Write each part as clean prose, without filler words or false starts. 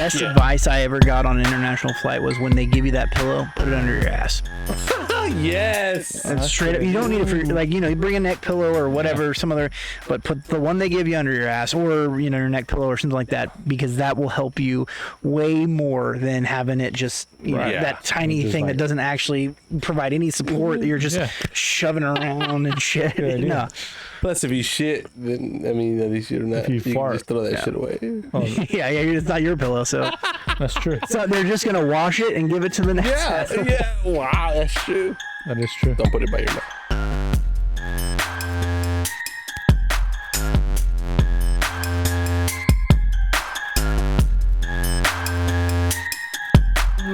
best advice I ever got on an international flight was when they give you that pillow, put it under your ass. Yes. That's straight up. You don't need it for, like, you bring a neck pillow or whatever, some other, but put the one they give you under your ass, or, your neck pillow or something like that, because that will help you way more than having it just, that tiny thing that doesn't actually provide any support that you're just shoving around and shit. No. Plus, if you shit, then, at least you're not. If you fart, just throw that shit away. Oh. It's not your pillow, so. That's true. So they're just going to wash it and give it to the next person. Yeah. Wow, that's true. That is true. Don't put it by your mouth.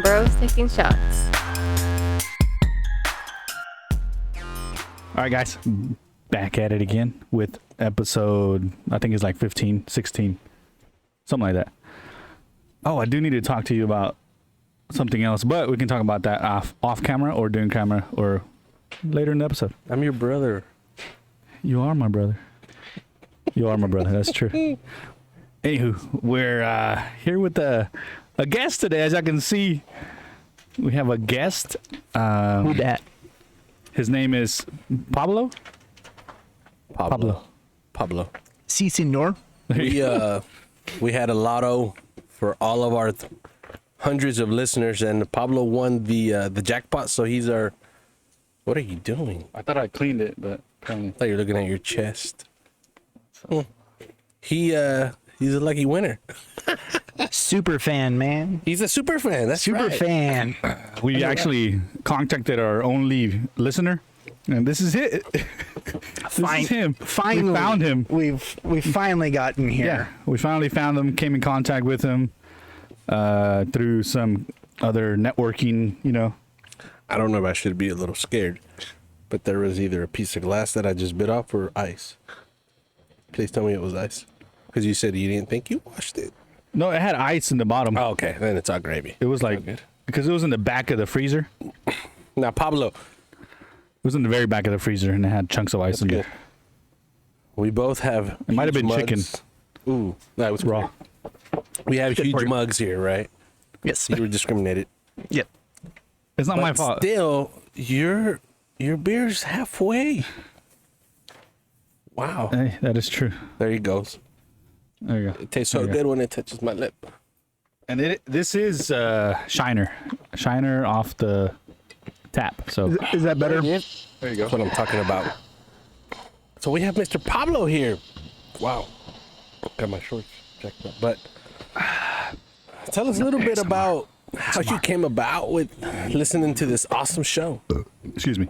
Bros taking shots. All right, guys. Back at it again with episode, I think it's like 15, 16, something like that. Oh, I do need to talk to you about something else, but we can talk about that off camera or during camera or later in the episode. I'm your brother. You are my brother. You are my brother. That's true. Anywho, we're here with a guest today. As I can see, we have a guest. Who that? His name is Pablo. Pablo. Si, senor. We had a lotto for all of our hundreds of listeners, and Pablo won the jackpot. So he's our. What are you doing? I thought I cleaned it, but apparently. I thought you were looking at your chest. He's a lucky winner. Super fan, man. He's a super fan. That's Super right. fan. We actually contacted our only listener, and this is it. This is him. Finally, we found him. We've finally gotten here. Yeah, we finally found him. Came in contact with him through some other networking. I don't know if I should be a little scared, but there was either a piece of glass that I just bit off or ice. Please tell me it was ice, because you said you didn't think you washed it. No, it had ice in the bottom. Oh, okay, then it's all gravy. It was like because it was in the back of the freezer. Now, Pablo, It was in the very back of the freezer, and it had chunks of ice in good. it. We both have. It might have huge been chicken. mugs. Ooh, that was Raw. We have huge part. mugs here, right? Yes. You were discriminated. Yep. It's not my But fault. still, your beer's halfway. Wow. Hey, that is true. There he goes. There you go. It tastes so There you go. good when it touches my lip. And this is Shiner off the tap. So Is that better? there you go. That's what I'm talking about. So we have Mr. Pablo here. Wow. Got my shorts checked up. But tell us a little bit about how you came about with listening to this awesome show. Excuse me.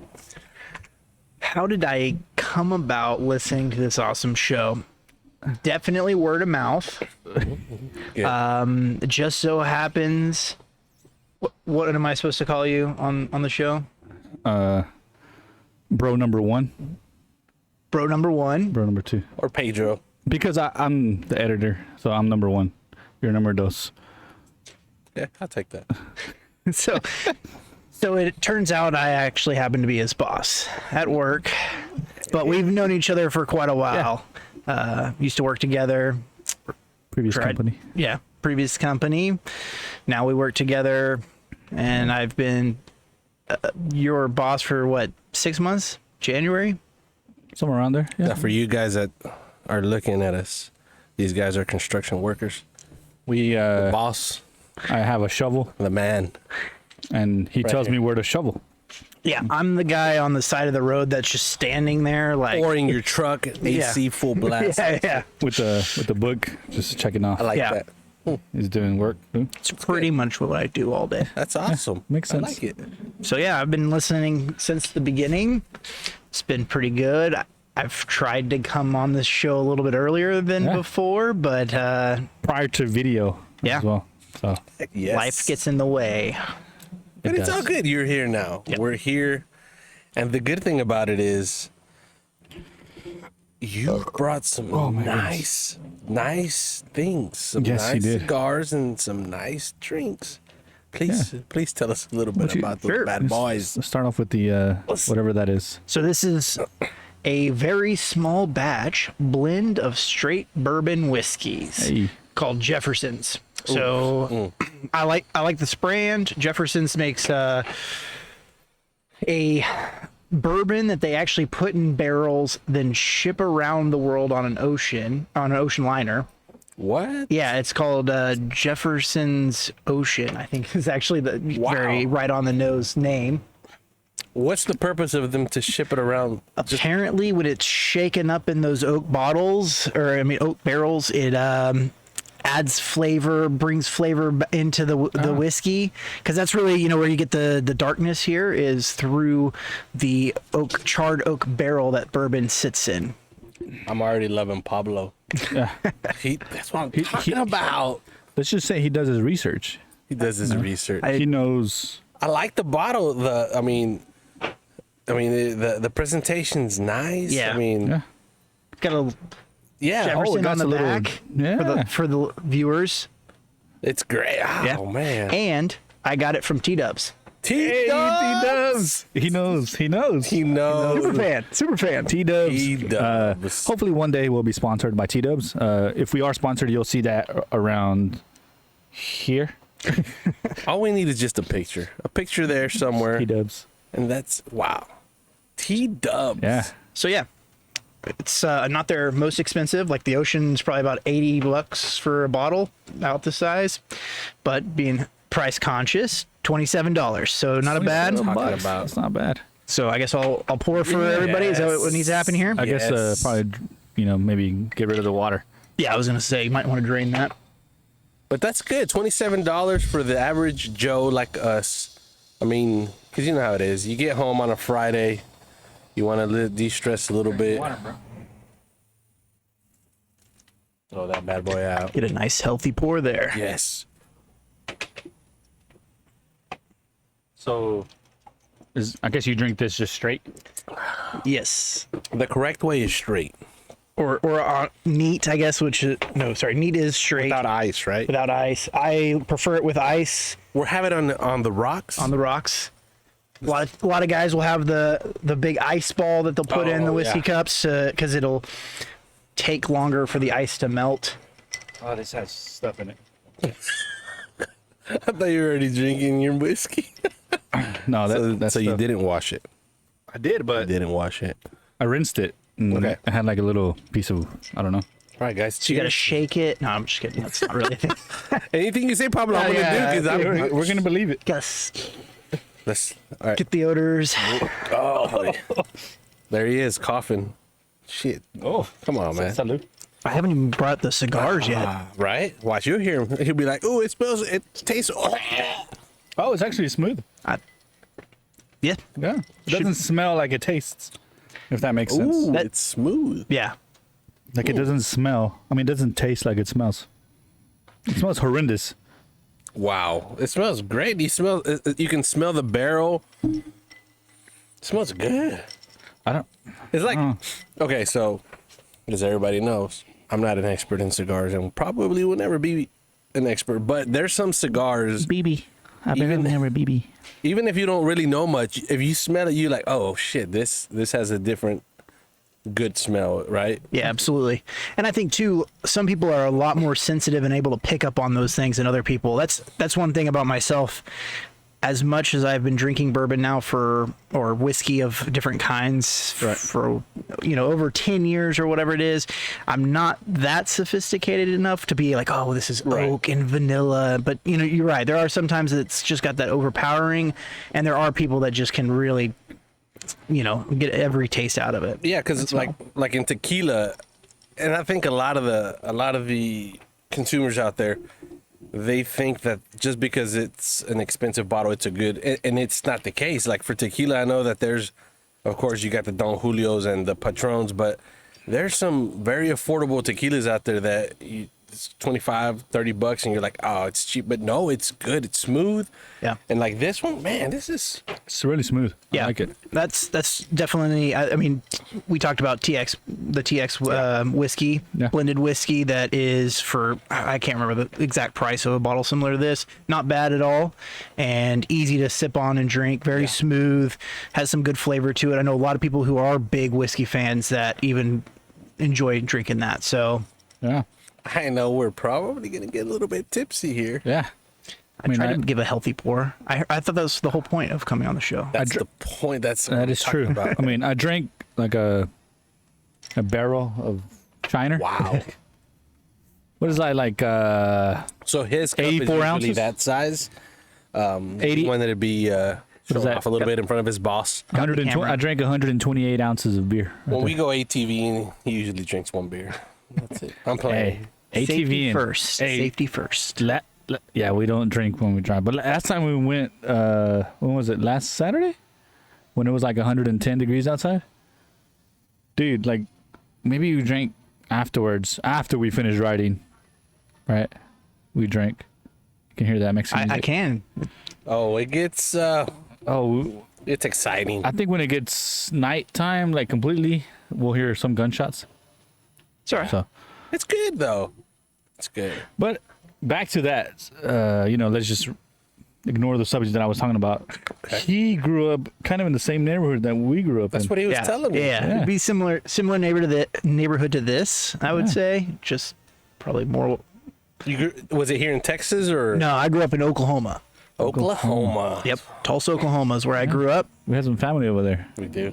How did I come about listening to this awesome show? Definitely word of mouth. It just so happens. What am I supposed to call you on the show? Bro number one. Bro number one. Bro number two. Or Pedro. Because I'm the editor, so I'm number one. You're number dos. Yeah, I'll take that. So it turns out I actually happen to be his boss at work, but we've known each other for quite a while. Used to work together. Previous company. Yeah, previous company. Now we work together, and I've been your boss for what, 6 months? January? Somewhere around there. Now, Yeah. for you guys that are looking at us, these guys are construction workers. We The boss, I have a shovel, the man. and he tells here. me where to shovel. Yeah, I'm the guy on the side of the road that's just standing there like... Or in your truck, AC full blast. Yeah. With the book, just checking off. I like Yeah. that. He's doing work. Ooh, It's pretty much what I do all day. That's awesome. makes sense. I like it. So yeah, I've been listening since the beginning. It's been pretty good. I've tried to come on this show a little bit earlier than Yeah. before, but Prior to video Yeah. as well. So Yes. life gets in the way. But it it's all does. good. You're here now. Yep. We're here. And the good thing about it is you brought some nice things. Some Yes, he nice did. cigars and some nice drinks. Please tell us a little bit about those Sure. bad boys. let's start off with the whatever that is. So this is a very small batch blend of straight bourbon whiskeys Hey. called Jefferson's. So I like this brand. Jefferson's makes a bourbon that they actually put in barrels, then ship around the world on an ocean liner. What? Yeah, it's called Jefferson's Ocean. I think is actually the very right on the nose name. What's the purpose of them to ship it around? Apparently, when it's shaken up in those oak bottles, oak barrels, it adds flavor, brings flavor into the whiskey, because that's really where you get the darkness here is through the charred oak barrel that bourbon sits in. I'm already loving Pablo. Yeah. That's what I'm talking about. Let's just say he does his research. He does his research. He knows. I like the bottle. The presentation's nice. Yeah. I mean, Yeah. Got a yeah. Jefferson got on the a little- back yeah. for the viewers. It's great. Oh man. And I got it from T-Dubs. T-Dubs. He knows. He knows. Super fan. T-Dubs. T-Dubs. Hopefully one day we'll be sponsored by T-Dubs. If we are sponsored, you'll see that around here. All we need is just a picture there somewhere, T-Dubs. and that's wow. T-Dubs. Yeah. So yeah, it's not their most expensive. Like the Ocean's probably about $80 for a bottle, about the size, but being price conscious, $27. So not a bad. Talking about. It's not bad. So I guess I'll pour for everybody. Is that what needs to happen here? I guess Yes. probably maybe get rid of the water. Yeah, I was gonna say you might want to drain that. But that's good. $27 for the average Joe like us. I mean, because you know how it is. You get home on a Friday, you want to de-stress a little bit. Throw that bad boy out. Get a nice healthy pour there. Yes. So, I guess you drink this just straight. Yes. The correct way is straight. Or neat, I guess. Neat is straight Without ice, right? without ice. I prefer it with ice We're having it on the rocks. on the rocks. A lot of guys will have the big ice ball that they'll put in the whiskey cups because it'll take longer for the ice to melt. Oh, this has stuff in it. I thought you were already drinking your whiskey. No, that's So you didn't wash it. I did, You but didn't wash it. I rinsed it. Okay. I had like a little piece of, I don't know. All right, guys. So you got to cheers. shake it. No, I'm just kidding. That's not really a thing. Anything you say, Pablo, I'm Oh, going to yeah. do because We're going to believe it. Let's, all right. Get the odors. Oh, there he is, coughing. Shit. Oh, Come on, man. salud. I haven't even brought the cigars yet. Right? Watch, you'll hear him. He'll be like, "Oh, it tastes." Oh, it's actually smooth. Yeah. Yeah. It doesn't smell like it tastes, if that makes sense. Ooh, it's smooth. Yeah. Like it doesn't smell. I mean, it doesn't taste like it smells. It smells horrendous. Wow, it smells great. You can smell the barrel. It smells good. I don't. It's like, okay, so as everybody knows, I'm not an expert in cigars and probably will never be an expert. But there's some cigars, BB. I've Even- been never BB. even if you don't really know much, if you smell it, you're like, oh shit, this has a different good smell, right? Yeah, absolutely. And I think too, some people are a lot more sensitive and able to pick up on those things than other people. That's one thing about myself. As much as I've been drinking bourbon now or whiskey of different kinds for over 10 years or whatever it is, I'm not that sophisticated enough to be like, oh, this is oak and vanilla. But you're right. There are sometimes it's just got that overpowering, and there are people that just can really get every taste out of it. Yeah, because like in tequila, and I think a lot of the consumers out there, they think that just because it's an expensive bottle, it's a good, and it's not the case. Like for tequila, I know that there's, of course, you got the Don Julios and the Patrons, but there's some very affordable tequilas out there that it's $25-$30 and you're like, oh, it's cheap, but no, it's good, it's smooth. Yeah. And like this one, man, this is It's really smooth. Yeah, I like it. That's definitely. I mean, we talked about the TX whiskey, Yeah. blended whiskey that is for I can't remember the exact price of a bottle similar to this. Not bad at all, and easy to sip on and drink. Very smooth, has some good flavor to it. I know a lot of people who are big whiskey fans that even enjoy drinking that. So Yeah. I know we're probably gonna get a little bit tipsy here. Yeah. I try to give a healthy pour. I thought that was the whole point of coming on the show. That's the point. That's what that I'm is talking true. about. I mean, I drank like a barrel of Shiner. Wow. What is that like? So his cup is 84 usually ounces? that size. 80? Wanted to be showing that? off a little bit in front of his boss. 120. camera. I drank 128 ounces of beer. When we go ATV, he usually drinks one beer. That's it. I'm playing. Hey, ATV Safety and- first. Hey, Safety first. yeah, we don't drink when we drive. But last time we went, when was it? Last Saturday, when it was like 110 degrees outside. Dude, like maybe you drank afterwards after we finished riding, right? We drank. You can hear that Mexican I music. can. Oh, it gets Oh, it's exciting. I think when it gets nighttime, like completely, we'll hear some gunshots. Sorry. So, It's good though. It's good. but back to that, let's just ignore the subject that I was talking about. Okay. He grew up kind of in the same neighborhood that we grew up That's in. what he was Yeah. telling me. Yeah. Yeah. It'd be similar neighborhood to this, I would say. Just probably more. Was it here in Texas or No, I grew up in Oklahoma. Oklahoma? Yep. Tulsa, Oklahoma is where I grew up. We had some family over there. We do.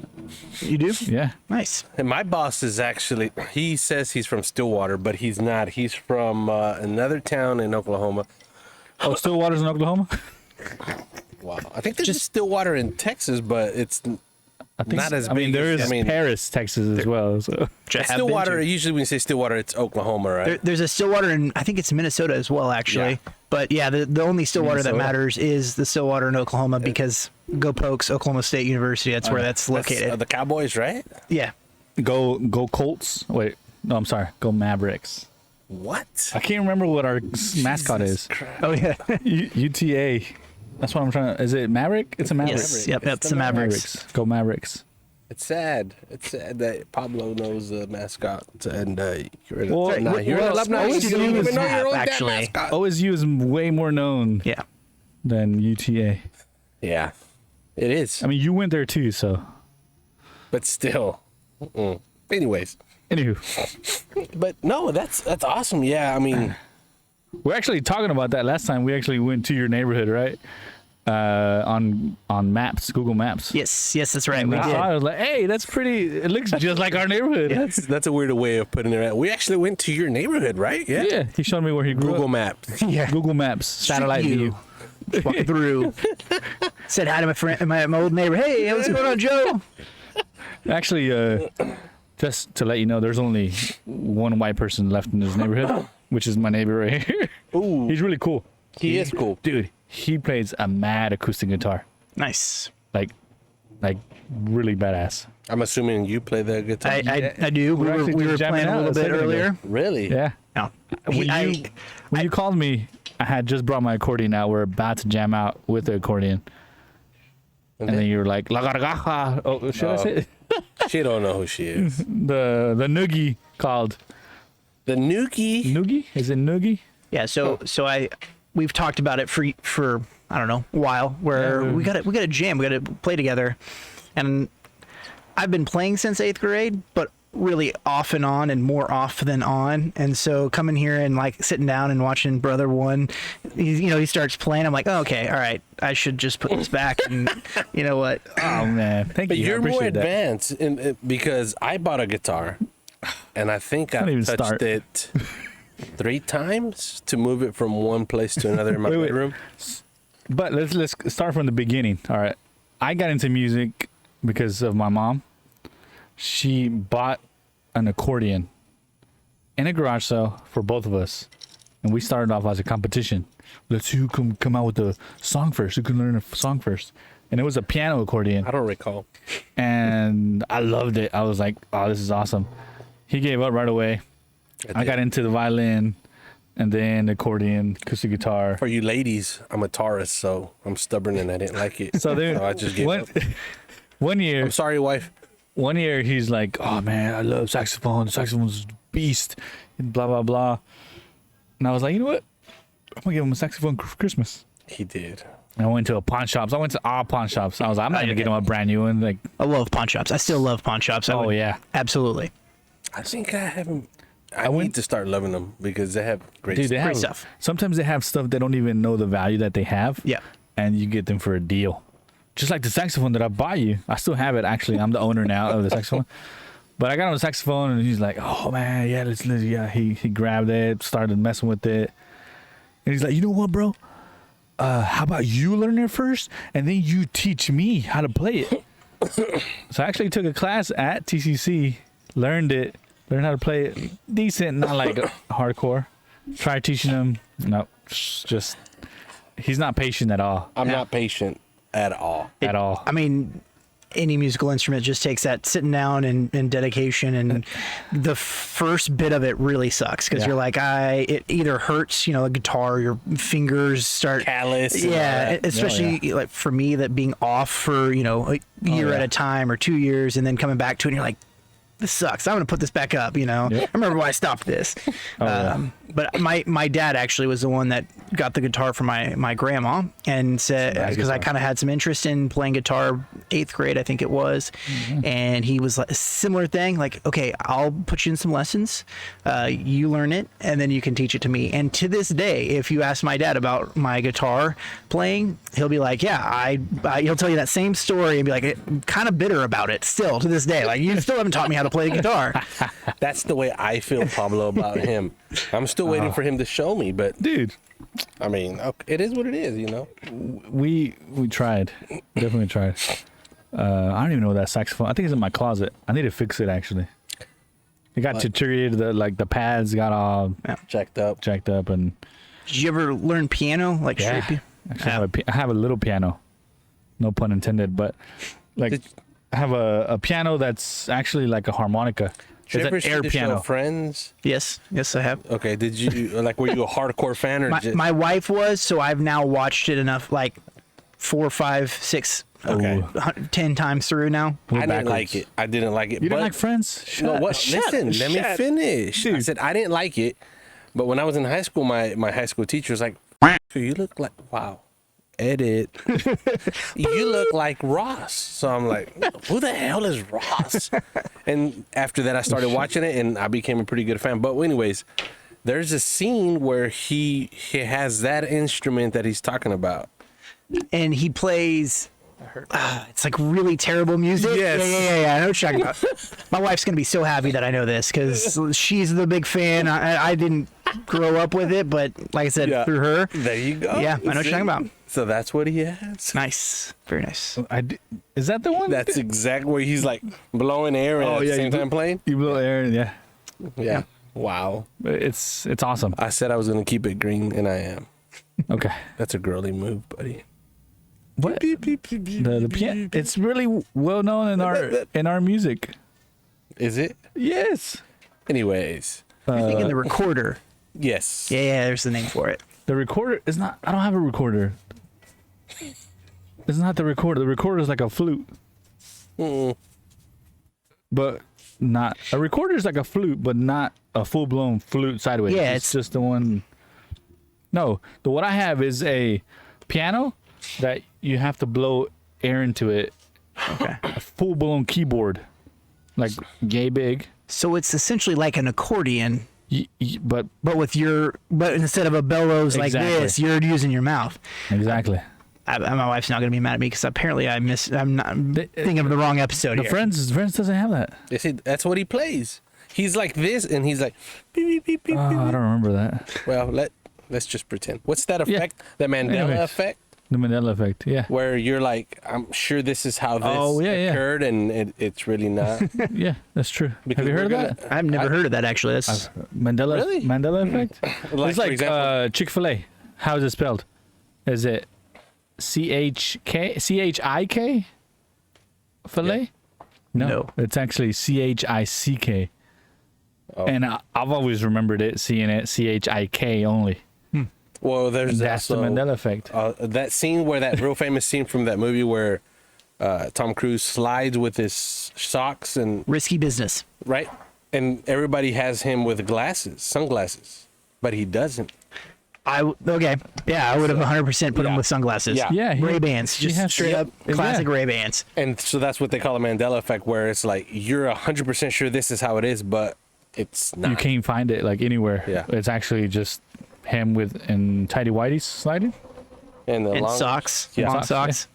You do? Yeah. Nice. And my boss is actually, he says he's from Stillwater, but he's not. He's from another town in Oklahoma. Oh, Stillwater's in Oklahoma? Wow. I think there's just Stillwater in Texas, but it's I think not as I mean, big there as- is I mean, Paris, Texas as well. So Have been Stillwater. to. Usually when you say Stillwater, it's Oklahoma, right? There's a Stillwater in, I think it's Minnesota as well, actually. Yeah. But yeah, the only Stillwater that Minnesota. matters is the Stillwater in Oklahoma because Go Pokes, Oklahoma State University. That's where that's located. That's, the Cowboys, right? Yeah. go Colts. Wait, no, I'm sorry. Go Mavericks. What? I can't remember what our mascot is. Oh yeah. UTA. That's what I'm trying to. Is it Maverick? It's a Maverick. Yes. Yep. It's That's the the Mavericks. Go Mavericks. It's sad. It's sad that Pablo knows the mascot, and you're Well, alumni. You're an well, alumni. OSU You don't even is know half, your own damn actually. mascot. OSU is way more known Yeah. than UTA. Yeah, it is. I mean, you went there too, so. But still. Anyways, Anywho, but no, that's awesome. Yeah, I mean, we're actually talking about that last time. We actually went to your neighborhood, right? On Maps, Google Maps. Yes. Yes, that's right. And We I did. saw it, I was like, hey, that's pretty. It looks just like our neighborhood. that's a weird way of putting it. We actually went to your neighborhood, right? Yeah. Yeah, he showed me where he grew Google up. Maps. Yeah. Google Maps, satellite view. view. Walking through. Said hi to my friend, my old neighbor. Hey, what's going on, Joe? Actually, just to let you know, there's only one white person left in this neighborhood, which is my neighbor right here. Ooh, He's really cool. he is cool. Dude, he plays a mad acoustic guitar. Nice. Like really badass. I'm assuming you play the guitar. I do. We We're were, actually we were just jamming playing a out little a bit second ago. earlier. Really? Yeah. No. When you called me, I had just brought my accordion out. We're about to jam out with the accordion. And then you were like, La Gargaja. Oh, should I say it? She don't know who she is. The noogie called The Nuki. Noogie? Is it Noogie? Yeah. So we've talked about it for I don't know a while. Where Yeah. we got to jam. We got to play together. And I've been playing since 8th grade, but really off and on and more off than on. And so coming here and like sitting down and watching Brother One, he starts playing. I'm like, oh, okay, all right, I should just put this back. And you know what? Oh, man. Thank But you. I you're more appreciate that. advanced because I bought a guitar, and I think I Don't even touched start. it 3 times to move it from one place to another in my Wait. bedroom. But let's start from the beginning. All right. I got into music because of my mom. She bought an accordion in a garage sale for both of us. And we started off as a competition. Let's see who can come out with the song first. Who can learn a song first. And it was a piano accordion. I don't recall. And I loved it. I was like, oh, this is awesome. He gave up right away. I got into the violin and then the accordion, acoustic guitar. For you ladies, I'm a Taurus, so I'm stubborn and I didn't like it. So then I just gave up. one year, I'm sorry, wife. one year he's like, oh man, I love saxophone. Saxophone's a beast, and blah, blah, blah. And I was like, you know what? I'm going to give him a saxophone for Christmas. He did. And I went to a pawn shops. I went to all pawn shops. I was like, I'm not going to get him a brand new one. Like, I love pawn shops. I still love pawn shops. oh, yeah. Absolutely. I think I haven't. I need to start loving them because they have great Dude, stuff. they have Great stuff. Sometimes they have stuff they don't even know the value that they have. Yeah. And you get them for a deal. Just like the saxophone that I bought you. I still have it, actually. I'm the owner now of the saxophone. But I got on the saxophone, and he's like, oh, man, yeah, yeah. He grabbed it, started messing with it. And he's like, you know what, bro? How about you learn it first, and then you teach me how to play it? So I actually took a class at TCC, learned how to play it decent, not like hardcore. Tried teaching him. No, just he's not patient at all. I'm not patient at all. At all. I mean, any musical instrument just takes that sitting down and dedication, and the first bit of it really sucks because you're like, it either hurts, the guitar, your fingers start Callous. Yeah, especially like for me, that being off for a year at a time or 2 years, and then coming back to it, and you're like, this sucks. I'm gonna put this back up. I remember why I stopped this. But my dad actually was the one that got the guitar for my grandma, and said, because I kind of had some interest in playing guitar, 8th grade I think it was, and he was like a similar thing, like, okay, I'll put you in some lessons, you learn it, and then you can teach it to me. And to this day, if you ask my dad about my guitar playing, he'll be like, yeah, he'll tell you that same story and be like, I'm kind of bitter about it still to this day. Like, you still haven't taught me how to play the guitar. That's the way I feel, Pablo, about him. I'm still waiting for him to show me, but Dude, I mean, it is what it is, we tried. Definitely tried. I don't even know that saxophone. I think it's in my closet. I need to fix it, actually. It got deteriorated. The pads got all jacked up. And Did you ever learn piano? Like, straight piano? actually, I have a little piano. No pun intended, but like I have a piano that's actually like a harmonica. Did you ever It's an see air the piano. show Friends? Yes, I have. Okay, did you were you a hardcore fan or just My wife was, so I've now watched it enough, like 4, 5, 6, Okay. 10 times through now. I didn't like it. I didn't like it. You but, didn't like Friends? No, what? Listen, let me finish. I said I didn't like it, but when I was in high school, my high school teacher was like, "You look like edit. You look like Ross." So I'm like, "Who the hell is Ross?" And after that, I started watching it, and I became a pretty good fan. But anyways, there's a scene where he has that instrument that he's talking about, And he plays. It's like really terrible music. Yes. Yeah. I know what you're talking about. My wife's gonna be so happy that I know this because she's the big fan. I didn't grow up with it, but like I said, through her. There you go. Yeah, I know what you're talking about. So that's what he has. Nice, very nice. Is that the one? That's exactly where he's like blowing air and at the same time playing. You blow air, yeah. Yeah. Wow. It's awesome. I said I was gonna keep it green, and I am. Okay. That's a girly move, buddy. What? The piano. It's really well known in our music. Is it? Yes. Anyways. You're thinking the recorder. Yes. Yeah, there's the name for it. The recorder is not. I don't have a recorder. It's not the recorder. The recorder is like a flute. But not a recorder is like a flute, but not a full blown flute sideways. Yeah, it's just the one. No, what I have is a piano that you have to blow air into it. Okay. A full blown keyboard, like yay big. So it's essentially like an accordion, But but instead of a bellows like Exactly. this, you're using your mouth. exactly. My wife's not gonna be mad at me because apparently I'm not thinking of the wrong episode The here. Friends doesn't have that. You see, that's what he plays. He's like this, and he's like, beep, beep, beep, beep, Oh, beep. I don't remember that. Well, let's just pretend. What's that Yeah. effect? The Mandela Anyways. effect, The Mandela effect. Yeah. where you're like, I'm sure this is how this occurred, and it's really not. Yeah, that's true. Because Have you heard of we're that? I've never heard of that actually. That's Mandela Really? Mandela effect? Like, It's for like example, Chick-fil-A. How is it spelled? Is it CHIK? Filet? No, it's actually CHICK. Oh. And I've always remembered it, seeing it CHIK only. well, there's That's the also Mandela effect. that scene where that real famous scene from that movie where Tom Cruise slides with his socks and risky business. right, and everybody has him with sunglasses, but he doesn't. I would have 100% put him Yeah. with sunglasses. Yeah. Yeah, Ray Bans, he just has- straight up yeah. classic Ray Bans. And so that's what they call a Mandela effect, where it's like you're 100% sure this is how it is, but it's not. You can't find it like anywhere. Yeah. It's actually just him in tidy whities sliding. And the And long socks, Yeah. long Socks,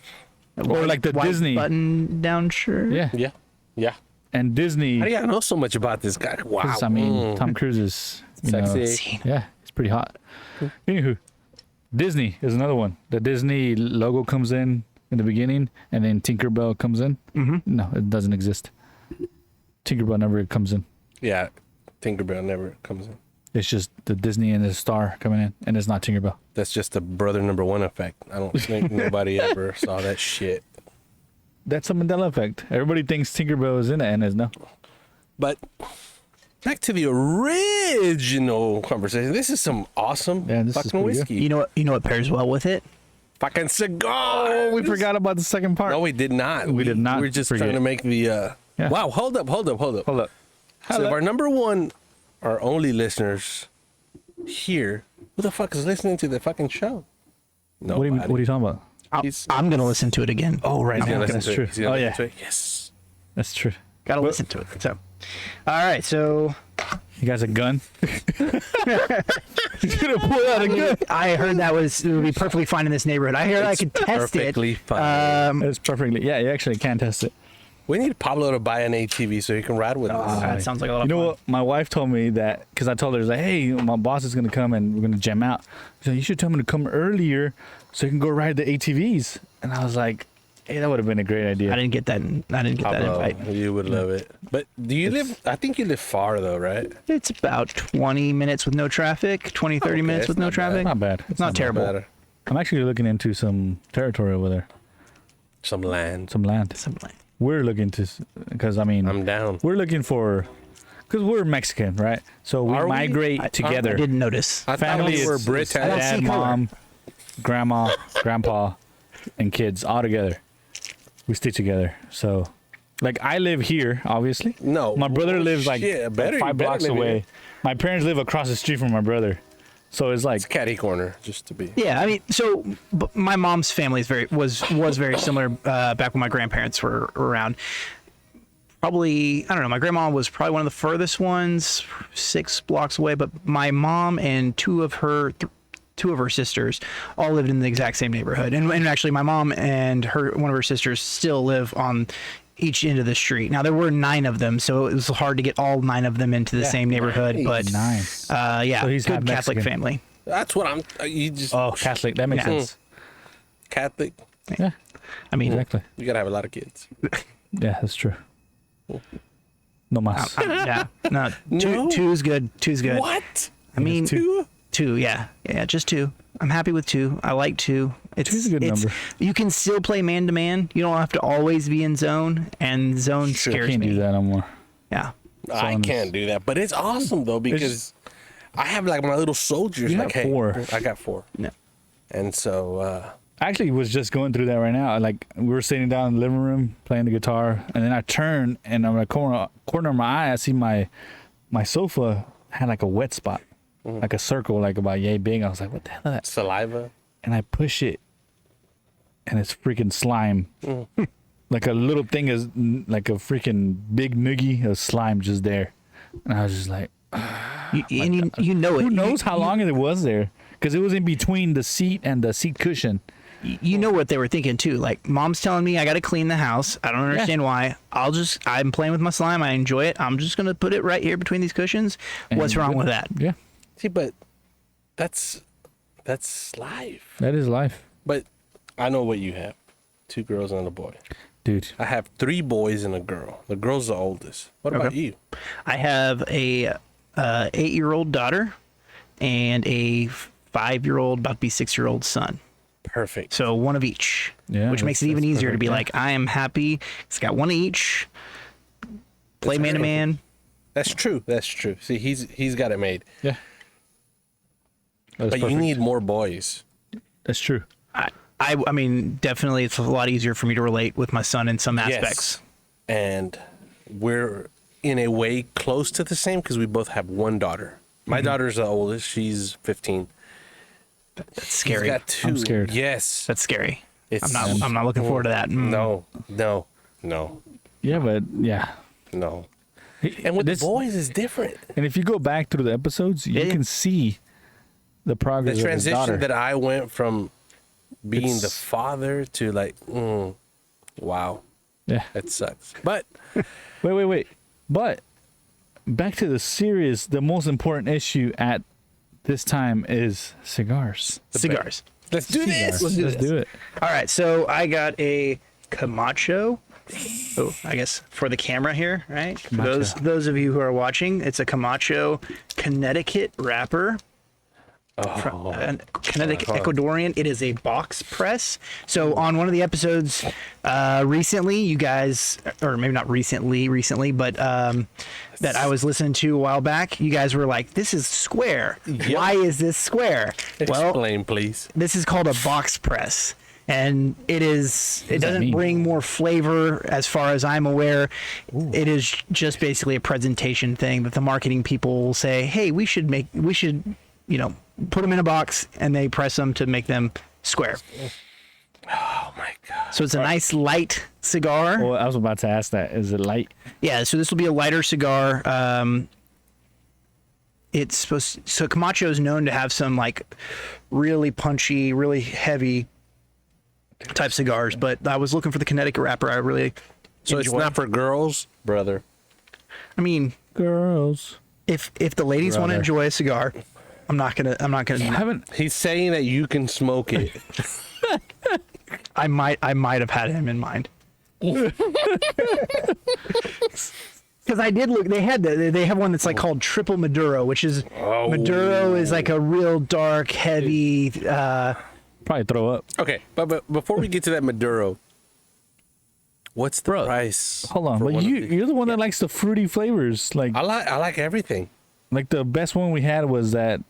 socks, Or like the white Disney. button-down shirt. Yeah. Yeah. Yeah. And Disney. How do you know so much about this guy? Wow. 'Cause, I mean, Tom Cruise is Sexy. Yeah, it's pretty hot. Anywho, Disney is another one. The Disney logo comes in the beginning, and then Tinkerbell comes in. Mhm. No, it doesn't exist. Tinkerbell never comes in. Yeah. Tinkerbell never comes in. It's just the Disney and the star coming in, and it's not Tinkerbell. That's just the brother number one effect. I don't think nobody ever saw that shit. That's a Mandela effect. Everybody thinks Tinkerbell is in it, and it's no. But back to the original conversation. This is some awesome Yeah, this is fucking pretty good. whiskey. You know what pairs well with it? Fucking cigar. Oh, we forgot about the second part. No, we did not. We did not We're just forget. trying to make the. Yeah. Wow! Hold up! Hold up. So if our number one, our only listeners here, who the fuck is listening to the fucking show? What are you talking about? I'm gonna listen to it again. Oh, right. He's gonna now. listen That's to it. true. He's gonna Oh, listen yeah. to it. Yes. That's true. Gotta listen to it. So, all right. So You guys a gun? He's gonna pull out a gun. I heard it would be perfectly fine in this neighborhood. I heard I could test it. Perfectly fine. It's perfectly. Yeah, you actually can test it. We need Pablo to buy an ATV so he can ride with us. That sounds like a lot You of know fun. what? My wife told me that because I told her, like, hey, my boss is gonna come and we're gonna jam out. She's like, you should tell him to come earlier so he can go ride the ATVs. And I was like, hey, that would have been a great idea. I didn't get that. I didn't get that Pablo, invite. you would love it. But do you live? I think you live far though, right? It's about 20 minutes with no traffic. 20, 30 Okay, minutes it's with no not bad. traffic. Not bad. It's not terrible. Better. I'm actually looking into some territory over there, Some land. some land. Something like We're looking to, because I mean, I'm down. we're looking for, because we're Mexican, right? So we Are we? migrate together. I didn't notice. I Family thought we were is British. I don't dad, see color. mom, grandma, grandpa, and kids all together. We stay together. So, like, I live here, obviously. No. My brother lives like Shit, better- you 5 better blocks live away. here. My parents live across the street from my brother. So it's like, It's catty corner, just to be. Yeah, I mean, so my mom's family was very similar back when my grandparents were around. Probably, I don't know. My grandma was probably one of the furthest ones, 6 blocks away. But my mom and two of her sisters all lived in the exact same neighborhood. And actually, my mom and one of her sisters still live on each end of the street. Now there were 9 of them, so it was hard to get all 9 of them into the same neighborhood. But nice. yeah, So he's half good Catholic Mexican. family. That's what I'm. You just Oh, Catholic. That makes Yeah. sense. Catholic. Yeah, I mean, exactly. You gotta have a lot of kids. Yeah, that's true. No mas. yeah, no, No? two's good. Two's good. What? I mean, Two? 2, yeah, just 2. I'm happy with 2. I like 2. Two's a good number. You can still play man to man. You don't have to always be in zone, and zone I scares can't me. do that no more. Yeah, I Someone's- can't do that, but it's awesome though because I have like my little soldiers. You like, have hey, 4. I got 4, no. and so I actually was just going through that right now. Like, we were sitting down in the living room playing the guitar, and then I turn and on the corner of my eye, I see my sofa had like a wet spot, like a circle, like about yay big. I was like, what the hell is that? saliva. And I push it, and it's freaking slime. Like a little thing is like a freaking big noogie of slime just there. And I was just like, You know it. who knows how long it was there? Because it was in between the seat and the seat cushion. You know what they were thinking too. Like, mom's telling me I got to clean the house. I don't understand why. I'm playing with my slime. I enjoy it. I'm just gonna put it right here between these cushions. What's And- wrong with that? Yeah, See, but that's life. that is life. But I know what you have: 2 girls and a boy. Dude, I have 3 boys and a girl. The girl's the oldest. What about you? I have a 8-year-old daughter and a 5-year-old, about to be 6-year-old son. Perfect. So one of each, Yeah, which makes it that's even easier to perfect, be yeah. like, I am happy. It's got one of each. Play That's man to right. man. That's true. That's true. See, he's got it made. yeah. That's But you perfect. need more boys. That's true. I mean, definitely, it's a lot easier for me to relate with my son in some aspects. Yes. And we're in a way close to the same because we both have one daughter. My daughter's the oldest. She's 15. That's scary. He's got 2. I'm scared. Yes. That's scary. It's, I'm not looking forward to that. No. Yeah, but yeah. No. And with the boys, it's different. And if you go back through the episodes, you can see the progress The of his daughter. transition that I went from being the father to like, wow, Yeah. it sucks. But Wait. But back to the most important issue at this time is cigars. Cigars. let's do this. Let's do it. All right, so I got a Camacho. Oh, I guess for the camera here, right? For those of you who are watching, it's a Camacho Connecticut wrapper. Connecticut Ecuadorian. It is a box press. So on one of the episodes recently, you guys, or maybe not recently, but that I was listening to a while back, you guys were like, "This is square. Yep. Why is this square?" Explain, please. This is called a box press. And it doesn't mean? bring more flavor as far as I'm aware. Ooh. It is just basically a presentation thing that the marketing people will say, "Hey, we should put them in a box," and they press them to make them square. Oh my God. So it's a nice light cigar. Well, I was about to ask that. Is it light? Yeah, so this will be a lighter cigar. So Camacho is known to have some like really punchy, really heavy type cigars, but I was looking for the Connecticut wrapper. I really So it's not for girls, brother. I mean, Girls. if the ladies want to enjoy a cigar, I'm not gonna. He's saying that you can smoke it. I might have had him in mind. Because I did look. They have one that's like called Triple Maduro, which is Maduro is like a real dark, heavy. Probably throw up. Okay, but before we get to that Maduro, what's the price? Hold on, but you're the one that likes the fruity flavors. Like I like everything. Like the best one we had was that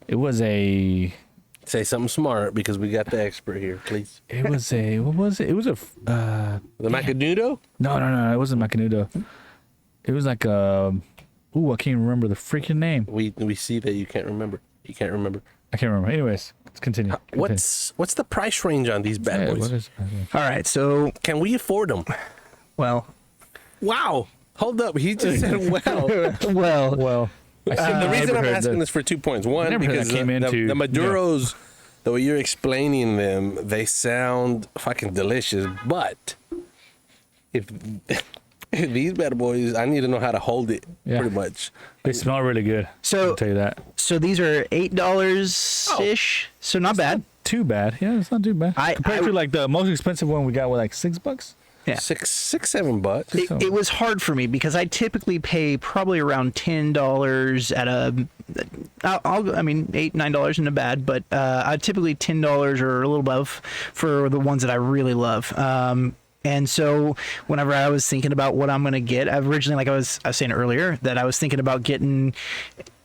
it was a Say something smart because we got the expert here, please. It was a what was it? It was a the MacLeod? No, it wasn't MacLeod. It was like I can't remember the freaking name. We see that you can't remember. You can't remember. I can't remember. Anyways, let's continue. What's the price range on these bad boys? What is All right, so can we afford them? Well, wow. Hold up. He just said well. The reason I'm asking this for 2 points. One, because the Maduros, the way you're explaining them, they sound fucking delicious. But if these bad boys, I need to know how to hold it. Pretty much. They smell really good. So I'll tell you that. So these are $8 ish. So not bad. Not too bad. Yeah, it's not too bad. Compared to like the most expensive one we got was like $6. Yeah. $7. It was hard for me because I typically pay probably around $10 at $8, $9 isn't bad, but I typically $10 or a little above for the ones that I really love. And so whenever I was thinking about what I'm going to get, originally, like I was saying earlier, that I was thinking about getting,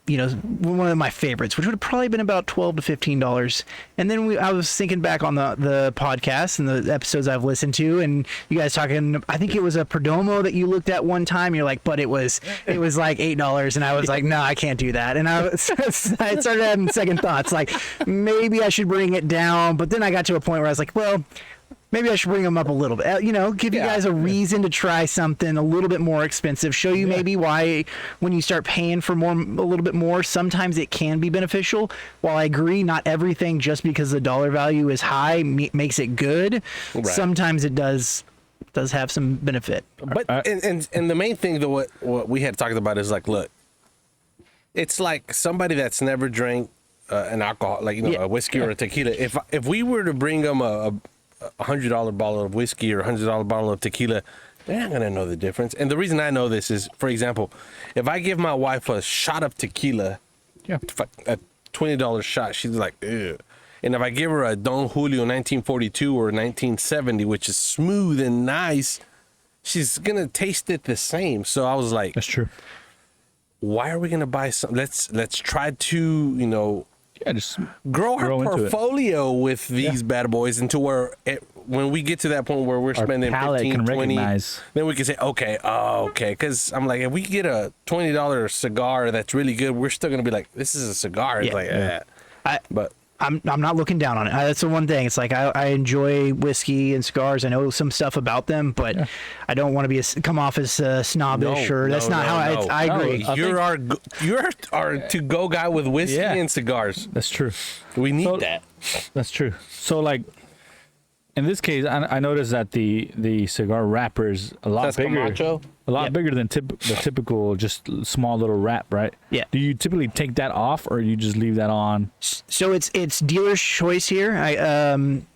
one of my favorites, which would have probably been about $12 to $15. And then I was thinking back on the podcast and the episodes I've listened to, and you guys talking, I think it was a Perdomo that you looked at one time. You're like, but it was like $8. And I was like, no, I can't do that. And I started having second thoughts, like maybe I should bring it down. But then I got to a point where I was like, well, maybe I should bring them up a little bit, give you guys a reason to try something a little bit more expensive, show you maybe why when you start paying for a little bit more, sometimes it can be beneficial. While I agree, not everything just because the dollar value is high makes it good. Right. Sometimes it does have some benefit. But and the main thing that what we had talked about is like, look, it's like somebody that's never drank an alcohol, like a whiskey or a tequila. If we were to bring them a $100 bottle of whiskey or $100 bottle of tequila, they're not gonna know the difference. And the reason I know this is, for example, if I give my wife a shot of tequila, a $20 shot, she's like, ew. And if I give her a Don Julio 1942 or 1970, which is smooth and nice, she's gonna taste it the same. So I was like, that's true. Why are we gonna buy some? Let's try to just grow our portfolio with these bad boys into where when we get to that point where we're spending 15, 20, then we can say, okay. Because I'm like, if we get a $20 cigar that's really good, we're still going to be like, this is a cigar. It's I'm not looking down on it. That's the one thing. It's like I enjoy whiskey and cigars. I know some stuff about them, but I don't want to come off as snobbish that's not how I agree. You're our to-go guy with whiskey and cigars. That's true. We need that. That's true. So like in this case, I noticed that the cigar wrapper is a lot bigger. Camacho? A lot bigger than the typical just small little wrap, right? Yeah. Do you typically take that off, or you just leave that on? So it's dealer's choice here.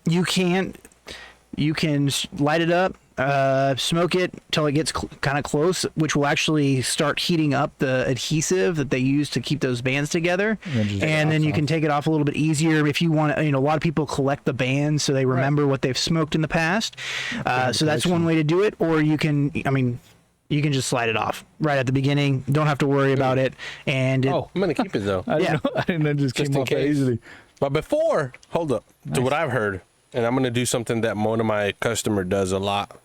You can light it up, smoke it till it gets kind of close, which will actually start heating up the adhesive that they use to keep those bands together. And then you can take it off a little bit easier if you want. A lot of people collect the bands so they remember what they've smoked in the past. So that's one way to do it. Or you can, you can just slide it off right at the beginning. Don't have to worry about it. And I'm gonna keep it though. I didn't know it just came off that easily. But before, hold up. To what I've heard, and I'm gonna do something that one of my customer does a lot.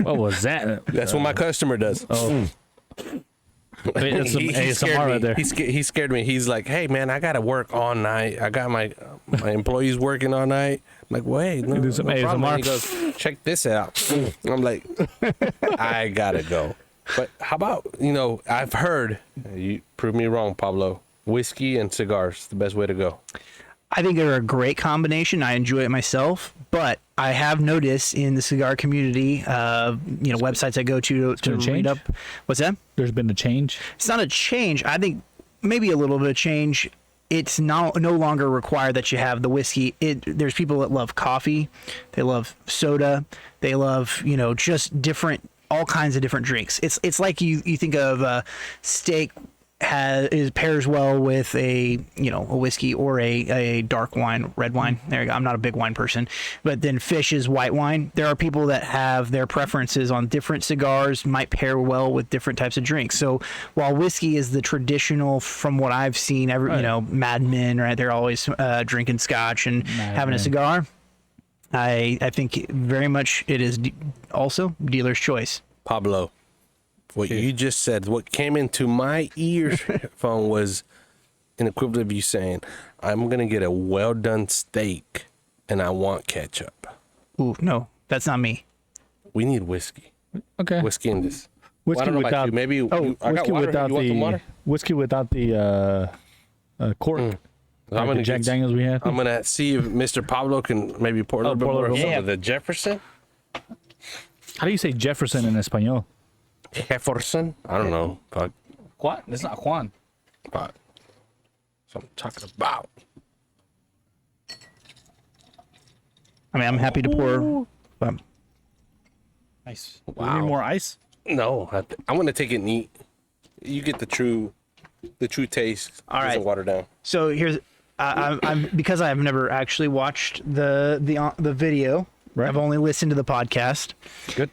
What was that? That's what my customer does. Oh. It's some ASMR right there. He scared me. He's like, "Hey man, I gotta work all night. I got my employees working all night." I'm like, "Wait, no, do some no problem." ASMR. He goes, "Check this out." I'm like, "I gotta go." But how about I've heard. You prove me wrong, Pablo. Whiskey and cigars, the best way to go. I think they're a great combination. I enjoy it myself, but I have noticed in the cigar community, websites I go to read up. What's that? There's been a change. It's not a change. I think maybe a little bit of change. It's no longer required that you have the whiskey. There's people that love coffee. They love soda. They love, just all kinds of different drinks. It's like you think of steak pairs well with a whiskey or a dark wine, red wine. There you go. I'm not a big wine person, but then fish is white wine. There are people that have their preferences on different cigars, might pair well with different types of drinks. So while whiskey is the traditional, from what I've seen, Mad Men, right? They're always drinking scotch and having a cigar. I think very much it is also dealer's choice. Pablo. What you just said, what came into my earphone was an equivalent of you saying, "I'm going to get a well-done steak and I want ketchup." Ooh, no, that's not me. We need whiskey. Okay. Whiskey in this. Whiskey well, without. you. Maybe I got whiskey water. without You want some water? Whiskey without the cork. I'm Like gonna the Jack Daniels we had. I'm going to see if Mr. Pablo can maybe pour a little bit more of some of the Jefferson. How do you say Jefferson in Espanol? Jefferson? I don't know. Fuck. Juan. It's not Juan. But that's what I'm talking about. I'm happy to pour. Nice. Wow. Do we need more ice? No, I'm going to take it neat. You get the true taste. All right. Doesn't water down. So here's, I'm because I've never actually watched the video. Right. I've only listened to the podcast. Good.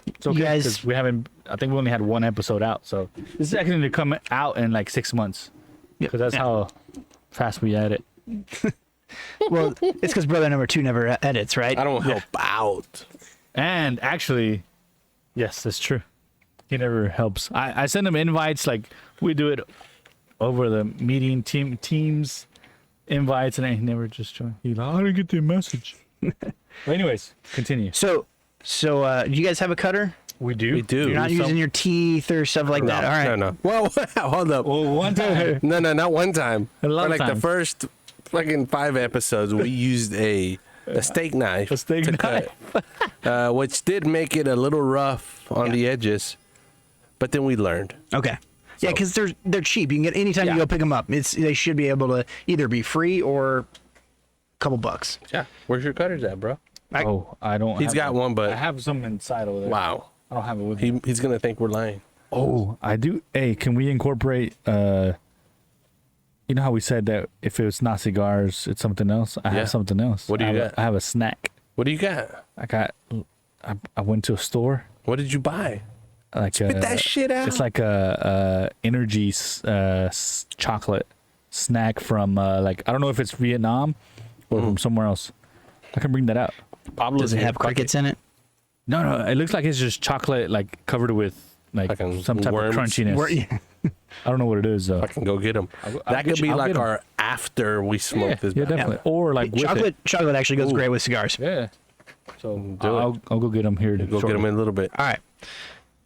It's okay, You guys- 'cause we haven't. I think we only had one episode out, so this is actually going to come out in like 6 months. Because that's how fast we edit. Well, it's because brother number 2 never edits, right? I don't help out. And actually, yes, that's true. He never helps. I send him invites, like we do it over the meeting teams invites, and he never just joins. He's like, "I didn't get the message." But anyways, continue. So, do you guys have a cutter? We do. We do. You're not using your teeth or stuff like that. All right. No. Well, hold up. Well, one time. No, not one time. A lot For of like the times. first fucking 5 episodes, we used a steak knife. A steak to knife. cut, which did make it a little rough on the edges, but then we learned. Okay. Yeah, because they're cheap. You can get anytime Yeah. you go pick them up. They should be able to either be free or a couple bucks. Yeah. Where's your cutters at, bro? I don't. He's have got one, but I have some inside over there. wow, I don't have it with me. he's gonna think we're lying. Oh, I do. Hey, can we incorporate? You know how we said that if it was not cigars, it's something else. I Yeah. have something else. What do you got? I have a snack. What do you got? I went to a store. What did you buy? Like Spit that shit out. It's like a energy chocolate snack from like I don't know if it's Vietnam or from somewhere else. I can bring that out. Pablo Does it have crickets in it? No, it looks like it's just chocolate like covered with like Fucking some type worms. of crunchiness. I don't know what it is though. I can go get them. I'll That get could be you- I'll like get 'em. our after we smoke Yeah, this. yeah, bad boy. definitely. Or like with chocolate it. chocolate actually goes great with cigars. Yeah. So Do it. I'll go get them here. Go get them in a little bit. All right.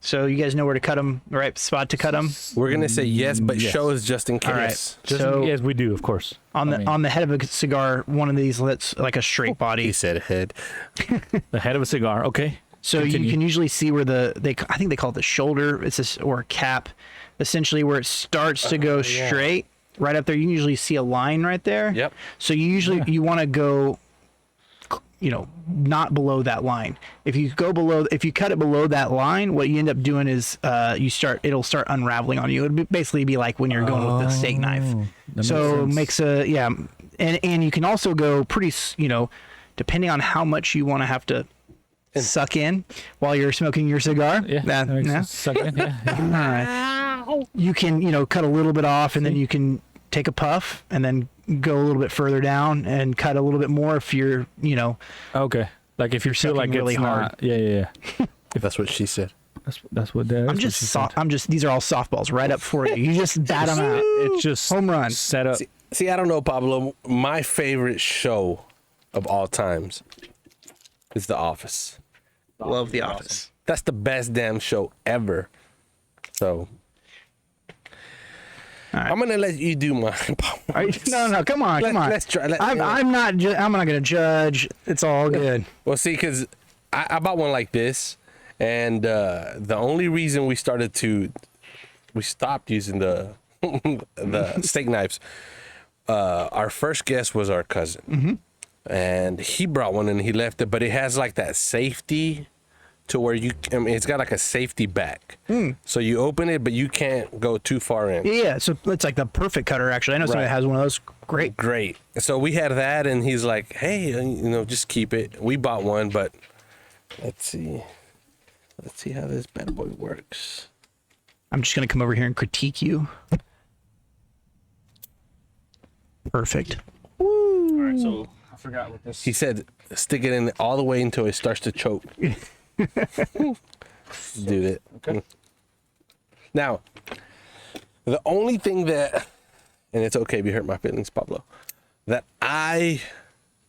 So you guys know where to cut them, the right spot to cut them. We're gonna say yes, but Yes. show us just in All right. case. So yes, we do, of course. on the I mean, on the head of a cigar, one of these lets like a straight He body. said head. the head of a cigar. Okay. So Continue. you can usually see where I think they call it the shoulder. It's this or a cap, essentially where it starts to go straight. Right up there, you can usually see a line right there. Yep. So you want to go, not below that line. If you cut it below that line, what you end up doing is it'll start unraveling on you. It'll basically be like when you're going with the steak knife. That So makes it makes and you can also go pretty, depending on how much you want to have to suck in while you're smoking your cigar. Yeah. That makes sense. Suck it in, yeah. All right. You can, cut a little bit off and then you can take a puff and then go a little bit further down and cut a little bit more if you're, Okay. Like if you feel sucking like really it's hard. not, yeah. That's what she said. That's what that. these are all softballs right up for you. You just bat them out. It's just Home run. set up. See, I don't know, Pablo. My favorite show of all times is The Office. Love The Office. That's the best damn show ever. So right. I'm gonna let you do mine. No, come on. Let's try. I'm not gonna judge. It's all good. Well, see, because I bought one like this, and the only reason we stopped using the the steak knives. Our first guest was our cousin, and he brought one and he left it, but it has like that safety to where it's got like a safety back, so you open it, but you can't go too far in. Yeah, so it's like the perfect cutter. Actually, I know somebody that has one of those. Great. So we had that, and he's like, "Hey, just keep it." We bought one, but let's see how this bad boy works. I'm just gonna come over here and critique you. Perfect. All right, so I forgot what this. He said, "Stick it in all the way until it starts to choke." Do it. Okay. Now, the only thing that, and it's okay if you hurt my feelings, Pablo, that I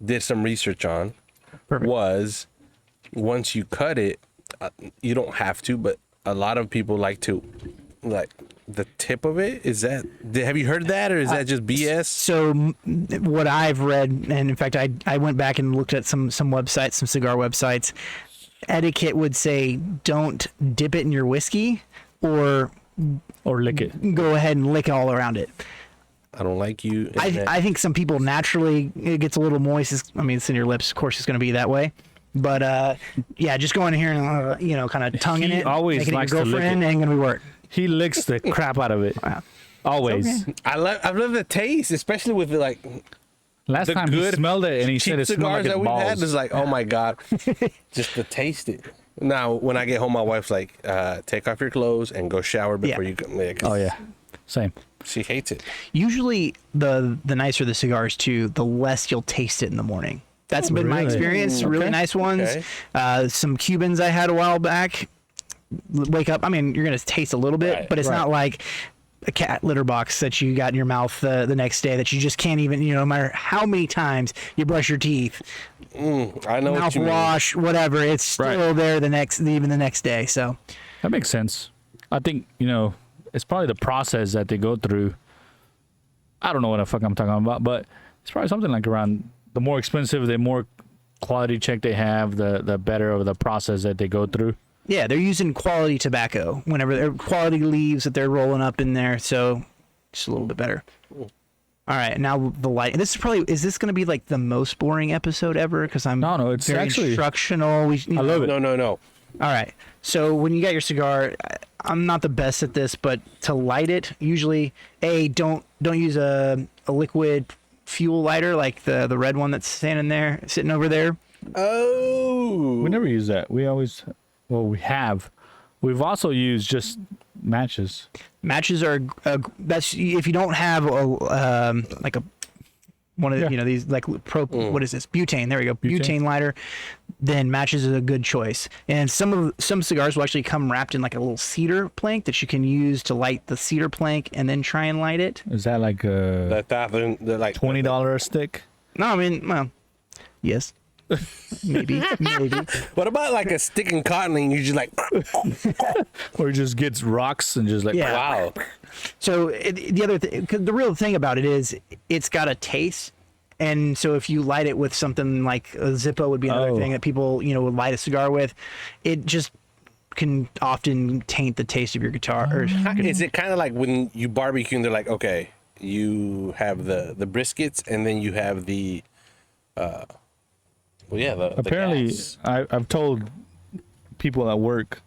did some research on was once you cut it, you don't have to, but a lot of people like to, the tip of it. Have you heard that, or is that just BS? So what I've read, and in fact, I went back and looked at some websites, some cigar websites. Etiquette would say don't dip it in your whiskey or lick it. Go ahead and lick all around it. I don't like you. I think some people naturally, it gets a little moist. It's in your lips. Of course, it's going to be that way. But just go in here and kind of tongue in it. Always making likes it your to lick girlfriend it. ain't going to be work. He licks the crap out of it. Always. Okay. I love the taste, especially with Last the time he good smelled it and he said cheap it smelled cigars like that his we've had. balls. It's like, oh my god, just to taste it. Now, when I get home, my wife's like, take off your clothes and go shower before you come. Oh yeah, same. She hates it. Usually, the nicer the cigars too, the less you'll taste it in the morning. That's been my Really? experience. Really nice ones. Okay. Some Cubans I had a while back. Wake up. I mean, you're gonna taste a little bit, Right. but it's not like a cat litter box that you got in your mouth the next day that you just can't even. No matter how many times you brush your teeth, I know what you mean. mouthwash, whatever, it's still there even the next day. So That makes sense. I think it's probably the process that they go through. I don't know what the fuck I'm talking about, but it's probably something like around the more expensive, the more quality check they have, the better of the process that they go through. yeah, they're using quality tobacco whenever they're quality leaves that they're rolling up in there. So just a little bit better. Cool. All right, now the light. Is this going to be like the most boring episode ever? Because No, it's very actually instructional. I love it. No. All right. So when you got your cigar, I'm not the best at this, but to light it, usually, don't use a liquid fuel lighter like the red one that's sitting over there. Oh, We never use that. We have. We've also used just matches. Matches are that's if you don't have a one of the, Yeah. these like what is this, butane, there we go, butane lighter, then matches is a good choice. And some cigars will actually come wrapped in like a little cedar plank that you can use to light the cedar plank and then try and light it. Is that like a They're like $20 a stick? No, I mean, well, yes. maybe. What about like a stick and cotton and you just like, Or it just gets rocks and just like, Yeah. wow. So the real thing about it is it's got a taste. And so if you light it with something like a Zippo would be another thing that people, would light a cigar with, it just can often taint the taste of your guitar. Or Is it kind of like when you barbecue and they're like, okay, you have the briskets and then you have the the apparently gas. I've told people at work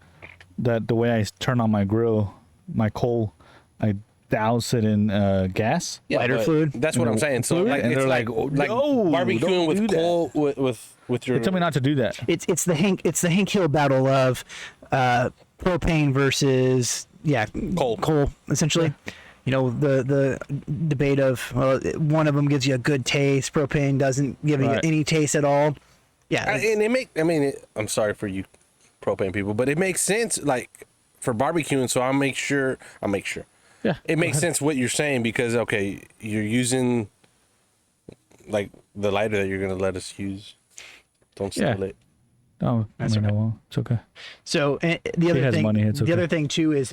that the way I turn on my grill, my coal, I douse it in gas. lighter but fluid? That's what I'm saying. So Fluid? like, And it's they're like, like, "No, barbecuing don't with do that." coal with your. They tell me not to do that. It's the Hank Hill battle of propane versus coal essentially. The debate of, well, one of them gives you a good taste, propane doesn't give you Right. any taste at all. Yeah, And I'm sorry for you propane people, but it makes sense like for barbecuing. So I'll make sure. Yeah. It makes sense what you're saying because okay, you're using like the lighter that you're gonna let us use. Don't steal it. Oh, That's I okay. know. It's okay. So the other has thing, money, it's the okay. other thing too is,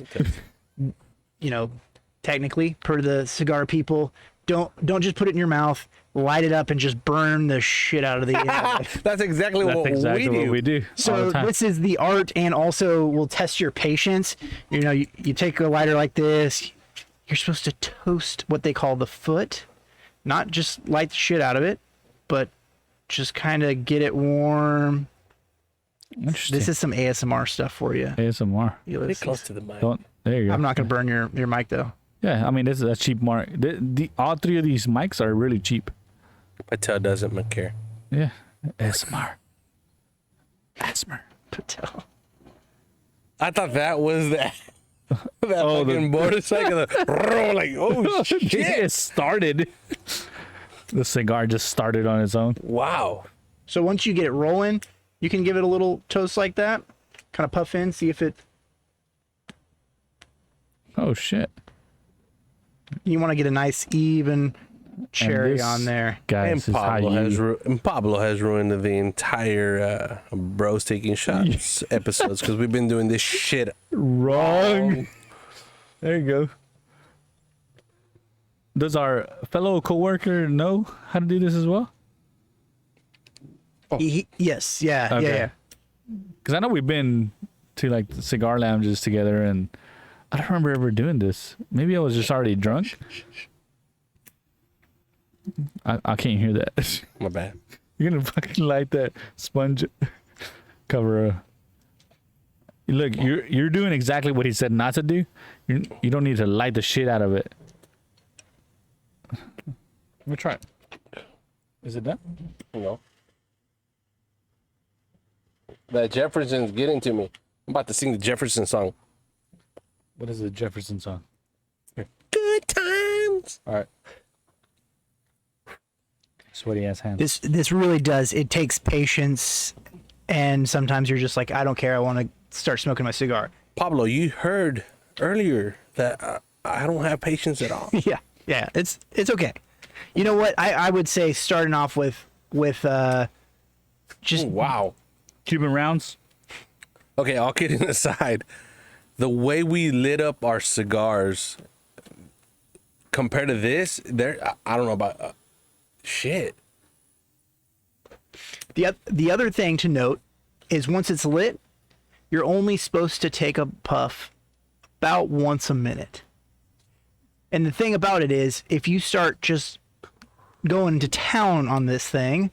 technically, per the cigar people, don't just put it in your mouth, light it up, and just burn the shit out of the. That's exactly That's what exactly we do. what we do all So the time. this is the art, and also will test your patience. You take a lighter like this. You're supposed to toast what they call the foot, not just light the shit out of it, but just kind of get it warm. Interesting. This is some ASMR stuff for you. ASMR. You Get listen. close to the mic. There you go. I'm not gonna burn your mic though. Yeah, I mean, this is a cheap mark. All three of these mics are really cheap. Patel doesn't care. Yeah. ASMR. ASMR. Patel. I thought that was that Oh, fucking motorcycle. Like, oh shit! It started. The cigar just started on its own. Wow. So once you get it rolling, you can give it a little toast like that. Kind of puff in, see if it. Oh shit. You want to get a nice even cherry this on there. Guys, And is how Pablo has ruined the entire Bros Taking Shots episodes because we've been doing this shit wrong. There you go. Does our fellow coworker know how to do this as well? Yes, yeah, Okay. yeah. Because I know we've been to like the cigar lounges together, and I don't remember ever doing this. Maybe I was just already drunk. I can't hear that. My bad. You're gonna fucking light that sponge cover. Look, you're doing exactly what he said not to do. You don't need to light the shit out of it. Let me try it. Is it done? No. That Jefferson's getting to me. I'm about to sing the Jefferson song. What is the Jefferson song? Good times. All right. Sweaty ass hands. This really does. It takes patience, and sometimes you're just like, I don't care. I want to start smoking my cigar. Pablo, you heard earlier that I don't have patience at all. Yeah. It's okay. You know what? I would say starting off with just Wow. Cuban rounds. Okay, all kidding aside, the way we lit up our cigars compared to this, I don't know about shit. the other thing to note is once it's lit, you're only supposed to take a puff about once a minute. And the thing about it is, if you start just going to town on this thing,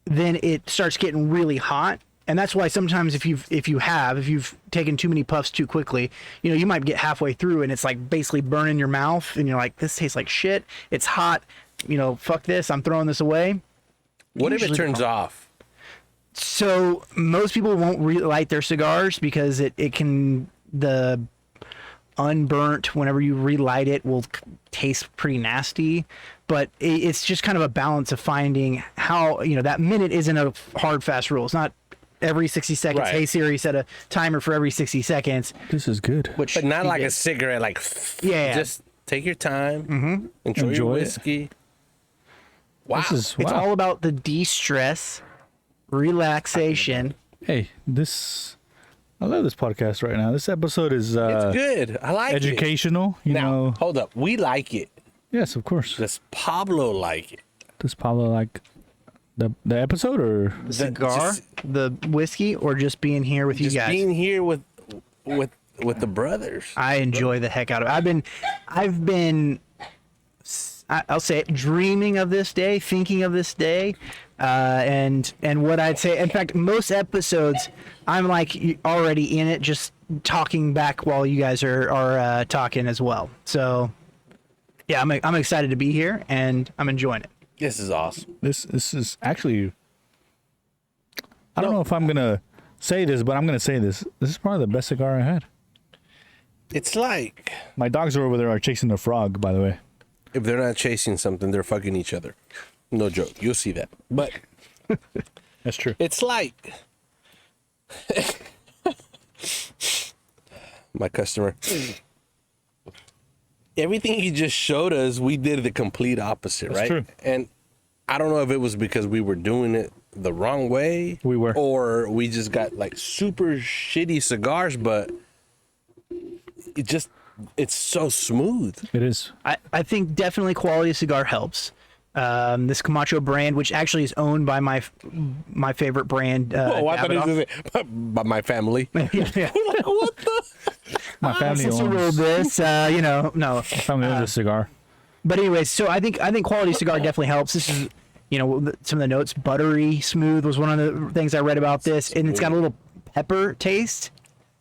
then it starts getting really hot. And that's why sometimes if you've taken too many puffs too quickly, you might get halfway through and it's like basically burning your mouth and you're like, this tastes like shit. It's hot. Fuck this. I'm throwing this away. What if it Usually- turns off? So most people won't relight their cigars because the unburnt, whenever you relight it, will taste pretty nasty. but it's just kind of a balance of finding how, that minute isn't a hard, fast rule. It's not every 60 seconds. Right. Hey, Siri, set a timer for every 60 seconds. This is good. Which But not he like did. a cigarette, like, Yeah. just take your time, enjoy your Enjoy it. whiskey. Wow. This is It's wow. all about the de-stress, relaxation. Hey, I love this podcast right now. This episode is it's good. I like it. educational. You Now, know. hold up. We like it. Yes, of course. Does Pablo like it? Does Pablo like the episode or? The cigar, just- the whiskey, or just being here with you Just guys. being here with the brothers. I enjoy the heck out of it. I've been, I'll say it, dreaming of this day, thinking of this day, and what I'd say. In fact, most episodes, I'm like already in it, just talking back while you guys are talking as well. So, yeah, I'm excited to be here, and I'm enjoying it. This is awesome. This is actually. I don't know if I'm gonna say this, but I'm gonna say this. This is probably the best cigar I had. It's like My dogs are over there are chasing a frog, by the way. if they're not chasing something, they're fucking each other. No joke. You'll see that. But That's true. it's like my customer. Everything he just showed us, we did the complete opposite, That's right? true. And I don't know if it was because we were doing it the wrong way. We were. Or we just got like super shitty cigars, but it's so smooth. It is. I think definitely quality of cigar helps. This Camacho brand, which actually is owned by my favorite brand. Oh, I thought he was Davidoff. gonna say, by my family. yeah. Like, what the? My family Sister rolled owns. this, no. My family owns a cigar. But anyways, so I think quality cigar definitely helps. This is, some of the notes, buttery smooth was one of the things I read about this, and it's got a little pepper taste,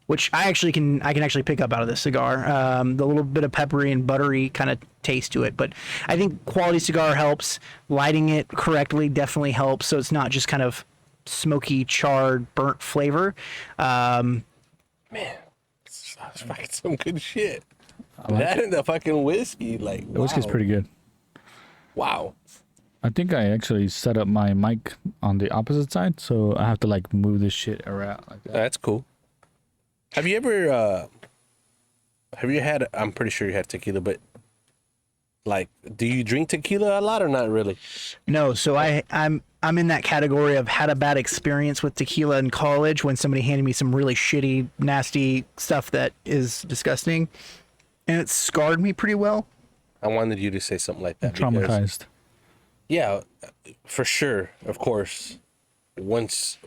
which I can actually pick up out of this cigar. The little bit of peppery and buttery kind of taste to it, but I think quality cigar helps. Lighting it correctly definitely helps, so it's not just kind of smoky, charred, burnt flavor. Man, that's fucking some good shit. That and the fucking whiskey, like The whiskey's pretty good. Wow. I think I actually set up my mic on the opposite side, so I have to like move this shit around like that. That's cool. Have you ever had? I'm pretty sure you had tequila, but like, do you drink tequila a lot or not really? No, so I'm in that category of had a bad experience with tequila in college when somebody handed me some really shitty, nasty stuff that is disgusting, and it scarred me pretty well. I wanted you to say something like that. because- Traumatized. Yeah, for sure. Of course. Once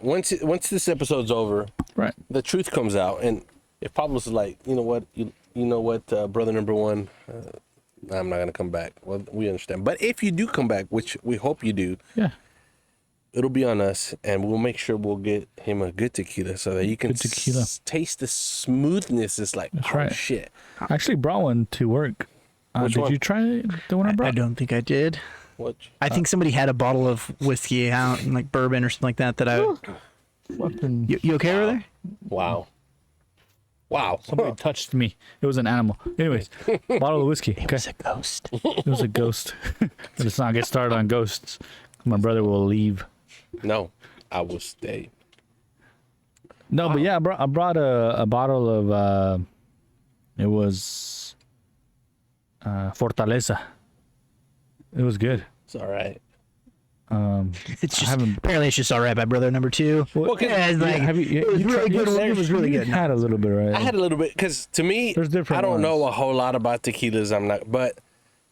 this episode's over, Right. the truth comes out, and if Pablo's like, you know what, brother number one, I'm not gonna come back. Well, we understand. But if you do come back, which we hope you do, Yeah. it'll be on us, and we'll make sure we'll get him a good tequila so that you can Good tequila. taste the smoothness. It's like, That's oh right. shit. I actually brought one to work. Which Did one? you try the one I I brought? don't think I did. What? I think somebody had a bottle of whiskey out, like bourbon or something like that. That I. Fucking You okay over there? Wow. Wow. somebody touched me. It was an animal. Anyways, bottle of whiskey. Okay. It's a ghost. It was a ghost. Let's not get started on ghosts. My brother will leave. No, I will stay. No, but yeah, I brought a bottle of it was Fortaleza. It was good. It's all right. It's just haven't- apparently it's just all right by brother number two. Well, 'cause- yeah, it's like, Have you? it was you really tried- good. It was really you good. Had a little bit, right? I had a little bit because to me, There's different I don't know ones. a whole lot about tequilas. I'm not, but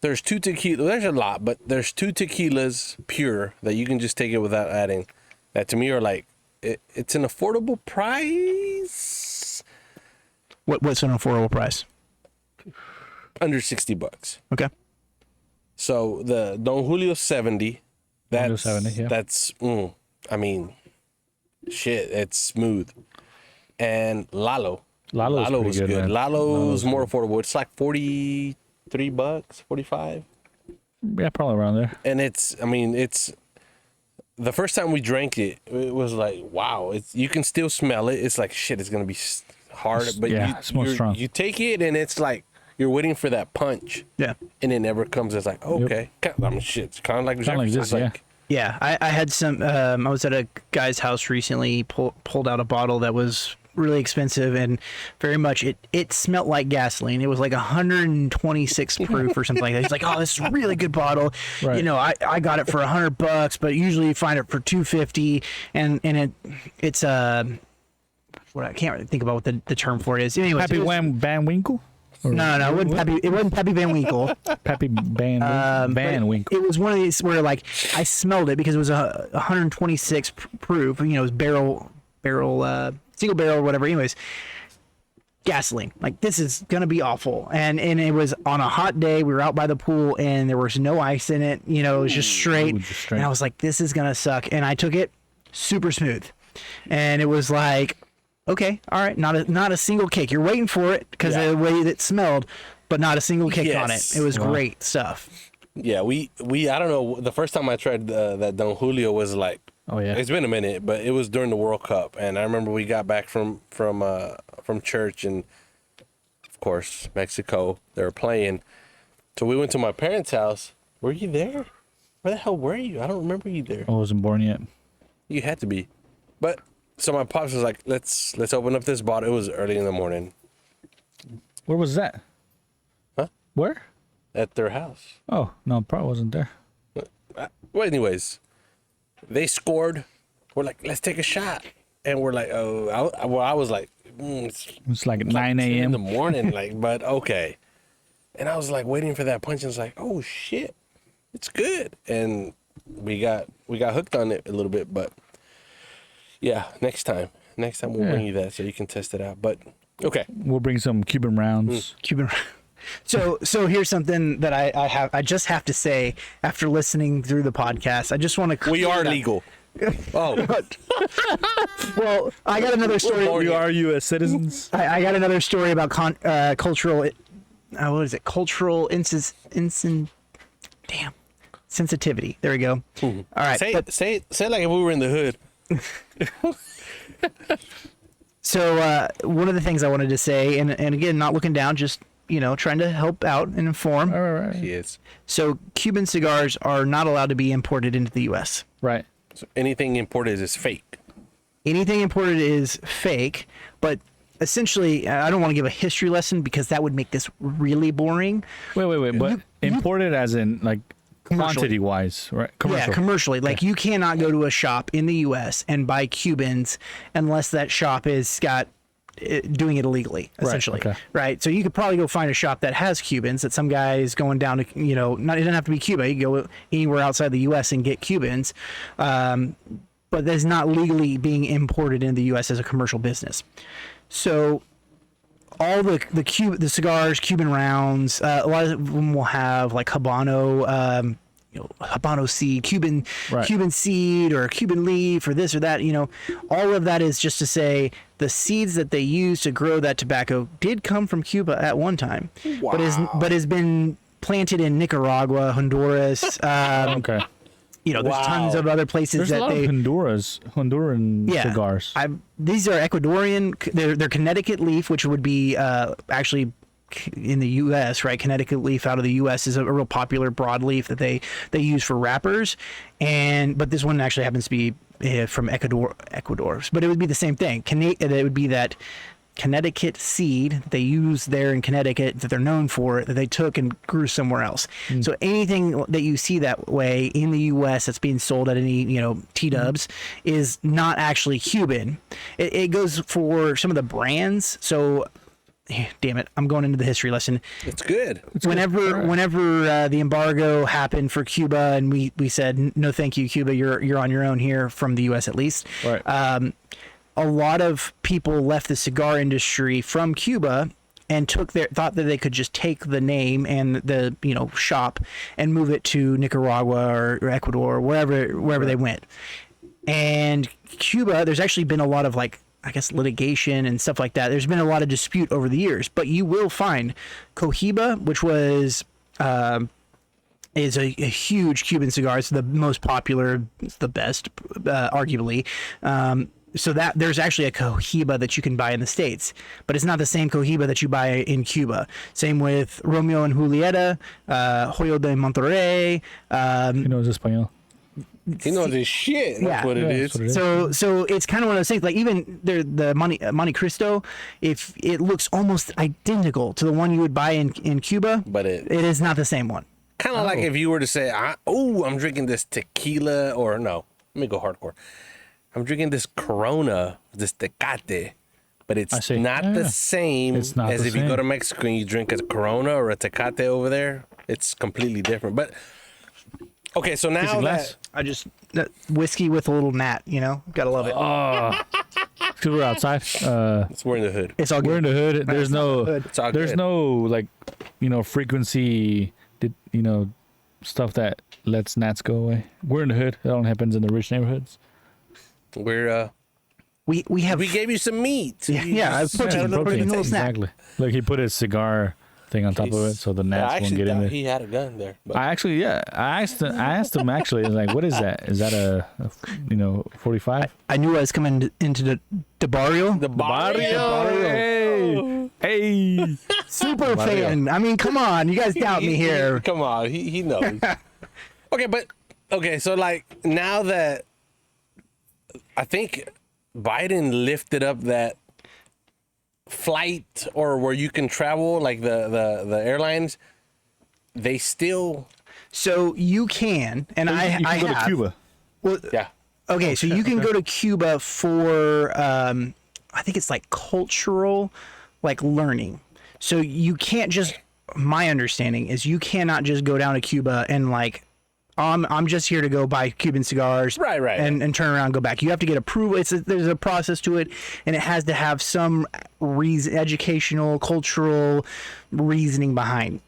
there's two tequilas. There's a lot, but there's two tequilas pure that you can just take it without adding. That to me are like, it's an affordable price, What's an affordable price? under $60. Okay. So the Don Julio 70, Julio that's 70, yeah. that's I mean, shit, it's smooth. And Lalo's Lalo's pretty was good, good. man. Lalo's more affordable. It's like $43, 45. Yeah, probably around there. And it's the first time we drank it, it was like, wow, you can still smell it. It's like, shit, it's going to be hard. But yeah, it smells strong. you take it and it's like, you're waiting for that punch. Yeah. And it never comes. It's like, okay. I mean, shit, it's kind of like Kinda like Jefferson's, this, like, Yeah, I had some. I was at a guy's house recently. He pulled out a bottle that was really expensive and very much it smelled like gasoline. It was like 126 proof or something like that. He's like, "Oh, this is a really good bottle. Right. You know, I got it for $100, but usually you find it for $250." And it's what I can't really think about what the term for it is. Anyways, Pappy Van Winkle? No, it wasn't Pappy. It wasn't Pappy Van Winkle. Pappy Van Winkle. It was one of these where like I smelled it because it was a 126 proof. You know, it was barrel, single barrel or whatever. Anyways, gasoline. Like, this is gonna be awful. And it was on a hot day. We were out by the pool and there was no ice in it. You know, it was just straight. And I was like, this is gonna suck. And I took it super smooth, and it was like, okay, all right, not a single kick. You're waiting for it because of the way that it smelled, but not a single kick on it. It was great stuff. Yeah, we I don't know. The first time I tried that Don Julio was like, Oh yeah. it's been a minute, but it was during the World Cup, and I remember we got back from church, and of course Mexico, they were playing, so we went to my parents' house. Were you there? Where the hell were you? I don't remember you there. I wasn't born yet. You had to be, but so my pops was like, let's open up this bottle. It was early in the morning. Where was that? Huh? Where? At their house. Oh no, probably wasn't there. Well, anyways, they scored. We're like, let's take a shot, and we're like, oh, I was like, It's like 9 10 in a.m. the morning, like, but okay. And I was like waiting for that punch, and it's like, oh shit, it's good. And we got hooked on it a little bit, but yeah, next time we'll bring you that so you can test it out. But okay, We'll bring some Cuban rounds. Cuban. So here's something that I just have to say after listening through the podcast. I just want to. we are legal. Oh, Well, I got another story. We are U.S. citizens. I got another story about cultural. What is it? Cultural sensitivity. There we go. All right. say it like if we were in the hood. So one of the things I wanted to say, and again, not looking down, just trying to help out and inform. All right. He is. So Cuban cigars are not allowed to be imported into the U.S. Right. So anything imported is fake. Anything imported is fake, but essentially, I don't want to give a history lesson because that would make this really boring. Wait. But imported as in like Commercially. quantity wise, right? Yeah, commercially. Like you cannot go to a shop in the U.S. and buy Cubans unless that shop is doing it illegally, essentially. okay. Right. So you could probably go find a shop that has Cubans that some guy is going down to, it doesn't have to be Cuba. You can go anywhere outside the U.S. and get Cubans. But that's not legally being imported in the U.S. as a commercial business. So all the cigars, Cuban rounds, a lot of them will have like Habano, Habano seed, Cuban seed or Cuban leaf or this or that. All of that is just to say the seeds that they use to grow that tobacco did come from Cuba at one time, but has been planted in Nicaragua, Honduras. Okay. There's tons of other places There's a lot of Honduran cigars. These are Ecuadorian. They're Connecticut leaf, which would be actually in the U.S. right. Connecticut leaf out of the U.S. is a real popular broadleaf that they use for wrappers, but this one actually happens to be from Ecuador. But it would be the same thing. It would be that Connecticut seed that they use there in Connecticut that they're known for that they took and grew somewhere else. So anything that you see that way in the U.S. that's being sold at any T-dubs is not actually Cuban. It goes for some of the brands. So damn it, I'm going into the history lesson. It's good. Whenever the embargo happened for Cuba and we said no thank you Cuba, you're on your own here from the U.S. at least. Right. A lot of people left the cigar industry from Cuba and thought that they could just take the name and the shop and move it to Nicaragua or Ecuador or wherever they went. And Cuba, there's actually been a lot of litigation and stuff like that. There's been a lot of dispute over the years, but you will find Cohiba, which is a huge Cuban cigar. It's the most popular, it's the best, arguably. so that there's actually a Cohiba that you can buy in the States, but it's not the same Cohiba that you buy in Cuba. Same with Romeo and Julieta, Joyo de Monterrey. He knows Espanol. He knows his shit. That's what it is. That's what it is. So it's kind of one of those things. Like even the Monte Cristo, if it looks almost identical to the one you would buy in Cuba, But it is not the same one. kind of like if you were to say, I'm drinking this tequila, or no, let me go hardcore. I'm drinking this Corona, this Tecate, but it's not the same It's not as the if you go same. to Mexico and you drink a Corona or a Tecate over there. It's completely different. But okay, so now glass. that whiskey with a little gnat, gotta love it. Because we're outside. we're in the hood. It's all good. We're in the hood. There's no, It's all there's good. no like, frequency, stuff that lets gnats go away. We're in the hood. That only happens in the rich neighborhoods. We're We have we gave you some meat. yeah, I've put Yeah, a little snack. exactly. Look, he put his cigar thing on top of it, so the I gnats won't actually get in thought there. he had a gun there. But I asked him actually, like, what is that? Is that a 45? I knew I was coming into the barrio. the barrio. Hey, Super fan. I mean, come on, you guys doubt me here. Come on, he knows. Okay, so like now that I think Biden lifted up that flight or where you can travel, like the airlines, they still So you can, and you can I go have. to Cuba. Well, yeah. okay, so you can go to Cuba for I think it's like cultural, like learning. So you can't just. My understanding is you cannot just go down to Cuba and like. I'm just here to go buy Cuban cigars, Right. and turn around and go back. You have to get approval. There's a process to it, and it has to have some reason, educational, cultural reasoning behind.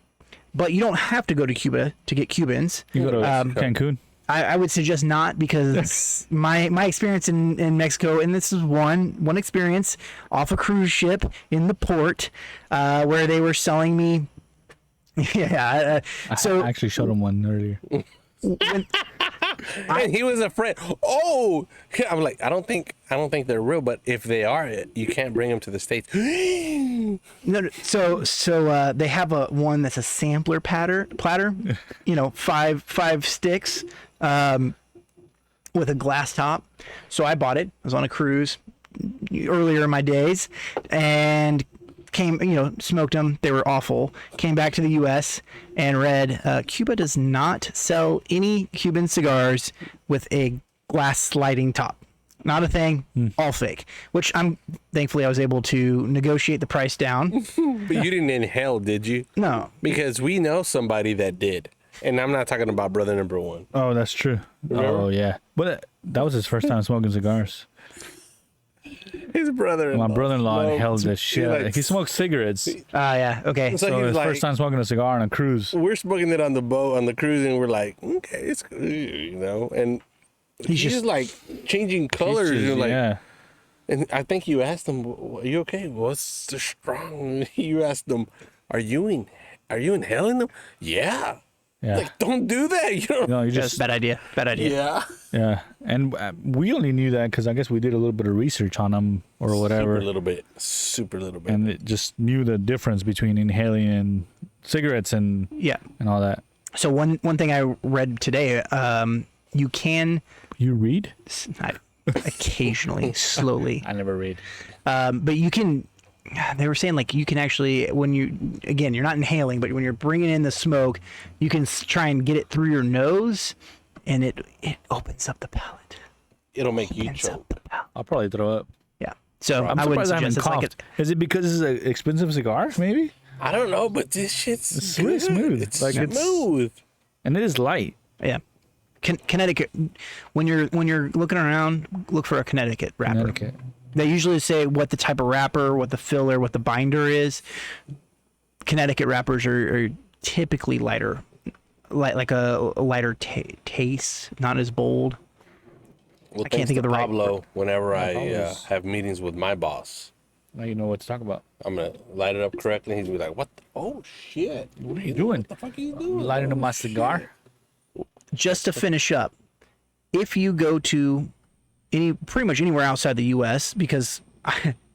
But you don't have to go to Cuba to get Cubans. You go to Cancun. I would suggest not, because my experience in Mexico, and this is one experience off a cruise ship in the port, where they were selling me. Yeah. So Uh-huh. I actually showed him one earlier. And he was afraid. Oh, I'm like, I don't think they're real, but if they are, you can't bring them to the States. no, so they have one that's a sampler platter, five sticks, with a glass top. So I bought it. I was on a cruise earlier in my days, and smoked them. They were awful. Came back to the U.S. and read Cuba does not sell any Cuban cigars with a glass sliding top. Not a thing. All fake. Which thankfully I was able to negotiate the price down. But you didn't inhale, did you? No. Because we know somebody that did. And I'm not talking about brother number one. Oh, that's true. Remember? Oh, yeah. But that was his first time smoking cigars. His brother-in-law. My brother-in-law inhaled this shit. like- He smoked cigarettes. Yeah. Okay. So So he's his like, first time smoking a cigar on a cruise. we're smoking it on the boat, on the cruise, and we're like, okay, it's good, and he's just like changing colors. And like, yeah. and I think you asked him, "Are you okay? What's the strong?" You asked him, "Are you inhaling them?" Yeah. Yeah. Like, don't do that. You know. You That's just bad idea. Bad idea. Yeah. yeah. And we only knew that because I guess we did a little bit of research on them or whatever, Super little bit. and it just knew the difference between inhaling and cigarettes and Yeah. all that. So one thing I read today, you can You read? occasionally, slowly, I never read. but you can. They were saying like you can actually, when you're not inhaling, but when you're bringing in the smoke, you can try and get it through your nose, and it opens up the palate. It'll make you Opens up choke. the palate. I'll probably throw up. Yeah. So I'm I wouldn't surprised I haven't suggest it's like coughed. Is it because this is an expensive cigar? Maybe. I don't know, but this shit's really good. smooth. It's Like, it's- smooth. And it is light. Yeah. Connecticut. When you're looking around, look for a Connecticut wrapper. Connecticut. They usually say what the type of wrapper, what the filler, what the binder is. Connecticut wrappers are typically lighter, like a lighter taste, not as bold. Well, I can't think of the right Pablo. Whenever I Pablo's- have meetings with my boss, Now you know what to talk about. I'm gonna light it up correctly. He's gonna be like, "What? Oh shit! What are you doing? What the fuck are you doing? Lighting up my shit." cigar. Just to finish up, if you go to pretty much anywhere outside the U.S. because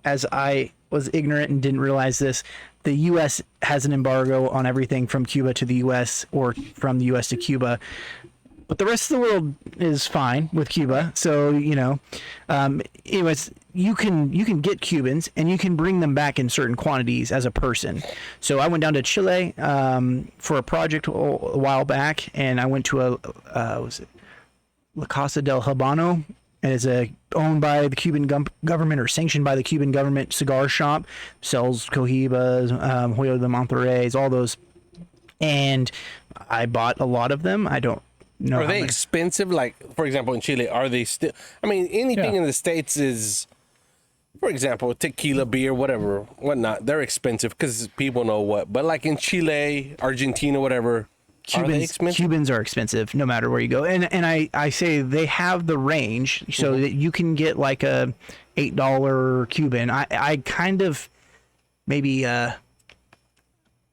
as I was ignorant and didn't realize this, the U.S. has an embargo on everything from Cuba to the U.S. or from the U.S. to Cuba. But the rest of the world is fine with Cuba. So, anyways, you can get Cubans and you can bring them back in certain quantities as a person. So I went down to Chile for a project a while back, and I went to was it La Casa del Habano, and it's owned by the Cuban government or sanctioned by the Cuban government cigar shop. Sells Cohibas, Hoyo de Monterreys, all those. And I bought a lot of them. I don't know. Are they expensive? Like, for example, in Chile, are they still? I mean, anything in the States is, for example, tequila, beer, whatever, whatnot. They're expensive because people know what. But like in Chile, Argentina, whatever, are they expensive? Cubans are expensive no matter where you go. And I say they have the range so that you can get like a $8 Cuban. I kind of maybe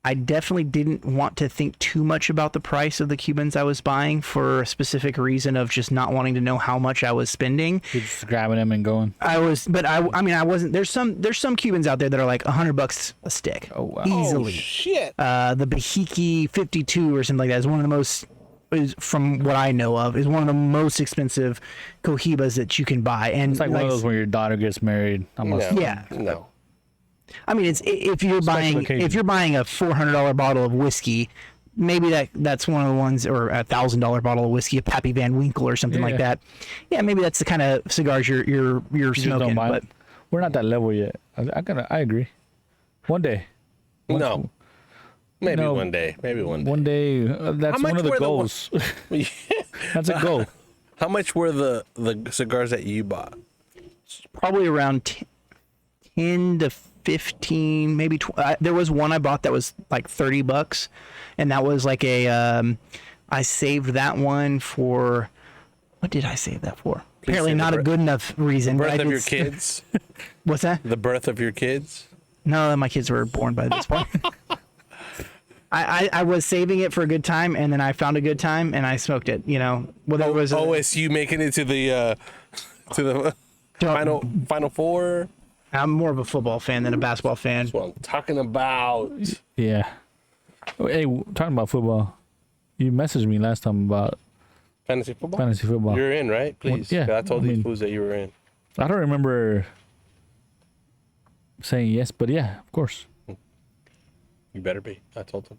I definitely didn't want to think too much about the price of the Cubans I was buying for a specific reason of just not wanting to know how much I was spending. You're just grabbing them and going. I wasn't. There's some Cubans out there that are like $100 a stick. Oh wow! Easily. Oh, shit. The Bahiki 52 or something like that is one of the most, from what I know of, is one of the most expensive cohibas that you can buy. And It's like one of those where your daughter gets married. Almost. No, Yeah. No. I mean, it's if you're buying a $400 bottle of whiskey, maybe that's one of the ones, or a $1,000 bottle of whiskey, a Pappy Van Winkle or something like that. Yeah, maybe that's the kind of cigars you're smoking. But we're not that level yet. I agree. One day. No. Maybe No. one day. Maybe one day. One day. That's one of the goals. That's a goal. How much were the cigars that you bought? probably around 10 to 15, maybe there was one I bought that was like $30, and that was like I saved that one for, what did I save that for? Apparently not a good enough reason. The birth of your kids? What's that? The birth of your kids? No, my kids were born by this point. I was saving it for a good time, and then I found a good time, and I smoked it. You know, whether it was OSU making it to the final four. I'm more of a football fan than a basketball fan. That's what I'm talking about. Yeah. Hey, talking about football, you messaged me last time about Fantasy football? fantasy football. You're in, right? Please. Well, yeah, I told I these mean- fools that you were in. I don't remember saying yes, but yeah, of course. You better be. I told them.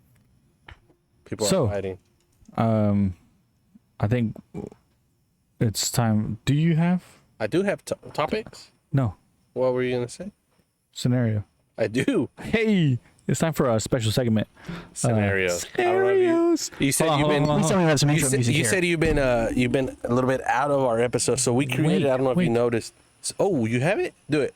People So- are fighting. I think it's time. Do you have? I do have topics. No. What were you going to say? Scenario. I do. Hey, it's time for a special segment. Scenarios. Scenarios. You said Hold you've on, been. hold on, Please tell me we have some intro music You here. said you've been a little bit out of our episode, so we created. I don't know if you noticed. Oh, you have it? Do it.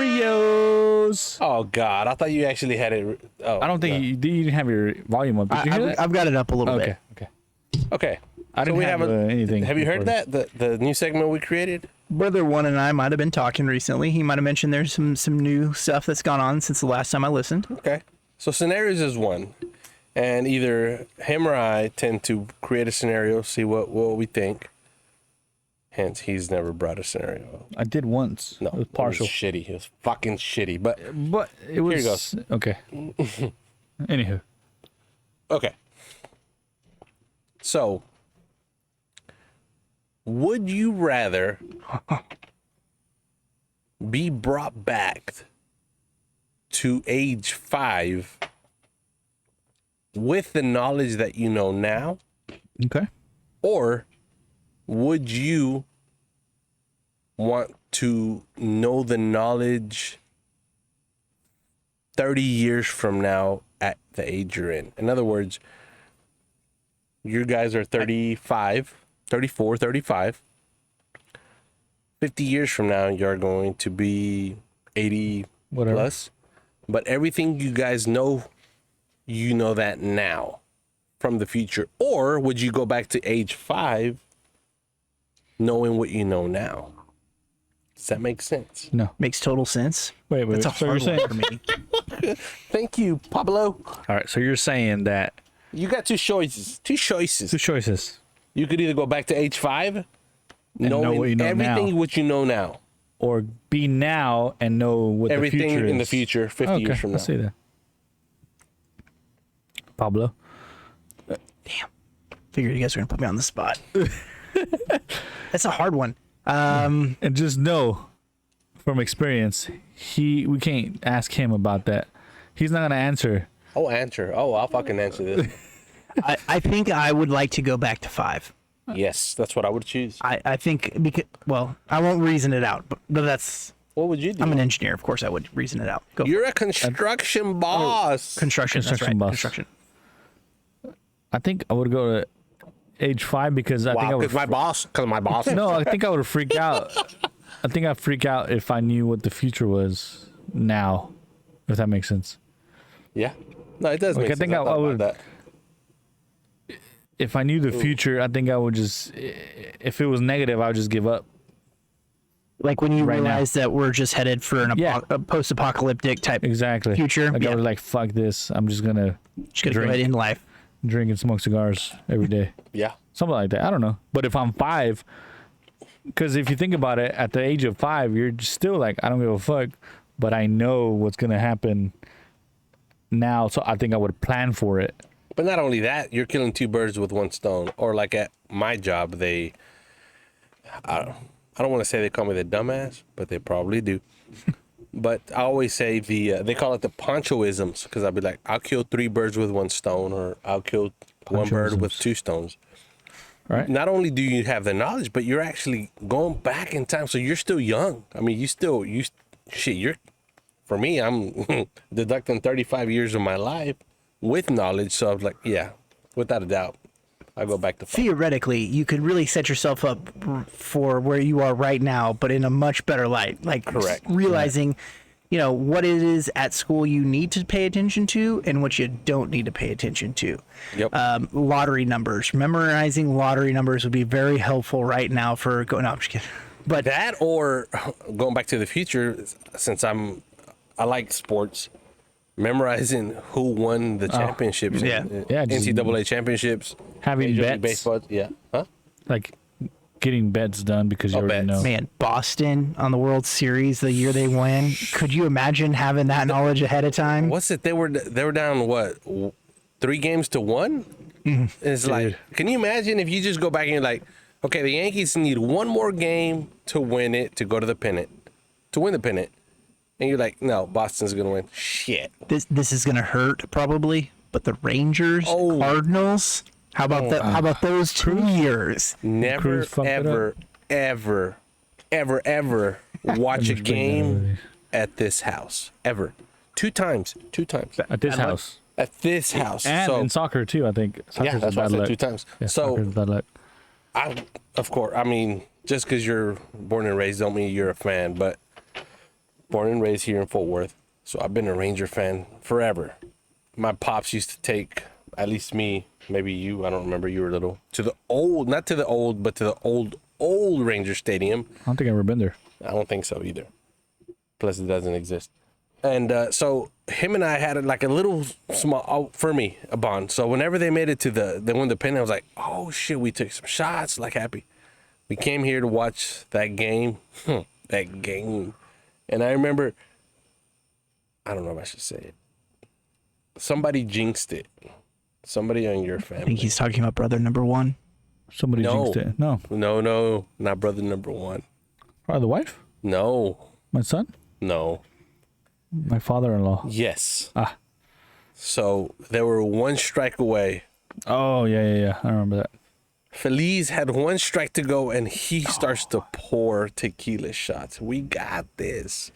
Scenarios. Oh God, I thought you actually had it. Oh, I don't think no. you didn't have your volume up. Did you hear that? I've got it up a little Okay. bit. Okay. Okay. I didn't we have haven't- anything. Have you heard recorded. that? The new segment we created? Brother One and I might have been talking recently. He might have mentioned there's some new stuff that's gone on since the last time I listened. Okay. So scenarios is one, and either him or I tend to create a scenario, see what we think. Hence, he's never brought a scenario. I did once. No, it was partial. It was shitty. It was fucking shitty. But But it was goes. okay. Anywho, okay. So, would you rather be brought back to age 5 with the knowledge that you know now, okay. or would you want to know the knowledge 30 years from now at the age you're in? In other words, you guys are 35, 34, 35. 50 years from now, you're going to be 80 Whatever. plus. But everything you guys know, you know that now from the future. Or would you go back to age 5 knowing what you know now? Does that make sense? No. Makes total sense. Wait. That's a So you're hard saying? one for me. Thank you, Pablo. All right. So you're saying that You got two choices. two choices. You could either go back to age 5 and know what you know everything now, what you know now, or be now and know what everything the future is. in the future, 50 years from now. I see that. Pablo. Damn. Figured you guys were gonna put me on the spot. That's a hard one. And just know from experience, we can't ask him about that. He's not gonna answer. I'll answer. Oh, I'll fucking answer this. I think I would like to go back to 5. Yes, that's what I would choose. I think because I won't reason it out, but that's. What would you do? I'm an engineer, of course. I would reason it out. Go. You're a construction boss. Construction. That's right. boss. Construction. I think I would go to age 5 because I think I would. Because my boss. No, I think I would freak out. I think I'd freak out if I knew what the future was now, if that makes sense. Yeah. No, it does make sense. I think I would. That. If I knew the future, I think I would just. If it was negative, I would just give up. Like when you Right realize that we're just headed for a post-apocalyptic type future. Like I was like, fuck this. I'm just gonna go ahead in life. drink and smoke cigars every day. Yeah. Something like that. I don't know. But if I'm 5, because if you think about it, at the age of 5, you're just still like, I don't give a fuck, but I know what's gonna happen now. So I think I would plan for it. But not only that, you're killing 2 birds with 1 stone. Or like at my job, I don't want to say they call me the dumbass, but they probably do. But I always say they call it the ponchoisms, because I'll be like, I'll kill 3 birds with 1 stone, or I'll kill 1 bird with 2 stones. Right. Not only do you have the knowledge, but you're actually going back in time. So you're still young. I mean, for me, I'm deducting 35 years of my life with knowledge. So I was like, yeah, without a doubt, I go back to 5. Theoretically, you could really set yourself up for where you are right now, but in a much better light. Like Correct. realizing, what it is at school you need to pay attention to and what you don't need to pay attention to. Yep. Lottery numbers. Memorizing lottery numbers would be very helpful right now for going. No, I'm just kidding. But that, or going back to the future, since I like sports, memorizing who won the championships, NCAA championships, having Major League bets. Baseball, Like getting bets done because you already know. man, Boston on the World Series the year they win. Could you imagine having that knowledge ahead of time? What's it? They were down 3 games to 1. It's like, can you imagine if you just go back and you're like, okay, the Yankees need 1 more game to win it, to go to the pennant, to win the pennant. And you're like, no, Boston's going to win. Shit. This is going to hurt probably, but the Rangers, Cardinals, how about that? How about those 2 years? Never, ever watch a game at this house. Ever. 2 times. At this house. At this house. And in soccer too, I think. Yeah, that's why I said 2 times. Yeah, so, bad luck. of course, I mean, just because you're born and raised don't mean you're a fan, but born and raised here in Fort Worth. So I've been a Ranger fan forever. My pops used to take, at least me, maybe you, I don't remember, you were little, to the old, not to the old, but to the old Ranger Stadium. I don't think I've ever been there. I don't think so either. Plus it doesn't exist. And so him and I had like a little small, for me, a bond. So whenever they made it to they won the pennant, I was like, oh shit, we took some shots, like happy. We came here to watch that game. That game. And I remember, I don't know if I should say it. Somebody jinxed it. Somebody on your family. I think he's talking about brother number 1. Somebody jinxed it. No. No, not brother number 1. Probably the wife? No. My son? No. My father-in-law. Yes. So they were 1 strike away. Oh, yeah. I remember that. Feliz had 1 strike to go, and he starts to pour tequila shots. We got this.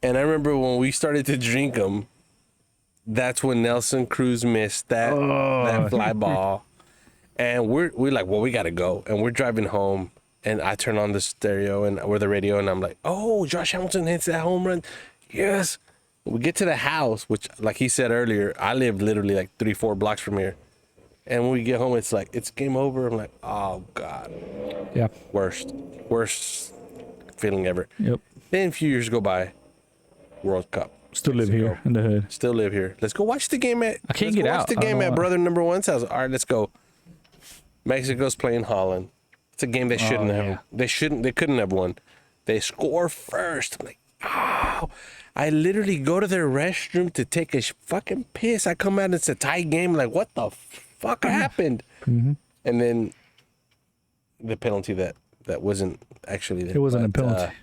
And I remember when we started to drink them, that's when Nelson Cruz missed that fly ball. And we're like, well, we got to go. And we're driving home, and I turn on the stereo or the radio, and I'm like, oh, Josh Hamilton hits that home run. Yes. We get to the house, which, like he said earlier, I live literally like 3-4 blocks from here. And when we get home, it's like, it's game over. I'm like, oh, God. Yeah. Worst feeling ever. Yep. Then a few years go by, World Cup. Still live here in the hood. Still live here. Let's go watch the game at. I can't get out. Watch the game at brother number 1's house. All right, let's go. Mexico's playing Holland. It's a game they shouldn't have. yeah. They couldn't have won. They score first. I'm like, oh. I literally go to their restroom to take a fucking piss. I come out and it's a tie game. Like, what the fuck happened? Mm-hmm. And then the penalty that wasn't actually there. It wasn't a penalty.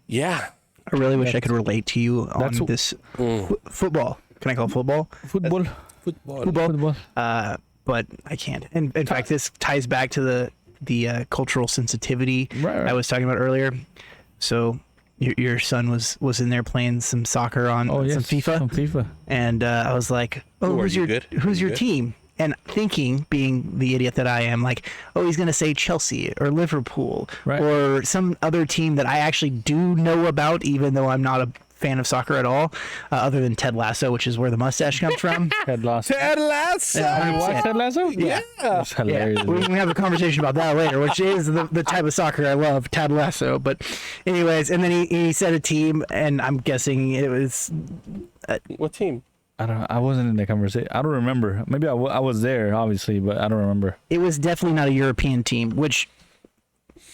Yeah. I really wish I could relate to you on That's- this football. Can I call it football? Football. Football. But I can't. And in fact, this ties back to the cultural sensitivity Right. I was talking about earlier. So your son was in there playing some soccer on some FIFA, On FIFA. and I was like, "Oh, Ooh, are who's you your good? who's You your good? team?" And thinking, being the idiot that I am, like, "Oh, he's gonna say Chelsea or Liverpool Right. or some other team that I actually do know about, even though I'm not a fan of soccer at all, other than Ted Lasso, which is where the mustache comes from." Ted Lasso. Ted Lasso. Yeah, You watched Ted Lasso? Yeah. It's hilarious. Yeah, we can have a conversation about that later, which is the type of soccer I love, Ted Lasso. But anyways, and then he said a team, and I'm guessing it was What team? I wasn't in the conversation. I don't remember. Maybe I was there, obviously, but I don't remember. it was definitely not a European team, which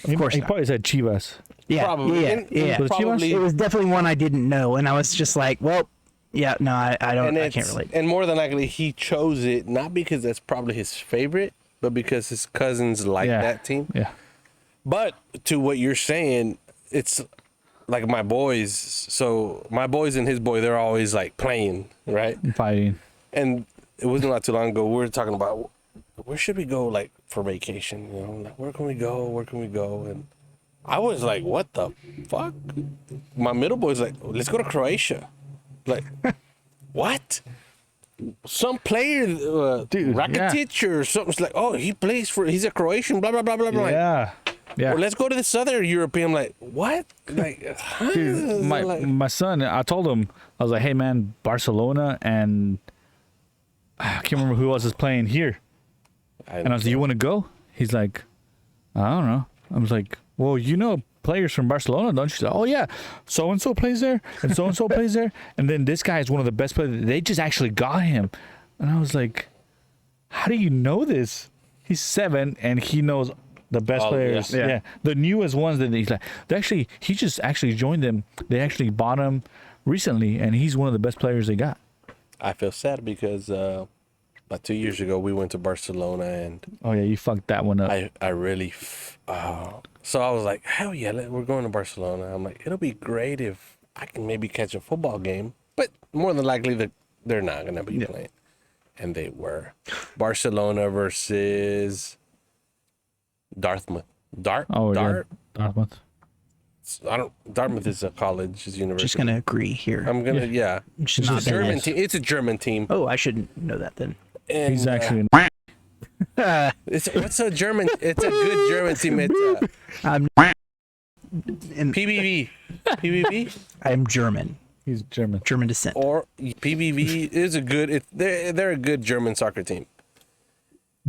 Of course he not. probably said Chivas. yeah, Probably. yeah, And- yeah. Was it Chivas? probably. It was definitely one I didn't know, and I was just like, well, yeah, no, I don't, And I can't it's- relate. And more than likely, he chose it not because that's probably his favorite, but because his cousins like Yeah. that team. Yeah. But to what you're saying, it's like my boys. So my boys and his boy, they're always like playing, right? Fighting. And it wasn't not too long ago. We were talking about where should we go, like for vacation. You know, like where can we go? Where can we go? And I was like, what the fuck? My middle boy's like, let's go to Croatia. Like, what? Some player, Dude, Rakitic or something's like, oh, he's a Croatian, blah, blah, blah, blah, blah. Like, Yeah. Yeah. well, let's go to this other European. I'm like, what? Like, huh? Dude, Like, my son, I told him, I was like, hey man, Barcelona and I can't remember who else is playing here. And I was like, you want to go? He's like, I don't know. I was like, well, you know players from Barcelona, don't you? He's like, oh yeah, so and so plays there, and so plays there, and then this guy is one of the best players. They just actually got him, and I was like, how do you know this? He's 7 and he knows the best Oh, players. yeah. Yeah. The newest ones that he's like, he just actually joined them. They actually bought him recently, and he's one of the best players they got. I feel sad because about 2 years ago we went to Barcelona and Oh yeah, you fucked that one up. I really, so I was like, hell yeah, we're going to Barcelona. I'm like, it'll be great if I can maybe catch a football game, but more than likely they're not gonna be playing, and they were. Barcelona versus Dartmouth. Oh yeah, Dartmouth. Dartmouth is a college, is university. Just gonna agree here. I'm gonna Just It's not a German bad. team. It's a German team. Oh, I shouldn't know that then. And, He's actually. What's a German? It's a good German team. It's I'm PBV. PBV I'm German, He's German. German descent. or PBV is a good. They're a good German soccer team.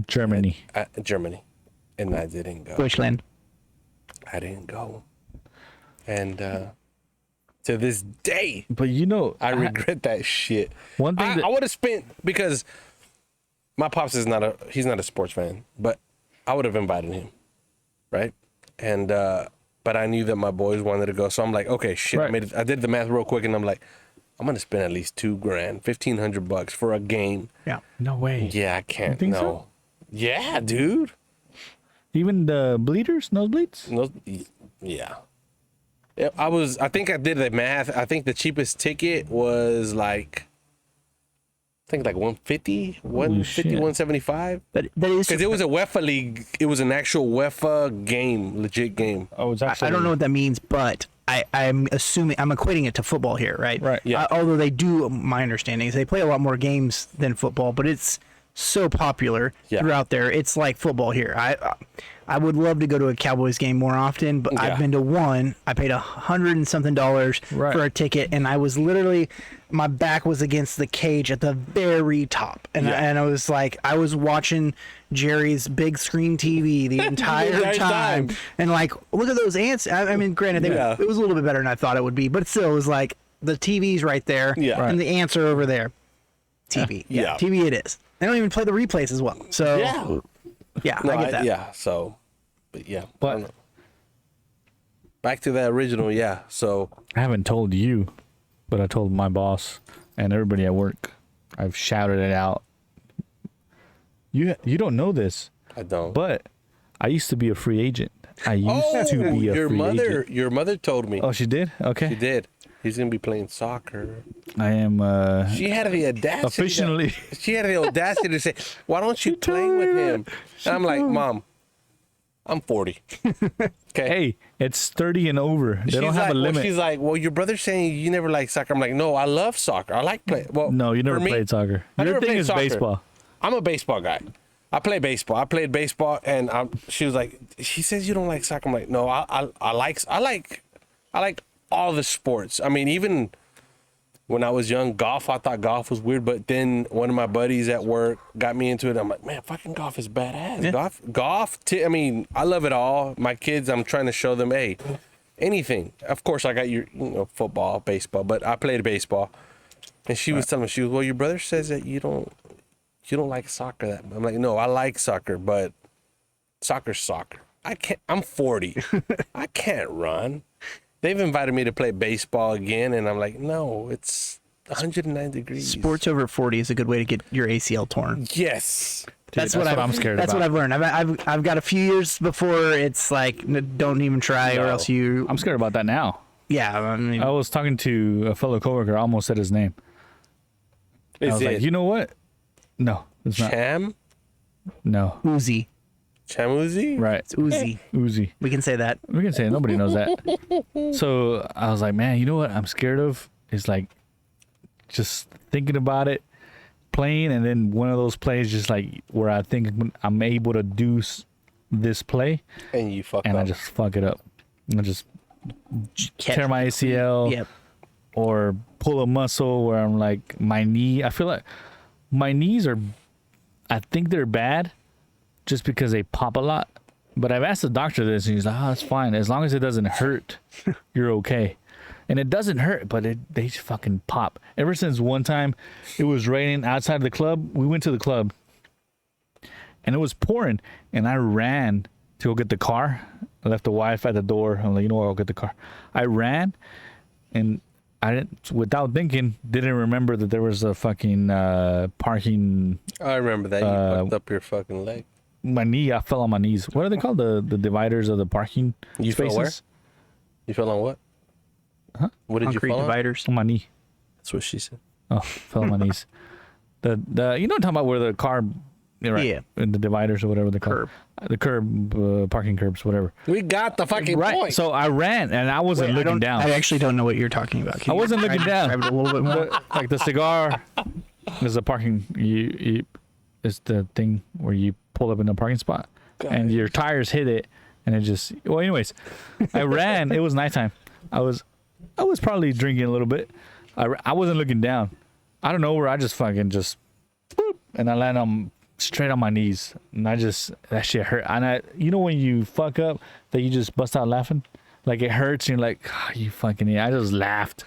Germany. Germany, and I didn't go. Deutschland. I didn't go, and to this day, But you know, I regret that shit. one thing that I would have spent because my pops is he's not a sports fan, but I would have invited him, right? And but I knew that my boys wanted to go, so I'm like, okay, shit. Right. I did the math real quick, and I'm like, I'm gonna spend at least $2,000, $1,500 for a game. Yeah. no way. Yeah, I can't. think no. so? Yeah, dude. Even the bleeders, nosebleeds. No, yeah. I think I did the math. I think the cheapest ticket was like, I think like 150, 150, shit. 175. That is. Because it was a UEFA league. It was an actual UEFA game, legit game. Oh, it's I actually. don't know what that means, but I'm assuming I'm equating it to football here, right? Right. Yeah. Although they do, my understanding is they play a lot more games than football, but it's so popular throughout there. It's like football here. I would love to go to a Cowboys game more often, but I've been to one. I paid $100 and something for a ticket, and I was literally, my back was against the cage at the very top, and I was like, I was watching Jerry's big screen TV the entire time, and like, look at those ants. I mean, granted, it was a little bit better than I thought it would be, but still, it was like the TV's right there, and the ants are over there. TV, TV it is. They don't even play the replays as well, so yeah, I get that. Yeah, so But yeah, But- I don't know. Back to that original, yeah. So I haven't told you, but I told my boss and everybody at work. I've shouted it out. You don't know this, I don't. but I used to be a free agent. I used to be a your free mother, agent. your mother told me. Oh, she did? Okay. She did. He's gonna be playing soccer. I am She had the audacity. officially. She had the audacity to say, "Why don't you play with him?" And I'm like, "Mom, I'm 40." Okay. Hey, it's 30 and over. They don't She's have like, a limit. Well, she's like, "Well, your brother's saying you never liked soccer." I'm like, "No, I love soccer. I like playing." Well, No, you never for me, played soccer. I Your never thing played is soccer. baseball. I'm a baseball guy. I play baseball. I played baseball, and she was like, "She says you don't like soccer." I'm like, "No, I like all the sports. I mean, even when I was young, golf. I thought golf was weird, but then one of my buddies at work got me into it. I'm like, man, fucking golf is badass. Yeah. Golf. I mean, I love it all. My kids, I'm trying to show them, hey, anything. Of course, I got football, baseball, but I played baseball. And she was telling me, well, your brother says that you don't like soccer that much. I'm like, no, I like soccer, but soccer's soccer. I'm 40. I can't run. They've invited me to play baseball again, and I'm like, no, it's 109 degrees. Sports over 40 is a good way to get your ACL torn. Yes. That's what I'm scared That's about. what I've learned. I've got a few years before it's like don't even try or No. else you. I'm scared about that now. Yeah, I mean, I was talking to a fellow coworker. I almost said his name. I Is was it like, you know what? No, it's not. Cham? No. Uzi. Chamuzi? Right. It's Uzi. Uzi. We can say that. We can say it. Nobody knows that. So I was like, man, you know what I'm scared of? Is like just thinking about it, playing, and then one of those plays just like where I think I'm able to do this play, And you fuck and up. I just fuck it up. And I just Catch. tear my ACL Yep. or pull a muscle where I'm like, my knee, I feel like my knees are, I think they're bad just because they pop a lot. But I've asked the doctor this, and he's like, oh, that's fine. As long as it doesn't hurt, you're okay. And it doesn't hurt, but they just fucking pop. Ever since one time it was raining outside the club, we went to the club, and it was pouring, and I ran to go get the car. I left the wife at the door. I'm like, you know what, I'll get the car. I ran, and I didn't, without thinking, didn't remember that there was a fucking parking. I remember that. You fucked up your fucking leg. My knee, I fell on my knees. What are they called? The dividers of the parking You fell spaces? where? You fell on what? Huh? What did Concrete you fall on? dividers. On my knee. That's what she said. Oh, fell on my knees. The you know what I'm talking about, where the car, right, Yeah. and the dividers or whatever they call Curb. the curb, parking curbs, whatever. We got the fucking Right. point. So I ran, and I wasn't looking down. I actually don't know what you're talking about. Can I you wasn't looking down. describe it a little bit more. Like the cigar is a parking. You it's the thing where you pull up in a parking spot, and your tires hit it, and it just. Well, anyways, I ran. It was nighttime. I was probably drinking a little bit. I wasn't looking down. I don't know where I just fucking just, boop, and I land on straight on my knees, and that shit hurt. And you know when you fuck up that you just bust out laughing, like it hurts, and you're like, oh, you fucking idiot. I just laughed.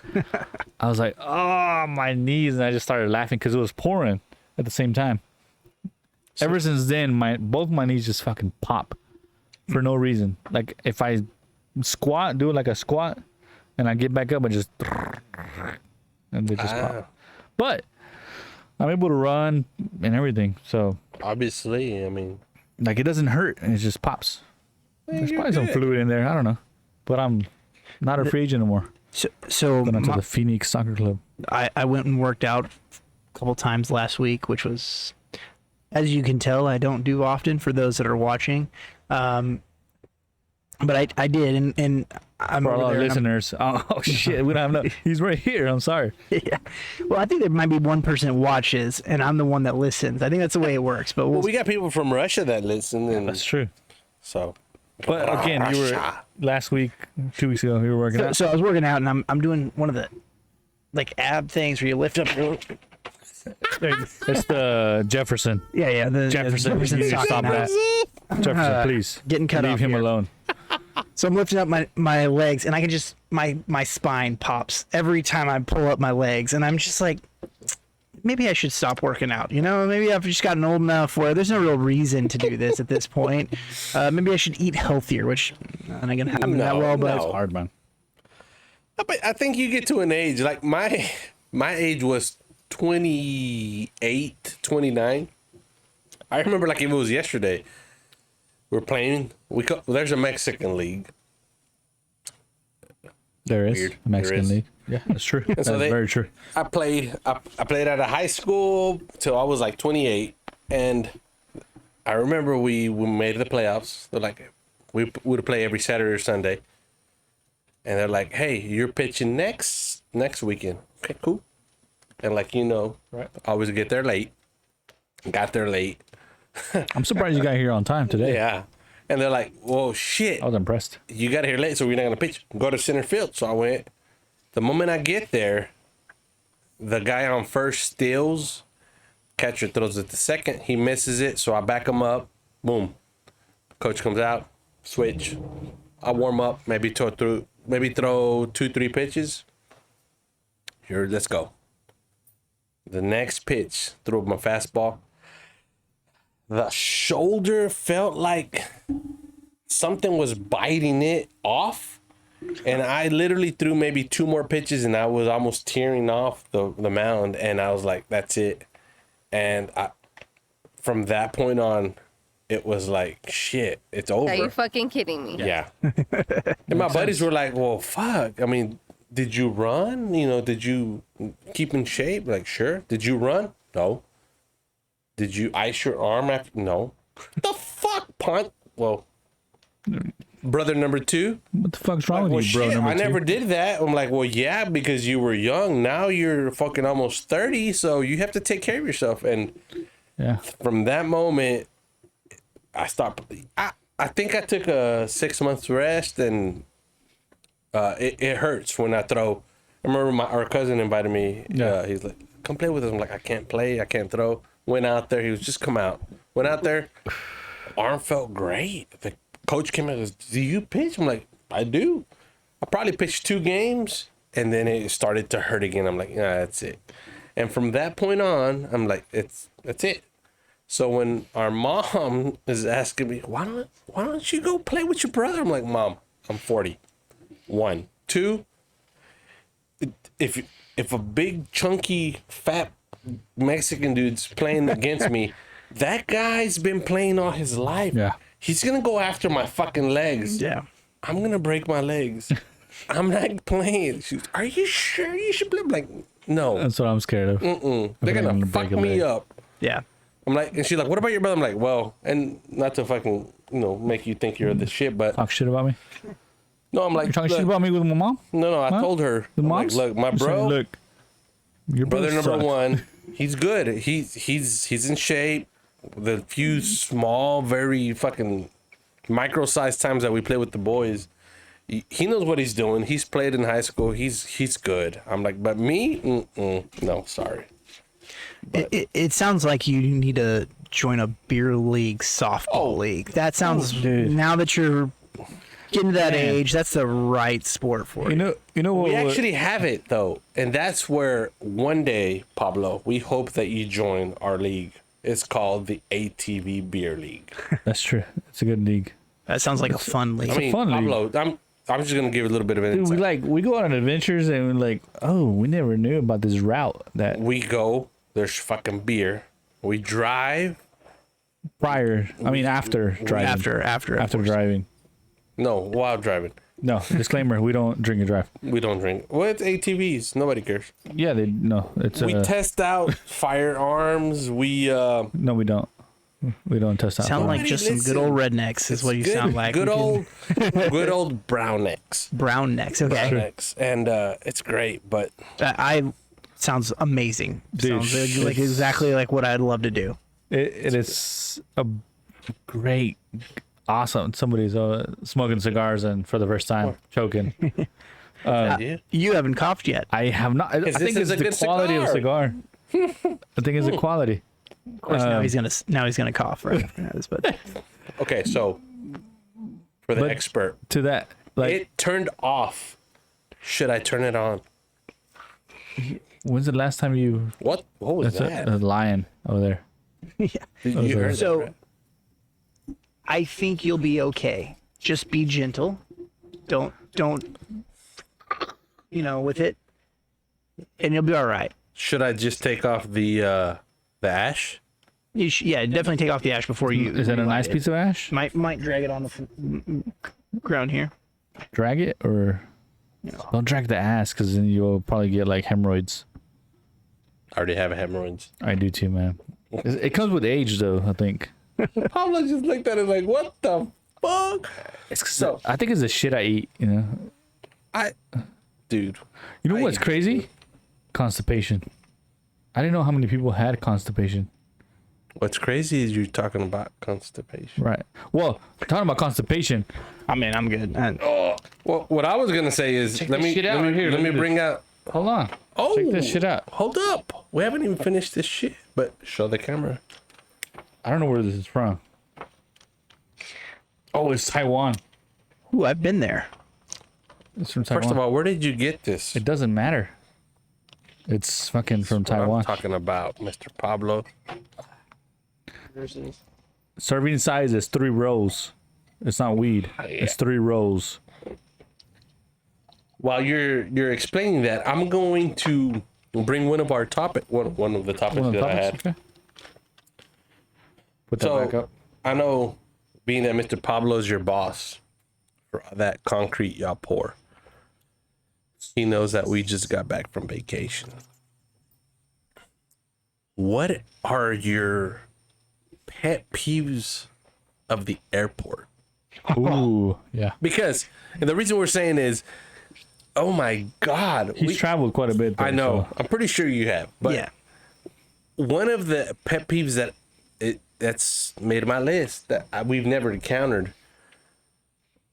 I was like, oh, my knees, and I just started laughing because it was pouring at the same time. Ever since then, both my knees just fucking pop for no reason. Like if I squat, do it like a squat, and I get back up and just, and they just pop. But I'm able to run and everything, so Obviously, I mean, like it doesn't hurt, and it just pops. There's probably some fluid in there. I don't know, but I'm not a free agent anymore. So Going to the Phoenix Soccer Club. I went and worked out a couple times last week, which was, as you can tell, I don't do often for those that are watching. But I did, and I'm For all over our there, and listeners, oh shit, we don't have no. He's right here. I'm sorry. yeah. Well, I think there might be one person that watches, and I'm the one that listens. I think that's the way it works. But well, we got people from Russia that listen, and That's true. so. But again, you were last week, 2 weeks ago. You were working out. so I was working out, and I'm doing one of the like ab things where you lift up. It's the Jefferson. Yeah, the Jefferson, you need to sock stop now. that. Jefferson, please. Getting cut Leave off him here. alone. So I'm lifting up my legs, and I can just my spine pops every time I pull up my legs, and I'm just like, maybe I should stop working out. You know, maybe I've just gotten old enough where there's no real reason to do this at this point. Maybe I should eat healthier, which not gonna happen that well, but It's hard, man. But I think you get to an age like my age was 28, 29. I remember like if it was yesterday. We're playing. There's a Mexican league. There is Weird. a Mexican There is. league. Yeah, that's true. That's so very true. I played out of high school till I was like 28, and I remember we made the playoffs. They're like, we would play every Saturday or Sunday, and they're like, "Hey, you're pitching next weekend." Okay, cool. And like right? I always get there late. Got there late. I'm surprised you got here on time today. Yeah, and they're like, "Whoa, shit." I was impressed. You got here late, so we're not gonna pitch. Go to center field. So I went. The moment I get there, the guy on first steals. Catcher throws it to second. He misses it, so I back him up. Boom. Coach comes out. Switch. I warm up. Maybe throw 2-3 pitches. Here, let's go. The next pitch, threw my fastball. The shoulder felt like something was biting it off. And I literally threw maybe 2 more pitches and I was almost tearing off the mound. And I was like, that's it. And from that point on, it was like, shit, it's over. Are you fucking kidding me? Yeah. And my buddies were like, well, fuck. I mean, did you run? Did you keep in shape? Like, sure. Did you run? No. Did you ice your arm after? No. The fuck, punt? Well, brother number 2. What the fuck's wrong with you, bro? Shit, Number I 2? never did that. I'm like, well, yeah, because you were young. Now you're fucking almost 30, so you have to take care of yourself. And Yeah. from that moment, I stopped. I think I took a 6 months rest, and it hurts when I throw. I remember our cousin invited me. Yeah. He's like, come play with us. I'm like, I can't play. I can't throw. Went out there. He was just come out. Went out there. Arm felt great. The coach came out and goes, do you pitch? I'm like, I do. I probably pitched 2 games, and then it started to hurt again. I'm like, yeah, that's it. And from that point on, I'm like, that's it. So when our mom is asking me, why don't you go play with your brother? I'm like, Mom, I'm 40. 1, 2. If a big chunky fat Mexican dude's playing against me, that guy's been playing all his life. Yeah. He's gonna go after my fucking legs. yeah. I'm gonna break my legs. I'm not playing. She's, are you sure you should play? I'm like, no. That's what I'm scared of. They're gonna fuck me up. Yeah. I'm like, and she's like, what about your brother? I'm like, well, and not to fucking, make you think you're the shit, but Talk shit about me. no, I'm like, You're talking look, shit about me with my mom? no, I told her, The I'm like, moms? look, my You're saying, bro, look, your brother number sucks. 1, he's good. He's in shape. The few small, very fucking micro-sized times that we play with the boys, he knows what he's doing. He's played in high school. He's good. I'm like, but me, no, sorry. It sounds like you need to join a beer league softball league. That sounds, dude. now that you're getting to that Man. age, that's the right sport for you. You know what? We actually have it though, and that's where one day, Pablo, we hope that you join our league. It's called the ATV Beer League. That's true. It's a good league. That sounds like a fun league. I mean, fun league. Pablo, I'm just gonna give a little bit of an Dude, insight. we go on adventures and we're like, oh, we never knew about this route that We go. There's fucking beer. We drive. after driving. After driving. No, while driving. No, disclaimer, we don't drink and drive. We don't drink. Well, it's ATVs. Nobody cares. Yeah, it's We test out firearms. We no, we don't. We don't test out. Sound like Nobody just some good old rednecks is what you sound like. Good old brown necks. brown necks. Okay. Brown necks. And it's great, but I sounds amazing. Dude, Sounds like exactly like what I'd love to do. It is a great, awesome. Somebody's smoking cigars and for the first time choking. yeah. You haven't coughed yet. I have not. I This think is it's a the good quality of the cigar. I think it's the quality. Of course, now he's gonna cough right after this. But Okay, so for the But- expert, To that, like, it turned off. Should I turn it on? When's the last time you? What was That's that? a lion over there. Yeah. You heard So- that, right? I think you'll be okay. Just be gentle. Don't with it, and you'll be all right. Should I just take off the ash? Yeah, definitely take off the ash before you. Is that a relight nice it. piece of ash? Might drag it on the ground here. Drag it or don't drag the ass because then you'll probably get like hemorrhoids. I already have hemorrhoids. I do too, man. It comes with age, though. I think. Pablo just looked at it like, what the fuck? So I think it's the shit I eat. You know. Dude. You know what's crazy? Constipation. I didn't know how many people had constipation. What's crazy is you're talking about constipation. Right. Well, talking about constipation. I mean, I'm good. Well, what I was gonna say is Check let this me shit out right here. let me Look at bring out. Hold on. Oh, Check this shit out. Hold up, we haven't even finished this shit. But show the camera. I don't know where this is from. Oh, it's Taiwan. Ooh, I've been there. It's from Taiwan. First of all, where did you get this? it doesn't matter. It's fucking from What I'm Taiwan. talking about, Mr. Pablo. Serving size is 3 rolls. It's not weed. It's 3 rolls. While you're explaining that, I'm going to bring one of our one of the topics One of the that I had. topics? Okay. Put that back So up. I know, being that Mr. Pablo's your boss for that concrete y'all pour, he knows that we just got back from vacation. What are your pet peeves of the airport? Ooh, yeah. Because, and the reason we're saying is, oh my God, He's traveled quite a bit. Though, I know, so- I'm pretty sure you have, but Yeah. one of the pet peeves that's made my list that we've never encountered,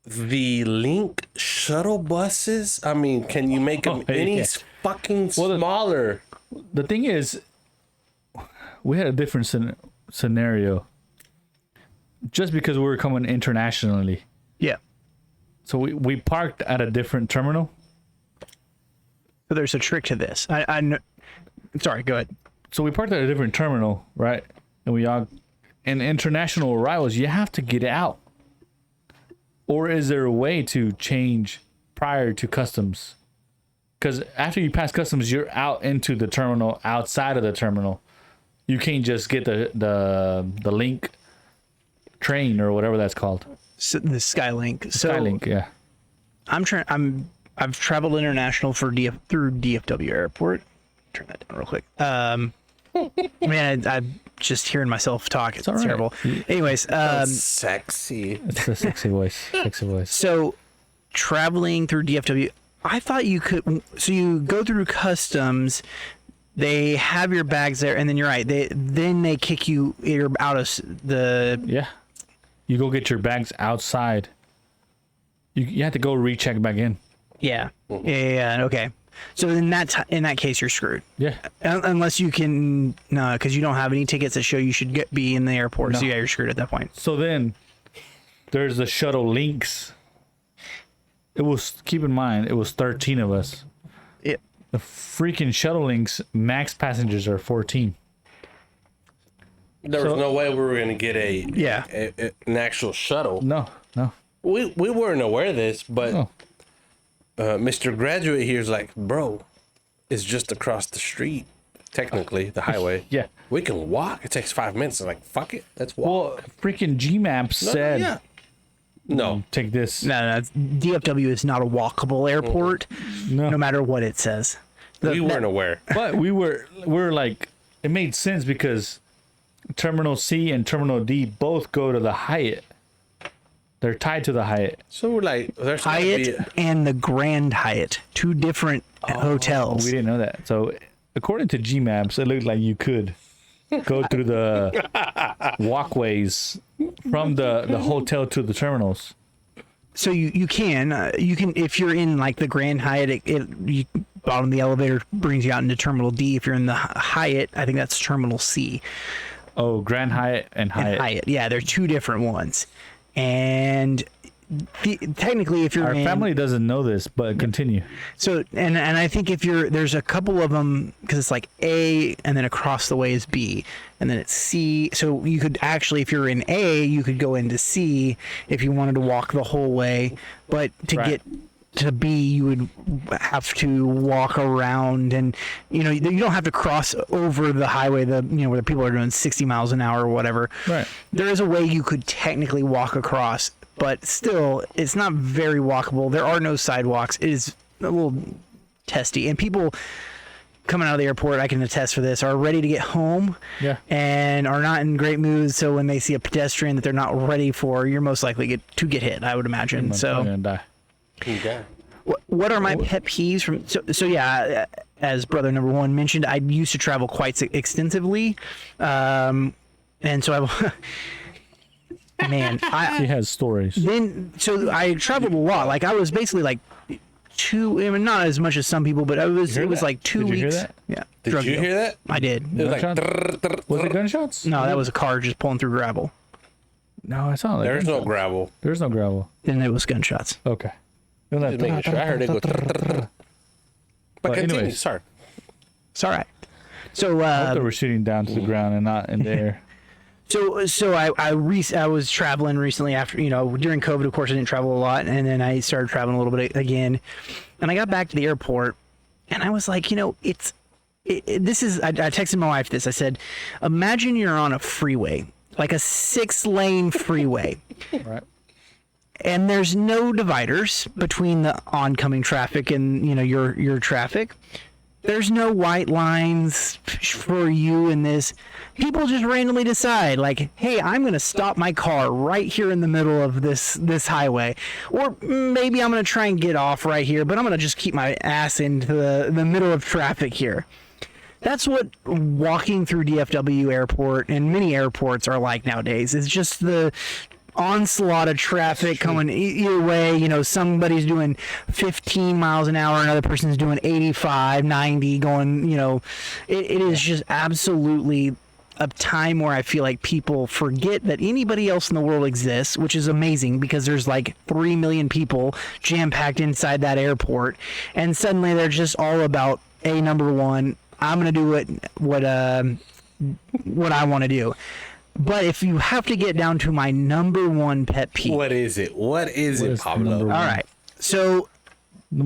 the Link shuttle buses. I mean, can you make them any yeah. fucking smaller? The thing is, we had a different scenario. Just because we were coming internationally, Yeah. so we parked at a different terminal. So there's a trick to this. I know. Sorry, go ahead. So we parked at a different terminal, right? And we all, in international arrivals, you have to get out. Or is there a way to change prior to customs? Because after you pass customs, you're out into the terminal, outside of the terminal. You can't just get the Link train or whatever that's called. So the Skylink. So Skylink, yeah. I've traveled international through DFW Airport. Turn that down real quick. Man, I'm just hearing myself talk. It's all right. terrible. Anyways, Sexy. It's a sexy voice. Sexy voice. so traveling through DFW, I thought you could. So you go through customs. They have your bags there, and then you're right. They kick you. You're out of the. Yeah. You go get your bags outside. You have to go recheck back in. Yeah. Yeah. Okay. So in that case, you're screwed. Yeah. Unless you can, no, because you don't have any tickets that show you should be in the airport. So yeah, you're screwed at that point. So then there's the shuttle links. It was, keep in mind, it was 13 of us. It, The freaking shuttle links, max passengers are 14. There was no way we were gonna get Yeah. an actual shuttle. No. We weren't aware of this, but Oh. Mr. Graduate here's like, bro, it's just across the street. Technically, the highway. Yeah. We can walk. It takes 5 minutes. I'm like, fuck it, let's walk. Well, freaking Gmaps said, No. take this. no, DFW is not a walkable airport, no matter what it says. We weren't aware. But we're like, it made sense because Terminal C and Terminal D both go to the Hyatt. They're tied to the Hyatt. So we're like, there's gotta be Hyatt and the Grand Hyatt, two different hotels. We didn't know that. So according to Gmaps, it looked like you could go through the walkways from the hotel to the terminals. So you can if you're in like the Grand Hyatt, you bottom of the elevator brings you out into Terminal D. If you're in the Hyatt, I think that's Terminal C. Oh, Grand Hyatt and Hyatt. And Hyatt, yeah, they're two different ones, and technically, if you're Our family doesn't know this, but continue. So, and I think if there's a couple of them, because it's like A, and then across the way is B, and then it's C. So you could actually, if you're in A, you could go into C if you wanted to walk the whole way. But to get to B, you would have to walk around, and you don't have to cross over the highway, where the people are doing 60 miles an hour or whatever. Right. There is a way you could technically walk across, but still, it's not very walkable. There are no sidewalks. It is a little testy, and people coming out of the airport, I can attest for this, are ready to get home, and are not in great moods. So when they see a pedestrian that they're not ready for, you're most likely to get hit, I would imagine. So. I'm gonna die. Okay. What are my pet peeves from? So yeah, as brother number one mentioned, I used to travel quite extensively, and so He has stories. So I traveled a lot. Like I was basically like not as much as some people, but it was like 2 weeks. Did you hear that? Yeah. Did you hear that? I did. It was Gunshots? Was it gunshots? No, that was a car just pulling through gravel. No, I saw that. There's no gravel. There's no gravel. And it was gunshots. Okay. Just making sure. I heard it go. But continue. anyways. Sorry. It's all right. So I hope they were shooting down to the ground and not in the air. So I was traveling recently after, during COVID, of course, I didn't travel a lot. And then I started traveling a little bit again. And I got back to the airport and I was like, I texted my wife this. I said, imagine you're on a freeway, like a 6-lane freeway. Right. And there's no dividers between the oncoming traffic and, your traffic. There's no white lines for you in this. People just randomly decide, like, hey, I'm going to stop my car right here in the middle of this highway. Or maybe I'm going to try and get off right here, but I'm going to just keep my ass into the middle of traffic here. That's what walking through DFW airport and many airports are like nowadays. It's just the onslaught of traffic coming either way. Somebody's doing 15 miles an hour, another person's doing 85, 90, going, it is just absolutely a time where I feel like people forget that anybody else in the world exists, which is amazing because there's like 3 million people jam-packed inside that airport, and suddenly they're just all about number one, I'm going to do what I want to do. But if you have to get down to my number one pet peeve. What is it? What is it, Pablo? All right. So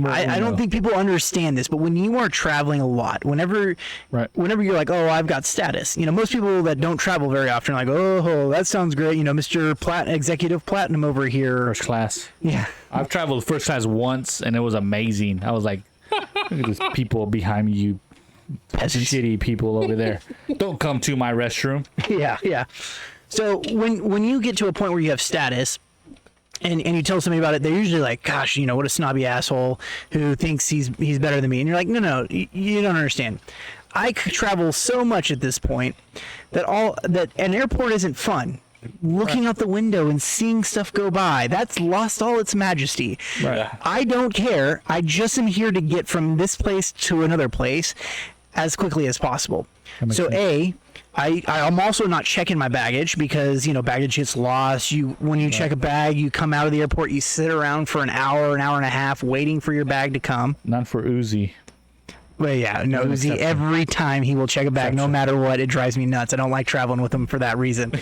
I don't think people understand this, but when you are traveling a lot, whenever you're like, oh, I've got status, most people that don't travel very often are like, oh, that sounds great. Mr. Executive Platinum over here. First class. Yeah. I've traveled first class once and it was amazing. I was like, look at these people behind me, you peasants. Shitty people over there. Don't come to my restroom. Yeah. So when you get to a point where you have status and you tell somebody about it, they're usually like, gosh, what a snobby asshole who thinks he's better than me. And you're like, no, you don't understand. I travel so much at this point that an airport isn't fun. Looking out the window and seeing stuff go by, that's lost all its majesty. Right. I don't care. I just am here to get from this place to another place as quickly as possible. So I'm also not checking my baggage because, baggage gets lost. When you check a bag, you come out of the airport, you sit around for an hour and a half waiting for your bag to come. Not for Uzi. Well, yeah, no, Uzi, every time he will check a bag, no matter what, it drives me nuts. I don't like traveling with him for that reason.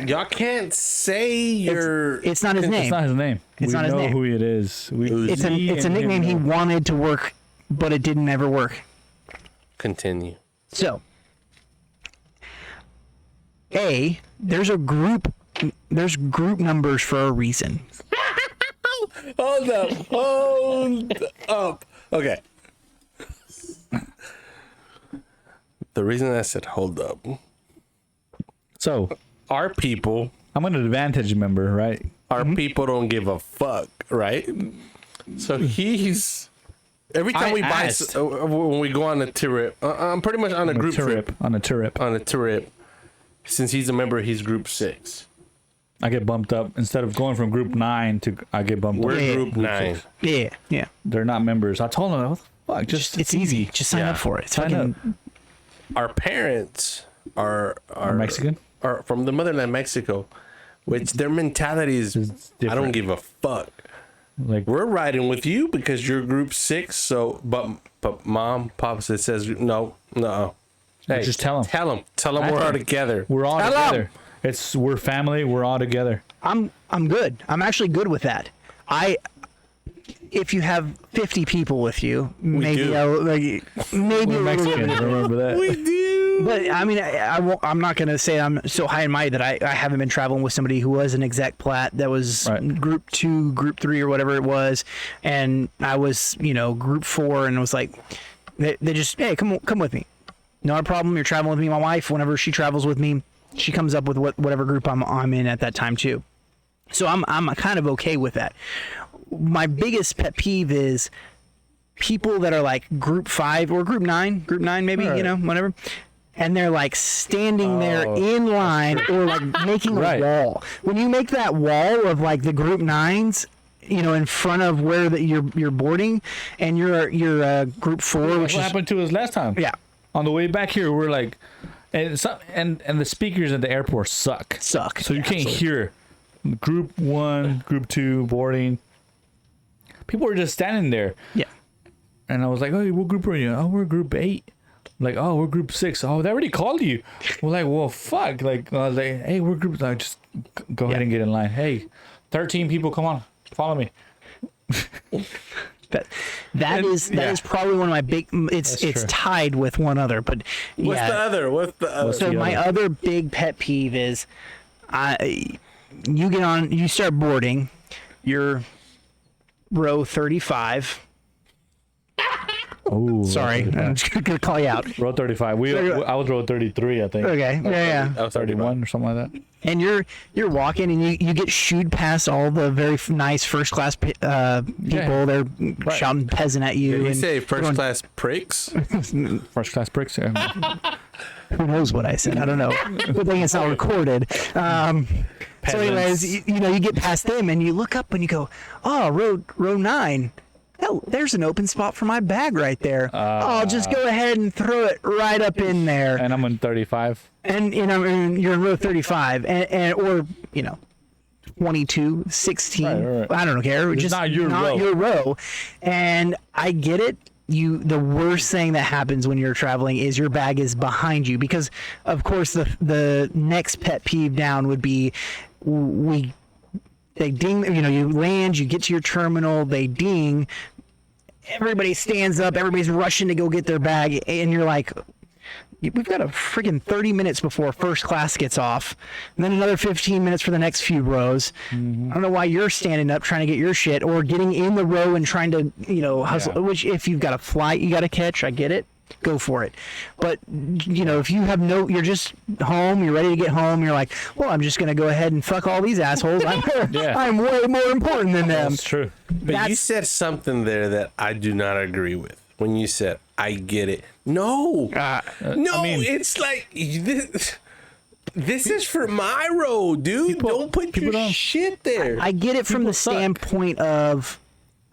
Y'all can't say it's not his name. It's not his name. It's not his name. Who it is. It's a nickname he wanted to work, but it didn't ever work. Continue. So, there's group numbers for a reason. Hold up. Okay. The reason I said hold up. So, our people. I'm an advantage member, right? Our people don't give a fuck, right? So he's every time when we go on a trip, I'm pretty much on a group trip. On a trip. Since he's a member, he's group 6. I get bumped up instead of going from group 9 to I get bumped up. We're group 9. Yeah. They're not members. I told them, what the fuck? It's easy. Just sign up for it. Sign up. Our parents are Mexican. Are from the motherland, Mexico, Which their mentality is, I don't give a fuck. Like, We're riding with you because you're group 6. So, but mom, pop says no. Hey, just tell them. Tell them we're all together. we're all Tell 'em. together. We're family. We're all together. I'm good. I'm actually good with that. If you have 50 people with you, maybe do. maybe We're a little Mexican. bit. Remember that? We do. But I mean, I'm not going to say I'm so high and mighty that I haven't been traveling with somebody who was an exec plat that was Right. group 2, group 3, or whatever it was, and I was group 4, and it was like they just, hey, come with me, not a problem. You're traveling with me. My wife, whenever she travels with me, she comes up with whatever group I'm in at that time too. So I'm kind of okay with that. My biggest pet peeve is people that are like group 5 or group 9 maybe, Right. whatever. And they're like standing there in line or like making Right. a wall. When you make that wall of like the group 9s, in front of where you're boarding, and you're group 4, What which is, happened to us last time? yeah, On the way back here, we're like, and the speakers at the airport suck. So you can't hear group 1, group 2 boarding. People were just standing there. yeah. And I was like, oh, what group are you? Oh, we're group 8. Like, oh, we're group 6. Oh, they already called you. We're like, well, fuck. Like, I was like, hey, we're group. Like, just go ahead and get in line. Hey, 13 people, come on, follow me. That is probably one of my big. It's true. tied with one other, but What's yeah. the other? So the my other big pet peeve is, you start boarding, you're row 35. Oh, Sorry, I'm just gonna call you out. row 35. I was row 33, I think. Okay, yeah. I was 31 or something like that. And you're walking, and you get shooed past all the very nice first class people. They're shouting peasant at you. Did you and say first going, class pricks? First class bricks. Who knows what I said? I don't know. Good thing it's not recorded. So anyways, you get past them and you look up and you go, oh, row 9. Oh, there's an open spot for my bag right there. I'll just go ahead and throw it right up in there. And I'm in 35. And you're in row 35 and or 22, 16. Right. I don't care. It's just not your row. your row. And I get it. The worst thing that happens when you're traveling is your bag is behind you, because of course the next pet peeve down would be they ding, you land, you get to your terminal, they ding, everybody stands up, everybody's rushing to go get their bag, and you're like, we've got a freaking 30 minutes before first class gets off, and then another 15 minutes for the next few rows. I don't know why you're standing up trying to get your shit, or getting in the row and trying to, hustle, Yeah. which if you've got a flight you got to catch, I get it. Go for it. But, if you have you're just home, you're ready to get home, you're like, well, I'm just going to go ahead and fuck all these assholes. I'm way more important than them. That's true. But you said something there that I do not agree with. When you said, I get it. No. It's like, this is for my road, dude. Don't put your shit there. I get it from the standpoint of,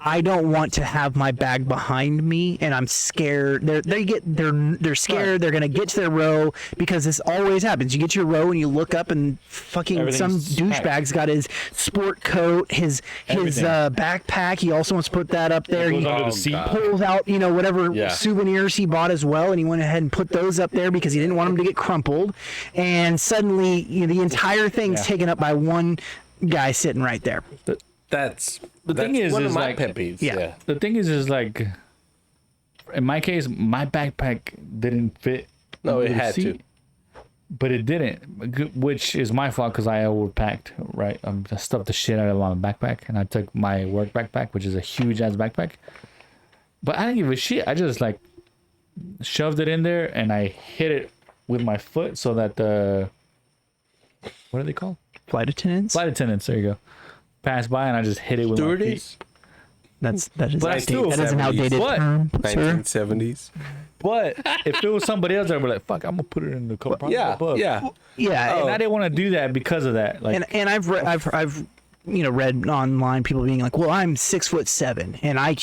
I don't want to have my bag behind me, and I'm scared. They're scared. They're gonna get to their row, because this always happens. You get to your row and you look up, and fucking some Everything's douchebag's got his sport coat, his Everything. backpack. He also wants to put that up there. Goes He under the seat. pulls out whatever Yeah. souvenirs he bought as well, and he went ahead and put those up there because he didn't want them to get crumpled. And suddenly, the entire thing's taken up by one guy sitting right there. That's thing is, one of is my like- pet peeves. Yeah. Yeah. The thing is like, in my case, my backpack didn't fit. No, it under the had seat, but it didn't, which is my fault because I overpacked. Right, I stuffed the shit out of my backpack, and I took my work backpack, which is a huge ass backpack. But I didn't give a shit. I just like shoved it in there, and I hit it with my foot so that what are they called? Flight attendants. Flight attendants. There you go. Passed by, and I just hit it with my feet. Stewardess? That is But I still- that is an 70s. outdated What? term, sir. 1970s. But if it was somebody else, I'd be like, "Fuck, I'm gonna put it in the car." Yeah. Yeah. Yeah, And I didn't want to do that because of that. Like, and I've read online people being like, well, I'm 6'7", and I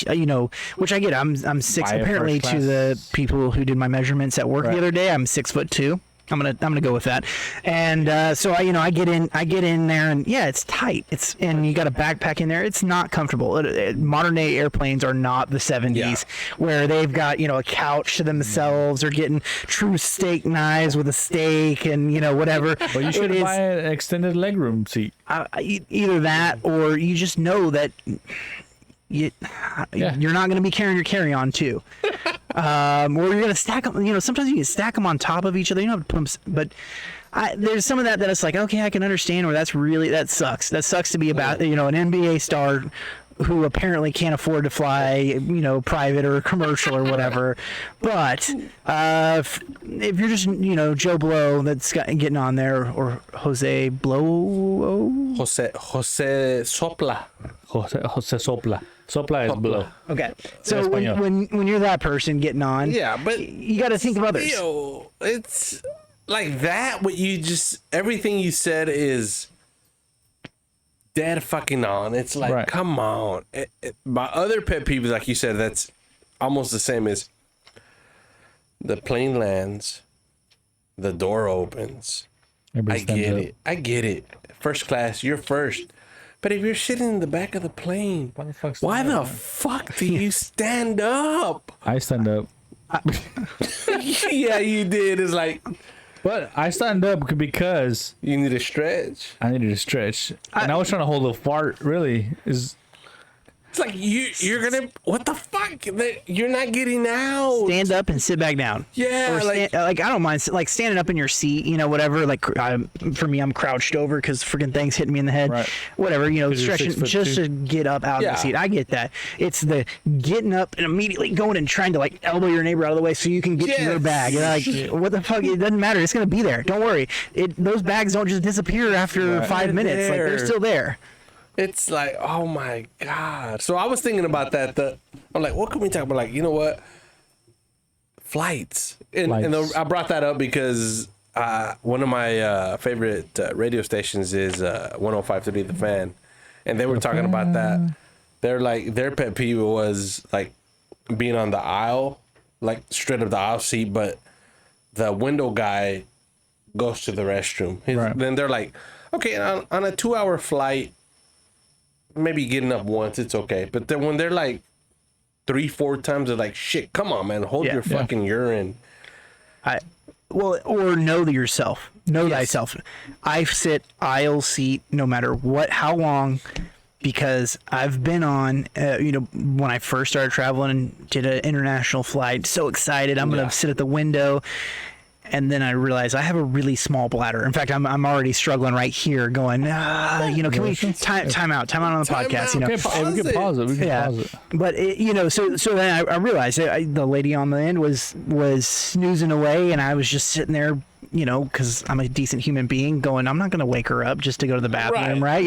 which I get. I'm 6. Buy a Apparently, first to the class. people who did my measurements at work Right. the other day, I'm 6'2". I'm gonna go with that. And so I get in there, and yeah, it's tight. And you got a backpack in there. It's not comfortable. Modern day airplanes are not the 70s where they've got a couch to themselves or getting true steak knives with a steak and whatever. Well, you should buy an extended legroom seat. Either that, or you just know that you're not going to be carrying your carry-on too. Or you're going to stack them. Sometimes you can stack them on top of each other. You don't have to put them, but there's some of that it's like, okay, I can understand where that sucks. That sucks to be about, an NBA star who apparently can't afford to fly, private or commercial or whatever. But if you're just, Joe Blow that's getting on there, or Jose Blow. Jose Sopla. Jose Sopla. Sopla is blow. Okay. So when you're that person getting on, but you got to think of others. It's like that. What you just, everything you said is dead fucking on. It's like, come on. My other pet peeve is, like you said, that's almost the same as the plane lands, the door opens. I get it. First class, you're first. But if you're sitting in the back of the plane, why the fuck do you stand up? I stand up. Yeah, you did. It's like, but I stand up because you need a stretch. I needed a stretch, and I was trying to hold a fart. Really, it's like you're gonna, what the fuck? You're not getting out. Stand up and sit back down. Yeah, or I don't mind standing up in your seat. Whatever. Like for me, I'm crouched over because freaking things hitting me in the head. Right. Whatever. Stretching just to get up out of the seat. I get that. It's the getting up and immediately going and trying to elbow your neighbor out of the way so you can get to your bag. You're like, what the fuck? It doesn't matter. It's gonna be there. Don't worry. Those bags don't just disappear after 5 minutes. They're still there. It's like, oh my God. So I was thinking about that. I'm like, what can we talk about? Like, you know what? Flights. And I brought that up because one of my favorite radio stations is 105.3 The Fan. And they were talking about that. They're like, their pet peeve was like being on the aisle, like straight up the aisle seat, but the window guy goes to the restroom. Then they're like, okay, on a 2-hour flight, maybe getting up once, it's okay. But then when they're like 3-4 times, they're like, shit, come on, man, hold your fucking urine. Or know yourself. Know thyself. I sit aisle seat no matter how long, because I've been on, when I first started traveling and did an international flight, so excited, I'm going to sit at the window. And then I realized I have a really small bladder. In fact, I'm already struggling right here, going, can we time out on the podcast? Okay, we can pause it. Pause it. But so then I realized the lady on the end was snoozing away, and I was just sitting there, because I'm a decent human being, going, I'm not going to wake her up just to go to the bathroom, right?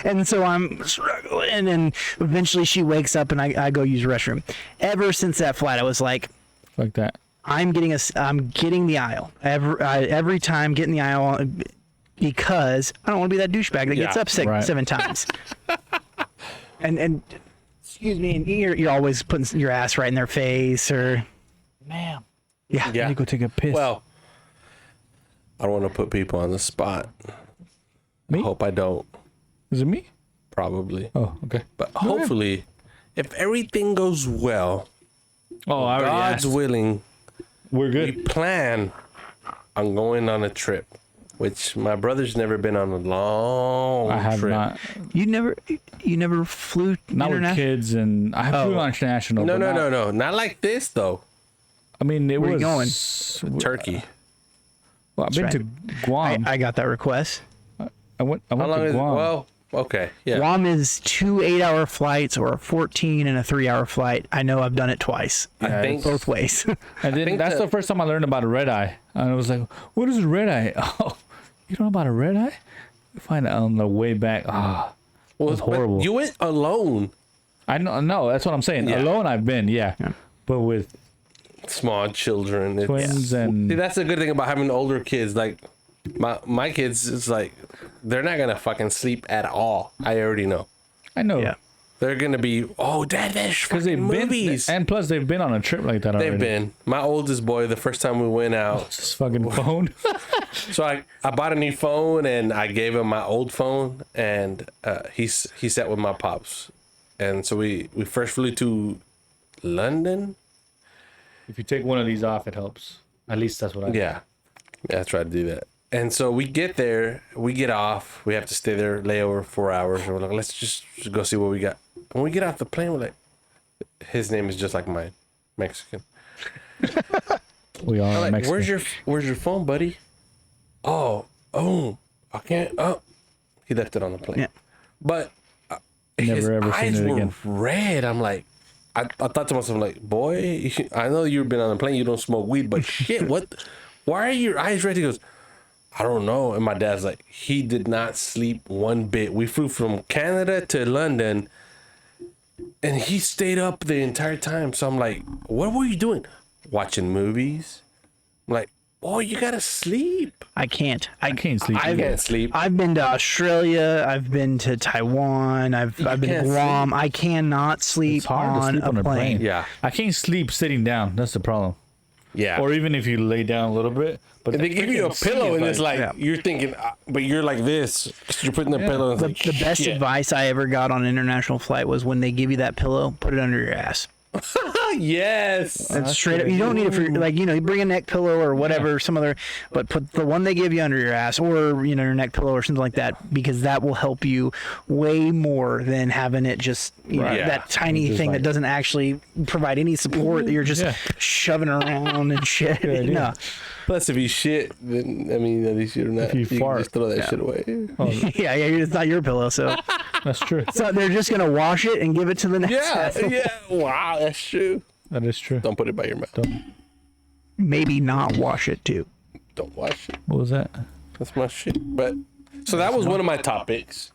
And so I'm struggling, and eventually she wakes up, and I go use the restroom. Ever since that flight, I was like that. I'm getting the aisle every time, getting the aisle, because I don't want to be that douchebag that gets up 7 times. and excuse me, and you're always putting your ass right in their face, or ma'am. Yeah. I need to go take a piss. Well, I don't want to put people on the spot. Me? I hope I don't. Is it me? Probably. Oh, okay. But hopefully, if everything goes well, God's willing, we're good. We plan on going on a trip, which my brother's never been on a long trip. I have not. You never flew not with kids, and I have flew international. No, not like this though. I mean, Where was you going? Turkey. Well, I've been to Guam. I got that request. I went How long to Guam. Well, okay, yeah. Guam is 2 8-hour flights, or a 14 and a 3-hour flight. I know I've done it twice. I think both ways. And then that's the first time I learned about a red eye. And I was like, what is a red eye? Oh, you don't know about a red eye? We find out on the way back. Well, it was horrible. You went alone. I know. No, that's what I'm saying. Yeah. Alone, I've been, but with small children, twins, and see, that's the good thing about having older kids. Like my kids, it's like they're not gonna fucking sleep at all. I already know. I know. Yeah. They're gonna be, oh, Dad, there's Because they've fucking movies. been, and plus they've been on a trip like that already. They've been. My oldest boy, the first time we went out, This fucking phone. so I bought a new phone and I gave him my old phone, and he sat with my pops, and so we first flew to London. If you take one of these off, it helps. At least that's what I. Yeah, I tried to do that. And so we get there, we get off, we have to stay there, lay over 4 hours, and we're like, let's just go see what we got. When we get off the plane, we're like, his name is just like mine, Mexican. We are I'm like, Mexican. where's your phone, buddy? Oh, I can't. Oh, he left it on the plane. Yeah. But his Never ever seen eyes it were again. red. I'm like, I thought to myself, like, boy, I know you've been on a plane, you don't smoke weed, but shit, what? Why are your eyes red? He goes, I don't know. And my dad's like, he did not sleep one bit. We flew from Canada to London, and he stayed up the entire time. So I'm like, what were you doing? Watching movies? I'm like, oh, you gotta sleep. I can't. I can't sleep. I can't sleep. I've been to Australia. I've been to Taiwan. I've been to can't Guam. I cannot sleep, It's hard to on, sleep a on a plane. plane. Yeah. I can't sleep sitting down. That's the problem. Yeah. Or even if you lay down a little bit. But And they give you a freaking pillow, seat and is it's like, Yeah. you're thinking, but you're like this. You're putting the pillow. And The, it's like, the best shit. advice I ever got on an international flight was when they give you that pillow, put it under your ass. Yes. And straight up, you don't need it for like you bring a neck pillow or whatever, some other, but put the one they give you under your ass or your neck pillow or something like that, because that will help you way more than having it just Right. Yeah. that tiny Just thing like- that doesn't actually provide any support. That you're just Yeah. shoving around and shit. Good idea. No. Plus, if you shit, then, I mean, at least you're not. If you can fart. just throw that shit away. yeah, it's not your pillow, so That's true. they're just gonna wash it and give it to the next. Yeah. asshole. Yeah. Wow. That's true. That is true. Don't put it by your mouth. Maybe not wash it too. Don't wash it. What was that? That's my shit. But so that was one of my topics.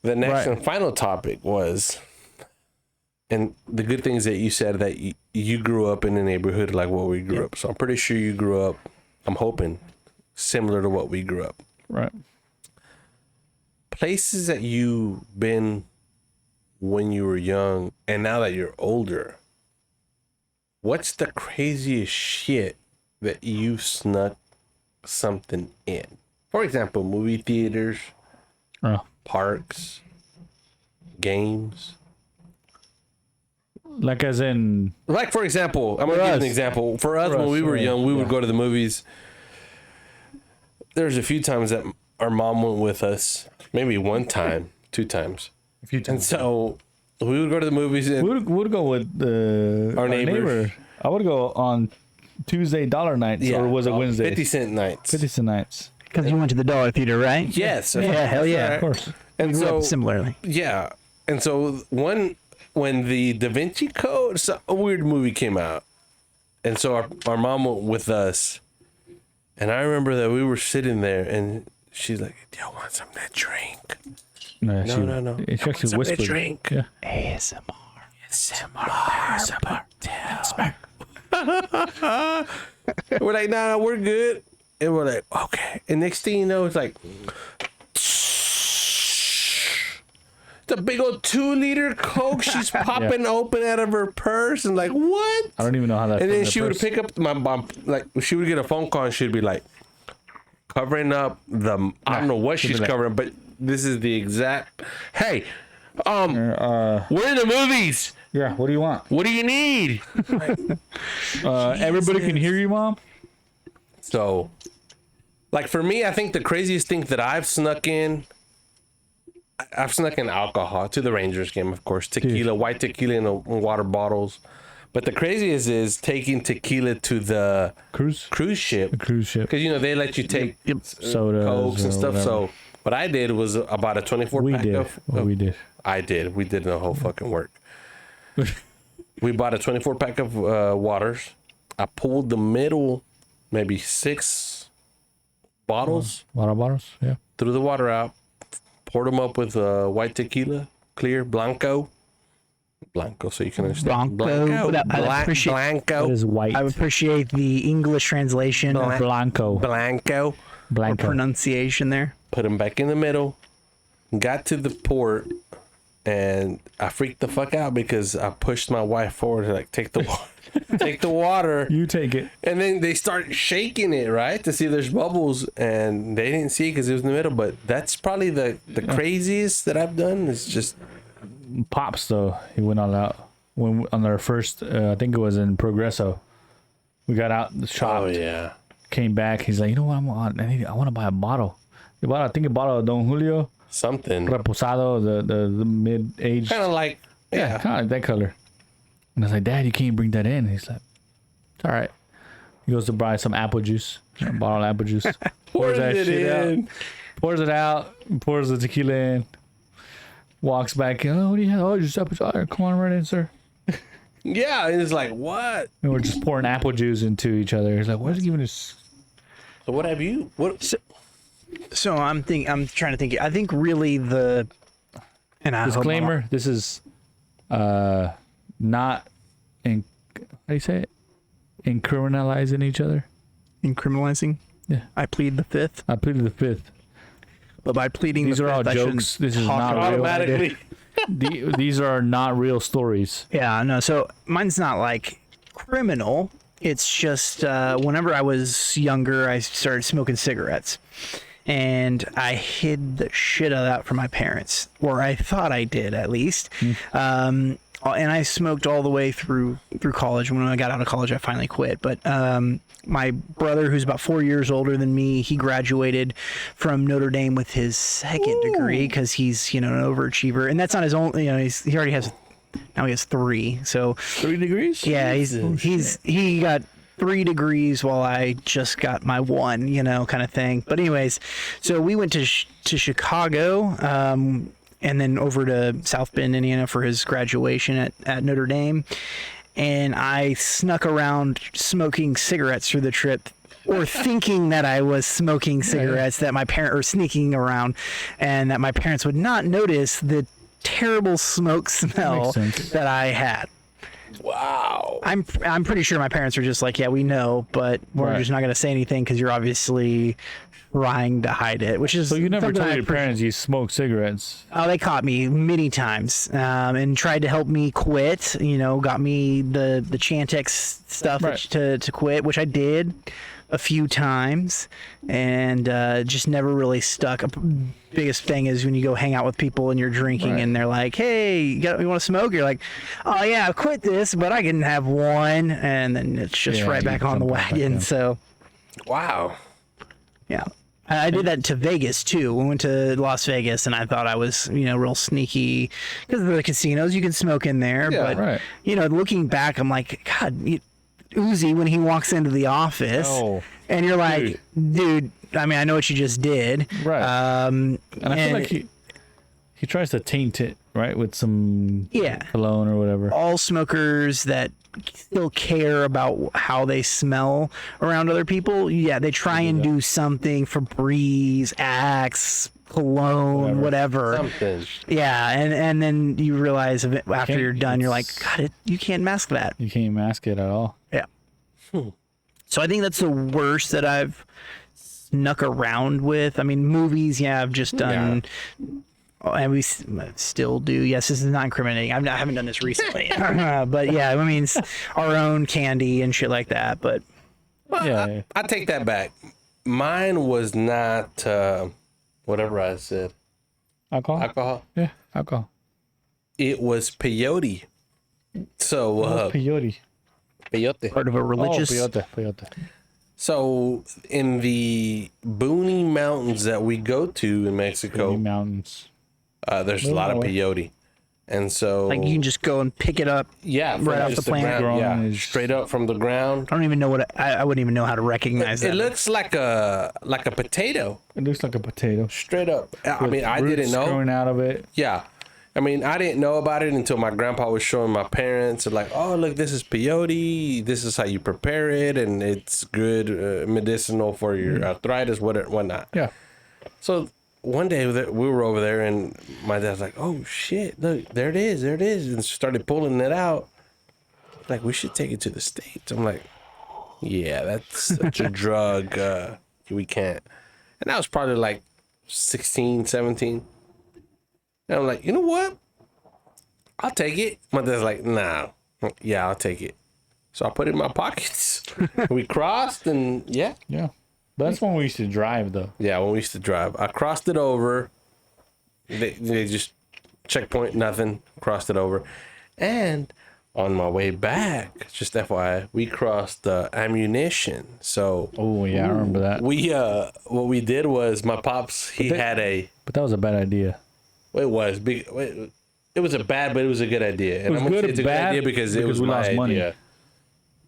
The next Right. and final topic was, and the good things that you said that you grew up in a neighborhood like what we grew up. So I'm pretty sure you grew up, I'm hoping, similar to what we grew up. Right. Places that you've been when you were young and now that you're older, what's the craziest shit that you snuck something in? For example, movie theaters, Oh. parks, games. Like as in Like, for example, I'm going to give you an us. example. For us, For when us, we were yeah, young, we would yeah. go to the movies. There's a few times that our mom went with us, maybe one time, 2 times. a few And times. so we would go to the movies and Would go with Our our neighbors. neighbor. I would go on Tuesday dollar nights, or was it Wednesday? 50-cent nights. 50 nights. Because you went to the dollar theater, right? Yes. Yeah, hell yeah. Of course. And Grew so, up similarly. yeah. And so when the Da Vinci Code, a weird movie came out. And so our mom went with us. And I remember that we were sitting there and she's like, do you want something to drink? No. No. She actually something to whispered. drink. Yeah. We're like, nah, we're good. And we're like, okay. And next thing you know, it's like, the big old 2-liter Coke she's popping open out of her purse and like, what? I don't even know how that. And then she would pick up my mom, like she would get a phone call and she'd be like, covering up the, I don't know what she'd be she's like- covering, but this is the exact, hey, Uh, we're in the movies. yeah. What do you want? What do you need? Everybody can hear you, Mom. So, like for me, I think the craziest thing that I've snuck in alcohol to the Rangers game, of course, tequila, white tequila in water bottles. But the craziest is taking tequila to the Cruise ship. cruise ship. Because, they let you take Sodas Cokes and or stuff. whatever. So, what I did was about a 24 We pack did. of. What we did. I did. We did the whole fucking work. We bought a 24 pack of waters. I pulled the middle, maybe 6 bottles, Water bottles. Yeah. threw the water out, poured them up with white tequila, clear, Blanco, so you can understand. Blanco. I appreciate- Blanco. It is white. I appreciate the English translation of Blanco. Blanco. Blanco. pronunciation there. Put them back in the middle. Got to the port, and I freaked the fuck out because I pushed my wife forward to like take the water, take the water. You take it. And then they start shaking it, right, to see if there's bubbles, and they didn't see it because it was in the middle. But that's probably the craziest that I've done. Is just Pops though, he went all out when on our first. I think it was in Progreso. We got out the shop. oh yeah, Came back. He's like, you know what? I want to buy a bottle. He bought, I think, a bottle of Don Julio something Reposado, the mid-age. kind of like Yeah, kind of like that color. And I was like, Dad, you can't bring that in. He's like, it's all right. He goes to buy some apple juice, a bottle of apple juice. Pours that it shit in. out. Pours it out. Pours the tequila in. Walks back in. Oh, what do you have? Oh, just apple juice. All right, come on right in, sir. Yeah, and it's like what? And we're just pouring apple juice into each other. He's like, what is he giving us? So what have you? What? So I'm trying to think. I think really and I Disclaimer, this is not in, how do you say it? Incriminalizing each other. incriminalizing. Yeah. I plead the fifth, I pleaded the fifth. but by pleading These the are all fifth, I shouldn't jokes. This is talk not about real. it. Automatically. These are not real stories. Yeah, no. So mine's not like criminal. It's just whenever I was younger, I started smoking cigarettes, and I hid the shit out of that from my parents, or I thought I did at least. And I smoked all the way through college. When I got out of college, I finally quit. But my brother, who's about 4 years older than me, he graduated from Notre Dame with his second degree because he's an overachiever, and that's not his only. He already has. Now he has 3. So 3 degrees? yeah, he got 3 degrees while I just got my 1, kind of thing. But anyways, so we went to Chicago, and then over to South Bend, Indiana for his graduation at Notre Dame. And I snuck around smoking cigarettes through the trip, or thinking that I was smoking cigarettes or sneaking around, and that my parents would not notice the terrible smoke smell that I had. Wow. I'm pretty sure my parents were just like, yeah, we know, but we're just not going to say anything because you're obviously trying to hide it, which is So you never something told I your parents you smoke cigarettes? Oh, they caught me many times, and tried to help me quit. Got me the Chantix stuff to quit, which I did a few times, and just never really stuck. Biggest thing is when you go hang out with people and you're drinking, and they're like, "Hey, you want to smoke?" You're like, "Oh yeah, I quit this, but I can have one," and then it's just right back on the wagon. So, Wow. yeah. I did that to Vegas too. We went to Las Vegas, and I thought I was, real sneaky because of the casinos. You can smoke in there, but looking back, I'm like, God, Uzi when he walks into the office, and you're like, dude. I mean, I know what you just did, right? And I feel like he tries to taint it, right, with some cologne or whatever. All smokers that still care about how they smell around other people, they try and do something. Febreze, Axe, cologne, whatever. Something. Yeah, and then you realize after you're done, you're like, God, you can't mask that. You can't mask it at all. Yeah. So I think that's the worst that I've snuck around with. I mean, movies, I've just done. And we still do. Yes, this is not incriminating. I haven't done this recently, but I mean, our own candy and shit like that. But Well, I take that back. Mine was not whatever I said. Alcohol. Yeah, alcohol. It was peyote. So Peyote. peyote. part of a religious. Peyote. So in the boony mountains that we go to in Mexico, Mountains. there's a lot of peyote, and so Like you can just go and pick it up. from right off just the plant. ground, Grown. straight up from the ground. I don't even know what I wouldn't even know how to recognize that. It looks like a potato, It looks like a potato. straight up. I mean, I didn't know. Growing out of it. Yeah. I mean, I didn't know about it until my grandpa was showing my parents. Like, oh, look, this is peyote. This is how you prepare it, and it's good medicinal for your arthritis, whatnot. Yeah. So one day we were over there, and my dad's like, oh, shit, look, there it is, and started pulling it out. Like, we should take it to the States. I'm like, yeah, that's such a drug. We can't. And I was probably like 16, 17. And I'm like, you know what? I'll take it. My dad's like, nah. Yeah, I'll take it. So I put it in my pockets. We crossed and yeah. Yeah. But that's when we used to drive, though. Yeah, when we used to drive. I crossed it over. They just checkpoint, nothing. Crossed it over. And on my way back, just FYI, we crossed the ammunition. So Oh, yeah, I remember that. we what we did was my pops, he had a But that was a bad idea. it was big it was a bad, but it was a good idea. And was I'm gonna good say it's a and good bad idea because it was we my lost money. idea.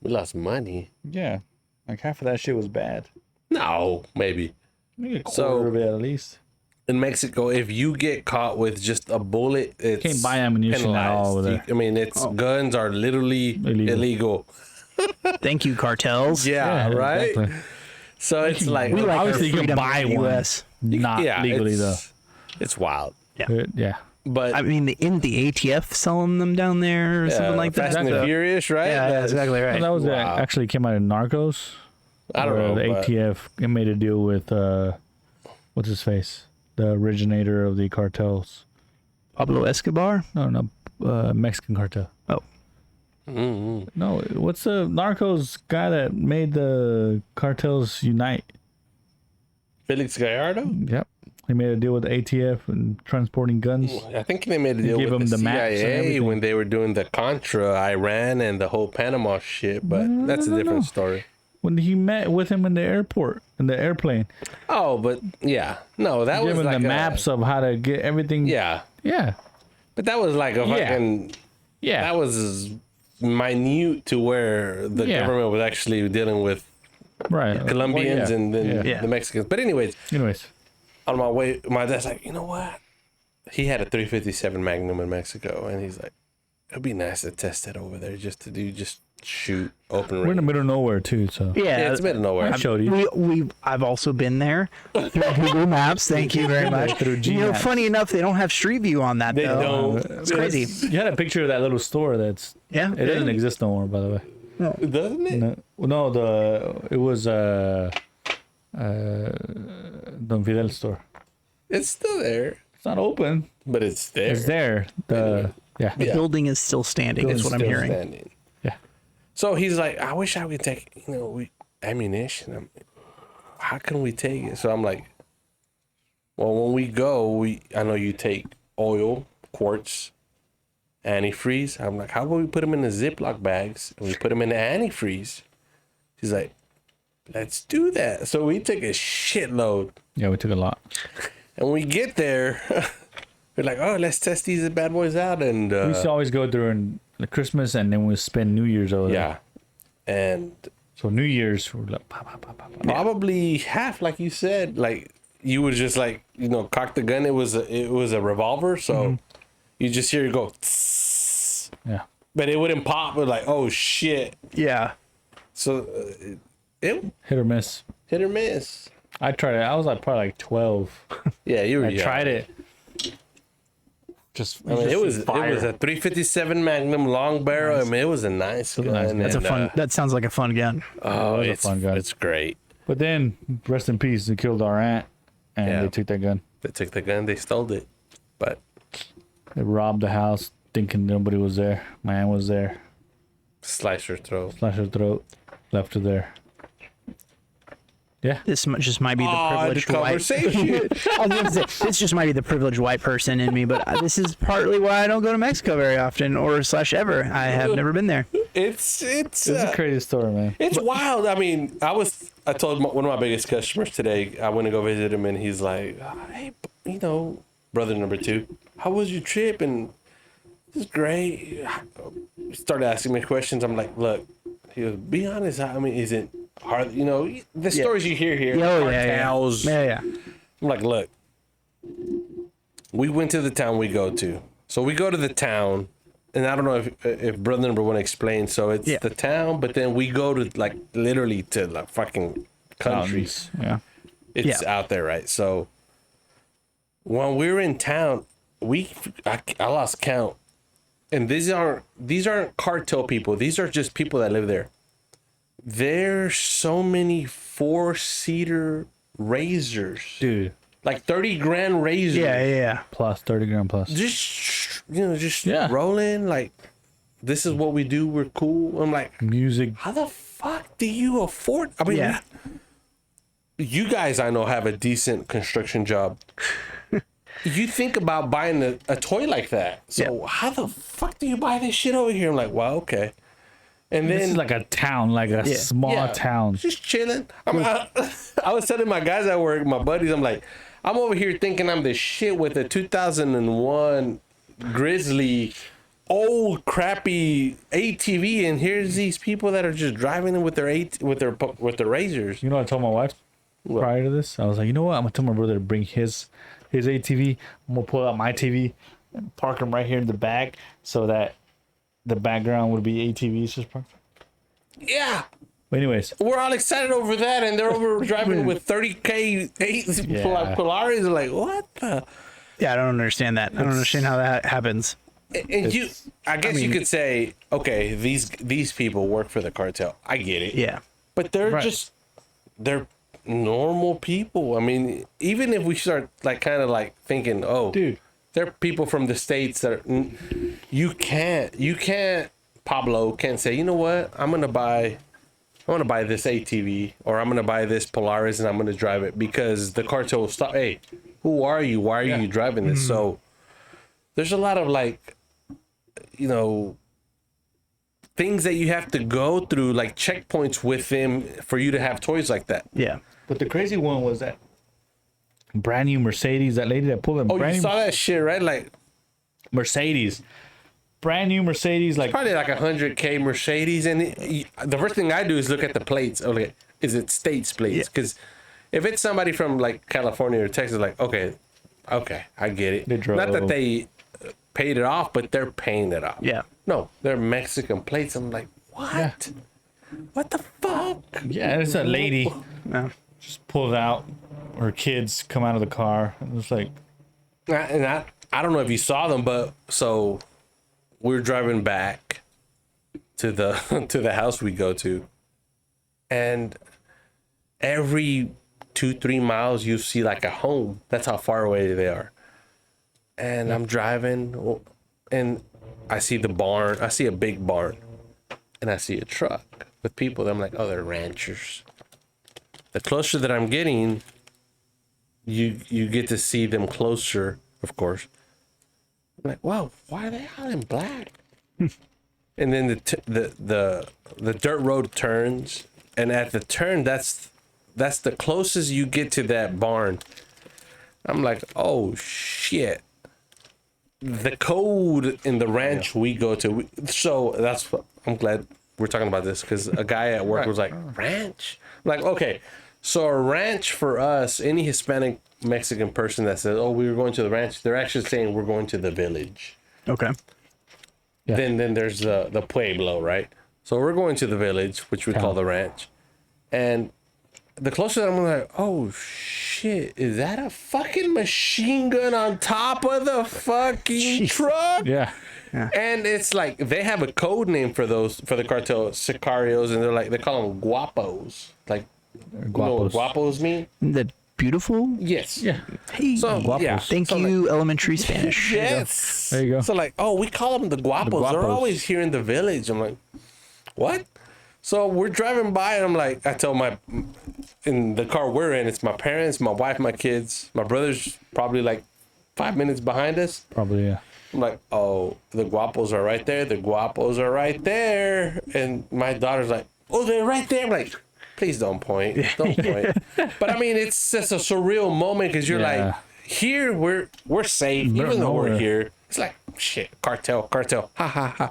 We lost money. Yeah. Like half of that shit was bad. No, maybe. Maybe a quarter So- of it at least. In Mexico, if you get caught with just a bullet, it's Can't buy ammunition at all over there. I mean, guns are literally illegal. Thank you, cartels. Yeah, right. Exactly. So it's like We like our Obviously, you can freedom buy in the one. US. Not legally, though. It's wild, Yeah. but I mean, in the ATF selling them down there or something like that. Fast and the Furious, right? Yeah, that's exactly right. Well, that was Wow. actually came out of Narcos. I don't where know. The but- ATF made a deal with what's his face, the originator of the cartels. Pablo Escobar. No, Mexican cartel. Oh, No, what's the Narcos guy that made the cartels unite? Felix Gallardo. Yep, he made a deal with the ATF and transporting guns. I think they made a deal Give with them the the maps and CIA everything. when they were doing the Contra, Iran, and the whole Panama shit. But that's a different story. When he met with him in the airport, in the airplane, Oh, but yeah, no, that was giving like the a- maps of how to get everything. Yeah, yeah, but that was like a Yeah. fucking. yeah. That was minute to where the Yeah. government was actually dealing with right. Colombians Well, and then Yeah. the Mexicans. But anyways, Anyways, on my way, my dad's like, you know what? He had a 357 Magnum in Mexico, and he's like, it'd be nice to test it over there, just shoot open we're in the range. middle of nowhere too, so yeah. Yeah, it's middle of nowhere. I showed you. I've also been there through Google Maps. Thank you very much. Through You know, Gmaps. funny enough, they don't have Street View on that. They though. don't. It's crazy. You had a picture of that little store that's Yeah. it doesn't exist no more, by the way. Doesn't it? No, it was Don Fidel store. It's still there, It's not open. but it's there. It's there. The Yeah. building is still standing. Is what I'm Still hearing. standing. Yeah. So he's like, I wish I could take, ammunition. How can we take it? So I'm like, well, when we go, I know you take oil, quartz, antifreeze. I'm like, how about we put them in the Ziploc bags and we put them in the antifreeze? He's like, let's do that. So we took a shitload. Yeah, we took a lot. And when we get there, we're like, oh, let's test these bad boys out. And We used to always go during the Christmas and then we spend New Year's over there. yeah. And So New Year's, we're like, pop, pop, pop, pop, pop. probably half, like you said, like you would just like cock the gun. It was a revolver, so you just hear it go, tss, Yeah. but it wouldn't pop. But like, oh shit! Yeah. So it Hit or miss. hit or miss. I tried it. I was like probably like 12. Yeah, you were. I young. tried it. Just I mean, it was a 357 Magnum long barrel. I mean, it was a nice gun. nice gun. That's a and, fun. That sounds like a fun gun. Oh, was a it's fun gun. It's great. But then, rest in peace, they killed our aunt and Yeah. they took that gun. They took the gun. They stole it. But They robbed the house thinking nobody was there. My aunt was there. slice her throat. Slashed her throat. Left her there. Yeah. This just might be the privileged white. conversation. I was gonna say, this just might be the privileged white person in me, but this is partly why I don't go to Mexico very often, or / ever. I have never been there. It's It's a crazy story, man. It's wild. I mean, I told one of my biggest customers today, I went to go visit him, and he's like, hey, brother number 2, how was your trip? And it's great. He started asking me questions. I'm like, look, he goes, be honest. I mean, is it hard? The stories you hear here, cartels. Yeah. I'm like, look, we went to the town we go to. So we go to the town, and I don't know if brother number 1 explained. So it's the town, but then we go to like literally to like fucking countries. Yeah. It's out there, right? So when we were in town, I lost count. And these aren't cartel people. These are just people that live there. There's so many 4-seater razors. Dude. Like 30 grand razors. Yeah. Plus 30 grand plus. Just just Yeah. rolling. Like, this is what we do. We're cool. I'm like, Music. how the fuck do you afford? I mean, Yeah. you guys I know have a decent construction job. You think about buying a toy like that. So how the fuck do you buy this shit over here? I'm like, wow, okay. And This then is like a town, like a small town. just chilling. I was telling my guys at work, my buddies, I'm like, I'm over here thinking I'm the shit with a 2001 Grizzly, old crappy ATV, and here's these people that are just driving it with their razors. You know what I told my wife prior to this? I was like, you know what? I'm gonna tell my brother to bring his ATV. I'm gonna pull out my TV and park him right here in the back so that the background would be ATVs just parked. Yeah. But anyways, We're all excited over that, and they're over driving with 30K Polaris. Like, what the? Yeah, I don't understand that. I don't understand how that happens. And I guess you could say, okay, these people work for the cartel. I get it. Yeah. But they're they're normal people. I mean, even if we start like kind of like thinking, oh, dude, they're people from the States that are, you can't, Pablo can't say, you know what, I'm gonna buy this ATV, or I'm gonna buy this Polaris and I'm gonna drive it because the cartel will stop. Hey, who are you? Why are you driving this? So there's a lot of like, things that you have to go through, like checkpoints with them for you to have toys like that. Yeah. but the crazy one was that brand new Mercedes. That lady that pulled a Oh, brand you new saw that shit, right? Like Mercedes, brand new Mercedes, like probably like 100K Mercedes, and the first thing I do is look at the plates. Oh, like, is it states plates? Because if it's somebody from like California or Texas, like okay, I get it. They drove. Not that they paid it off, but they're paying it off. Yeah. No, they're Mexican plates. I'm like, what? Yeah. What the fuck? yeah, it's a lady No. just pulled out. Her kids come out of the car. It was like, And I don't know if you saw them, but so we're driving back to the to the house we go to, and every 2-3 miles you see like a home. That's how far away they are. And I'm driving, and I see the barn. I see a big barn, and I see a truck with people. I'm like, oh, they're ranchers. The closer that I'm getting, you get to see them closer, of course. I'm like, wow, why are they all in black? And then the dirt road turns, and at the turn, that's the closest you get to that barn. I'm like, oh shit. The code in the ranch we go to, so that's what I'm glad we're talking about this, because a guy at work was like, ranch? I'm like, okay, so a ranch for us, any Hispanic Mexican person that says, oh, we were going to the ranch, they're actually saying we're going to the village. Okay. Yeah. Then there's the pueblo, right? So we're going to the village, which we call the ranch. And the closer that I'm like, oh shit, is that a fucking machine gun on top of the fucking truck? yeah, And it's like they have a code name for the cartel, sicarios, and they call them guapos. Like, you know what guapos mean? The beautiful? Yes. yeah. Hey. So yeah. Thank So, you, elementary Spanish. Yes. There you go. So like, oh, we call them the guapos. They're guapos. always here in the village. I'm like, what? So we're driving by, and I'm like, I tell in the car we're in, it's my parents, my wife, my kids, my brother's probably like 5 minutes behind us. Probably, yeah. I'm like, oh, the guapos are right there. The guapos are right there. And my daughter's like, oh, they're right there. I'm like, please don't point. Don't point. But I mean, it's just a surreal moment, because you're like, here we're safe, even though we're here. It's like, shit, cartel, ha ha ha.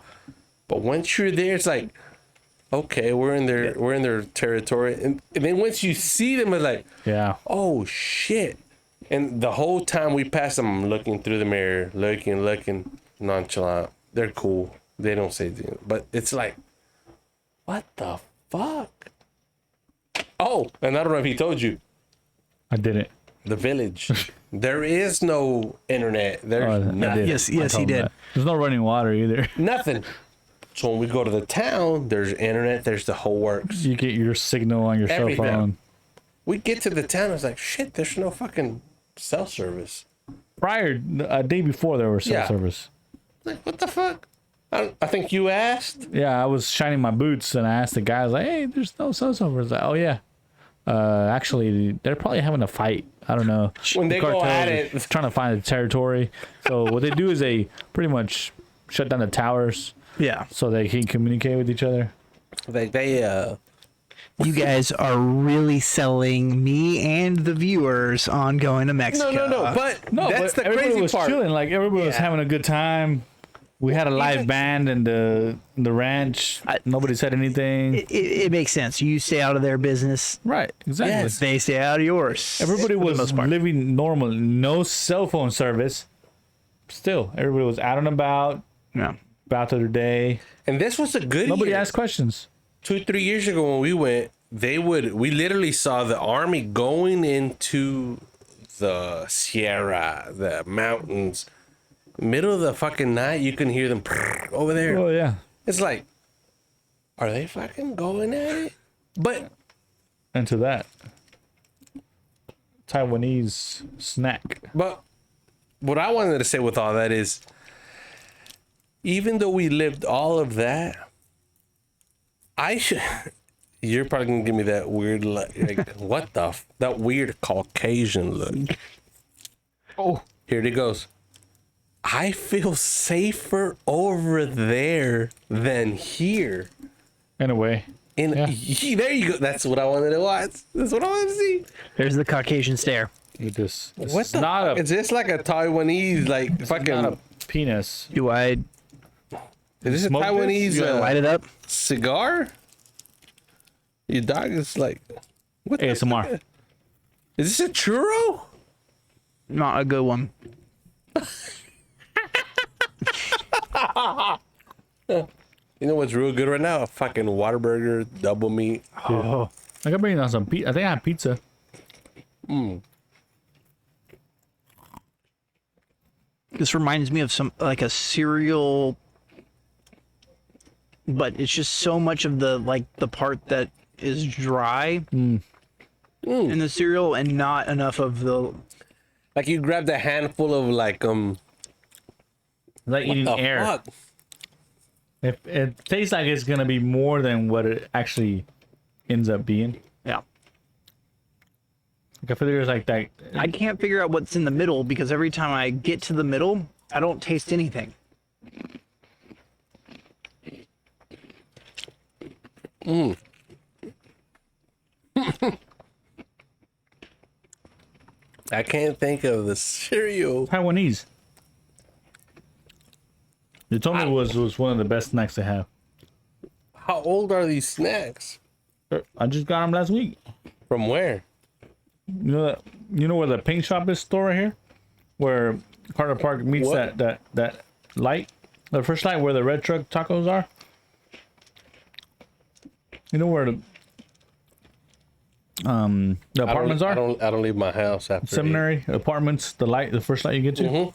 But once you're there, it's like, okay, we're in their territory. And then once you see them, it's like, Yeah. oh shit. And the whole time we pass them, I'm looking through the mirror, looking nonchalant. They're cool. They don't say anything. But it's like, what the fuck? Oh, and I don't know if he told you, I didn't. the village. There is no internet. There's I nothing. did. Yes, I yes, he told him did. that. There's no running water either. Nothing. So when we go to the town, there's internet, there's the whole works. You get your signal on your Everything. cell phone. We get to the town, it's like, shit, there's no fucking cell service. Prior, a day before, there was cell Yeah. service. Like, what the fuck? I think you asked. Yeah, I was shining my boots and I asked the guy, I was like, hey, there's no so-so. I was like, oh, yeah. Actually, they're probably having a fight. I don't know. When they go at it. Trying to find the territory. So what they do is they pretty much shut down the towers. Yeah. So they can communicate with each other. You guys are really selling me and the viewers on going to Mexico. No. But that's the everybody crazy was part. chilling. Like everybody was having a good time. We had a live band in the ranch. Nobody said anything. It makes sense. You stay out of their business. Right, exactly. Yes. They stay out of yours. Everybody for the was most part. living normal. No cell phone service. Still, everybody was out and about their day. And this was a good Nobody year. asked questions. 2-3 years ago when we went, we literally saw the army going into the Sierra, the mountains. Middle of the fucking night, you can hear them over there. Oh yeah. It's like, are they fucking going at it? But Into that Taiwanese snack. But what I wanted to say with all that is, even though we lived all of that, you're probably gonna give me that weird like what that weird Caucasian look. Oh, here it goes. I feel safer over there than here. In a way. There you go. That's what I wanted to watch. That's what I wanted to see. There's the Caucasian stare. With this. What the? Not is this like a Taiwanese like fucking not a penis. Do I Is this a smoke this? Taiwanese you gotta light it up? cigar? Your dog is like, what the ASMR. fuck? Is this a churro? Not a good one. You know what's real good right now? A fucking Whataburger double meat. Oh. I can bring down some pizza. I think I have pizza. This reminds me of some like a cereal, but it's just so much of the part that is dry in the cereal and not enough of the. Like you grabbed a handful of like Like eating the air. fuck? It tastes like it's gonna be more than what it actually ends up being. Yeah. Like I figure it's like that. I can't figure out what's in the middle because every time I get to the middle, I don't taste anything. I can't think of the cereal. Taiwanese. You told me it was one of the best snacks they have. How old are these snacks? I just got them last week. From where? You know where the paint shop is store right here, where Carter Park meets What? that light, the first light where the red truck tacos are. You know where the apartments I are? don't leave my house after Seminary apartments. The light, the first light you get to.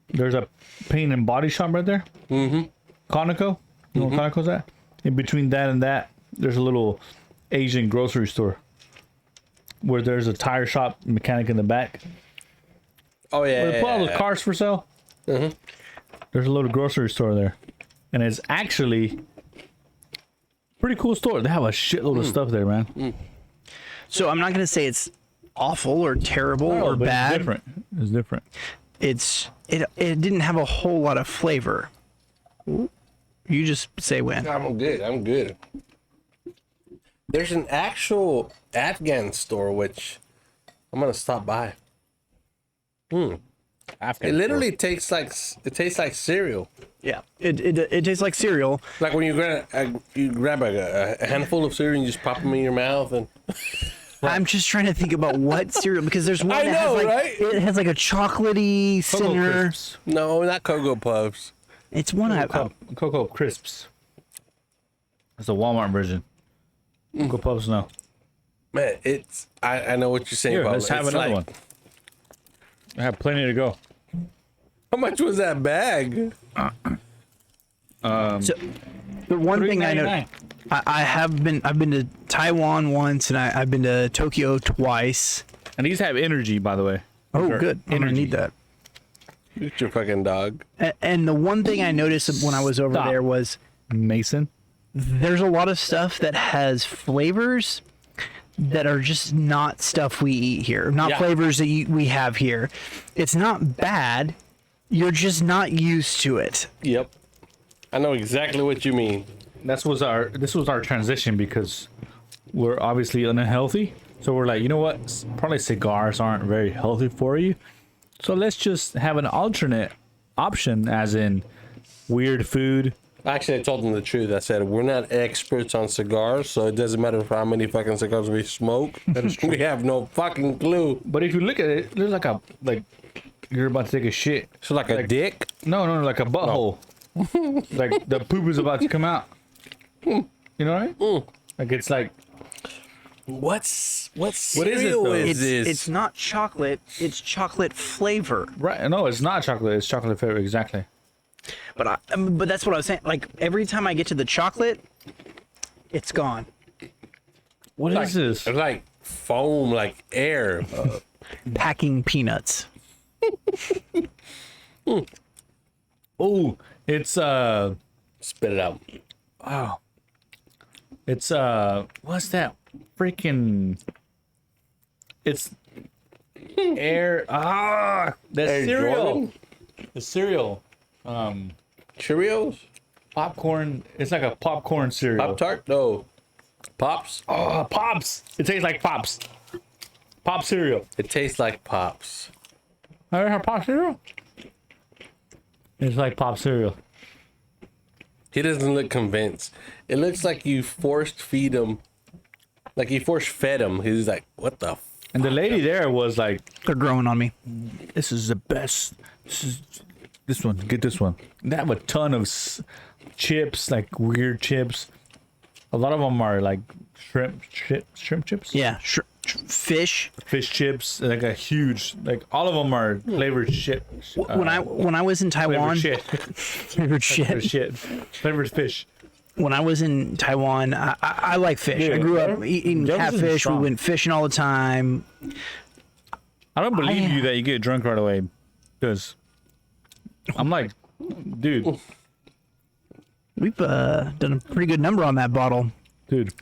There's a paint and body shop right there. Conoco. You know where Conoco's at? In between that and that, there's a little Asian grocery store where there's a tire shop mechanic in the back. Oh yeah. Where they put all those cars for sale. There's a little grocery store there, and it's actually pretty cool store. They have a shitload of stuff there, man. So I'm not gonna say it's awful or terrible or but bad. It's different. It's different. It didn't have a whole lot of flavor. You just say when. I'm good. There's an actual Afghan store which I'm gonna stop by. Afghan It literally tastes like cereal. Yeah, it tastes like cereal. Like when you grab a handful of cereal and you just pop them in your mouth and. I'm just trying to think about what cereal because there's one I that know, has like right? it has like a chocolatey Cocoa center. Crisps. No, not Cocoa Puffs. It's one Cocoa Crisps. That's the Walmart version. Cocoa Puffs, no. Man, it's I know what you're saying. Here, about let's have it's another like, one. I have plenty to go. How much was that bag? So the one thing I know, $3.99. I've been to Taiwan once and I've been to Tokyo twice. And these have energy, by the way. Oh, These are good. I'm gonna need that. It's your fucking dog. And the one thing I noticed when I was over Stop. there was Mason. there's a lot of stuff that has flavors that are just not stuff we eat here, not Yeah. flavors that we have here. It's not bad. You're just not used to it. Yep. I know exactly what you mean. This was our transition because we're obviously unhealthy. So we're like, you know what? Probably cigars aren't very healthy for you. So let's just have an alternate option, as in weird food. Actually, I told them the truth. I said, we're not experts on cigars, so it doesn't matter how many fucking cigars we smoke. We have no fucking clue. But if you look at it, there's like you're about to take a shit. So like a dick? No, like a butthole. Like the poop is about to come out. You know what I mean? Like it's like, What What is it, cereal though? is this? It's not chocolate. It's chocolate flavor. right? No, it's not chocolate. It's chocolate flavor, exactly. But but that's what I was saying. Like every time I get to the chocolate, it's gone. What is like, this? It's like foam, like air. Packing peanuts. Oh, it's Spit it out. wow. It's what's that? Freaking. It's air. The Air cereal. Jordan? The cereal. Cheerios? Popcorn. It's like a popcorn cereal. Pop Tart? No. Pops? Oh, Pops. It tastes like Pops. Pop cereal. It tastes like Pops. Ever had Pop cereal? It's like Pop cereal. He doesn't look convinced. It looks like you forced feed him. Like you force fed him. He's like, what the f-? And the lady there was like, They're growing on me. "This is the best. This one. Get this one." They have a ton of chips, like weird chips. A lot of them are like shrimp chips. Yeah, fish. Fish chips, like a huge, like all of them are flavored shit. When I was in Taiwan, Flavored shit. flavored Flavored shit. shit. Flavored fish. When I was in Taiwan, I like fish. Yeah. I grew up eating Jefferson's catfish. We strong. went fishing all the time. I don't believe you that you get drunk right away, because I'm like, dude, We've done a pretty good number on that bottle. dude.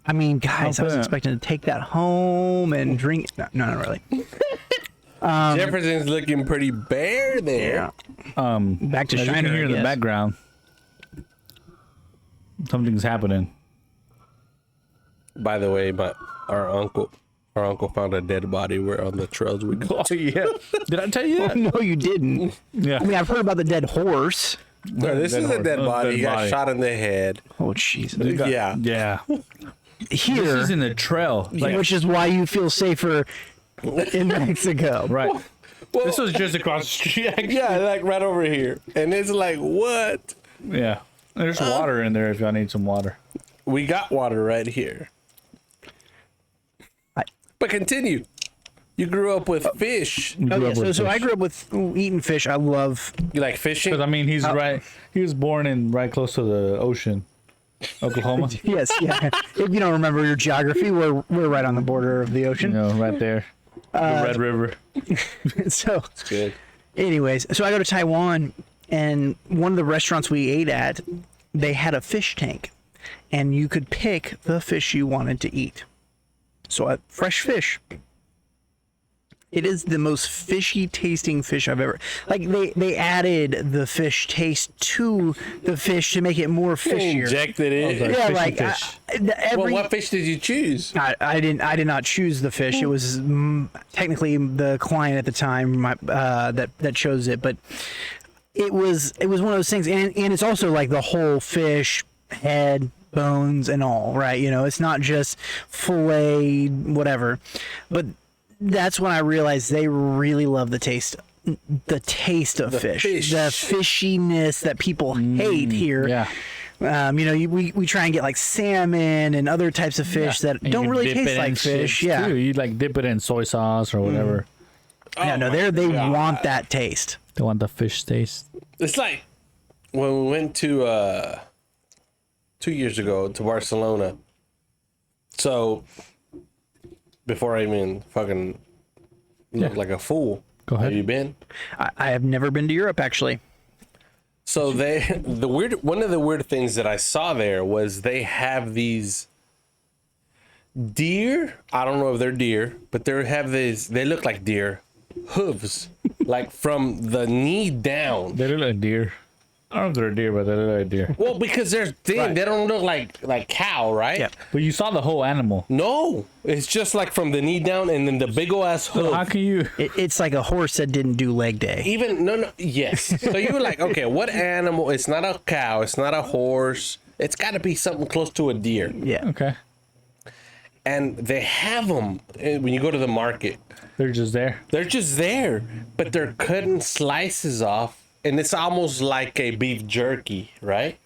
I mean, guys, I was bet. expecting to take that home and drink. No, not really. Jefferson's looking pretty bare there. Back to As you Shiner. can hear I in the guess. background, something's happening. By the way, our uncle found a dead body. We're on the trails we go. Oh yeah, did I tell you that? No, you didn't. Yeah. I mean, I've heard about the dead horse. No, this Dead is a horse. dead No, body. dead He got body. shot in the head. Oh, jeez. Yeah. Yeah. This Here, is in the trail. Like, which is why you feel safer in Mexico. right. Well, This was just across the street. Actually. yeah, like right over here. And it's like, what? Yeah. There's water in there if y'all need some water. We got water right here. But continue. You grew up with fish. Oh, yeah. So I grew up with eating fish. I love. You like fishing? Because I mean, he's right. He was born in right close to the ocean, Oklahoma. Yes, yeah. If you don't remember your geography, we're right on the border of the You ocean. know, right there, the Red River. So, Good. anyways, so I go to Taiwan, and one of the restaurants we ate at, they had a fish tank, and you could pick the fish you wanted to eat. So fresh fish. It is the most fishy tasting fish I've ever. Like they added the fish taste to the fish to make it more fishier. Injected it. like Yeah, fishy like fish. every. Well, what fish did you choose? I did not choose the fish. It was technically the client at the time that chose it, but it was one of those things, and it's also like the whole fish head, bones, and all, right? You know, it's not just fillet, whatever. But that's when I realized they really love the taste of fish, the fishiness that people hate here. Yeah. You know, we try and get like salmon and other types of fish that And don't you really dip taste it like in fish. shit, Yeah. too. You like dip it in soy sauce or whatever. Yeah, no, they want that taste. They want the fish taste. It's like when we went to 2 years ago to Barcelona. So before I even fucking looked like a fool, Go Have ahead. you been? I have never been to Europe actually. So one of the weird things that I saw there was they have these deer. I don't know if they're deer, but they look like deer hooves, like from the knee down. They look like deer. I don't know if they're a deer, but they look like deer. Well, because they're thin, Right. they don't look like cow, right? Yeah. But you saw the whole animal. No, it's just like from the knee down, and then the big ol' ass hoof. How can you? It's like a horse that didn't do leg day. Even no, yes. So you were like, okay, what animal? It's not a cow. It's not a horse. It's got to be something close to a deer. Yeah. Okay. And they have them when you go to the market. They're just there. They're just there, but they're cutting slices off, and it's almost like a beef jerky, right?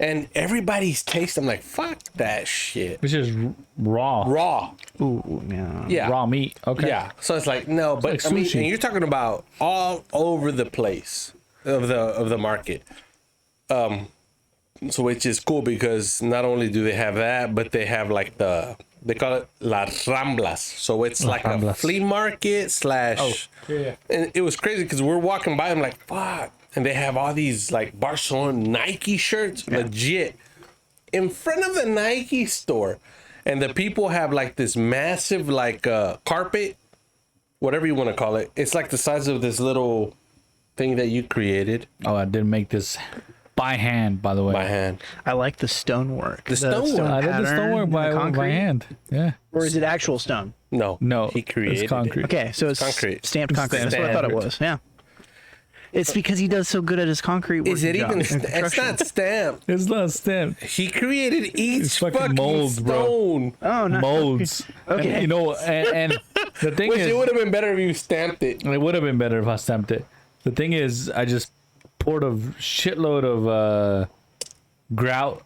And everybody's tasting. I'm like, fuck that shit. It's just raw. Raw. Ooh, yeah. Yeah. Raw meat. Okay. Yeah. So it's like no, but like I mean, sushi. and you're talking about all over the place of the market. So which is cool because not only do they have that, but they have like they call it Las Ramblas. So it's like a Ramblas. flea market slash. Oh, yeah. And it was crazy because we're walking by. I'm like, fuck. And they have all these like Barcelona Nike shirts, legit, in front of the Nike store. And the people have like this massive like carpet, whatever you want to call it. It's like the size of this little thing that you created Oh, I did make this by hand, by the way. by hand. I like the stonework. The stonework. I did the pattern stonework and by the concrete. hand. Yeah. Or is it actual stone? No, No, he created it's concrete. Okay, so it's Concrete. stamped concrete. That's what I thought it Standard. was. Yeah. It's because he does so good at his concrete work. Is it even? It's not stamped. It's not stamped. He created each It's fucking fucking molds, bro. stone. Oh no. Molds. Okay. And, you know, and the thing Which is, it would have been better if you stamped it. it would have been better if I stamped it. The thing is, I just poured a shitload of grout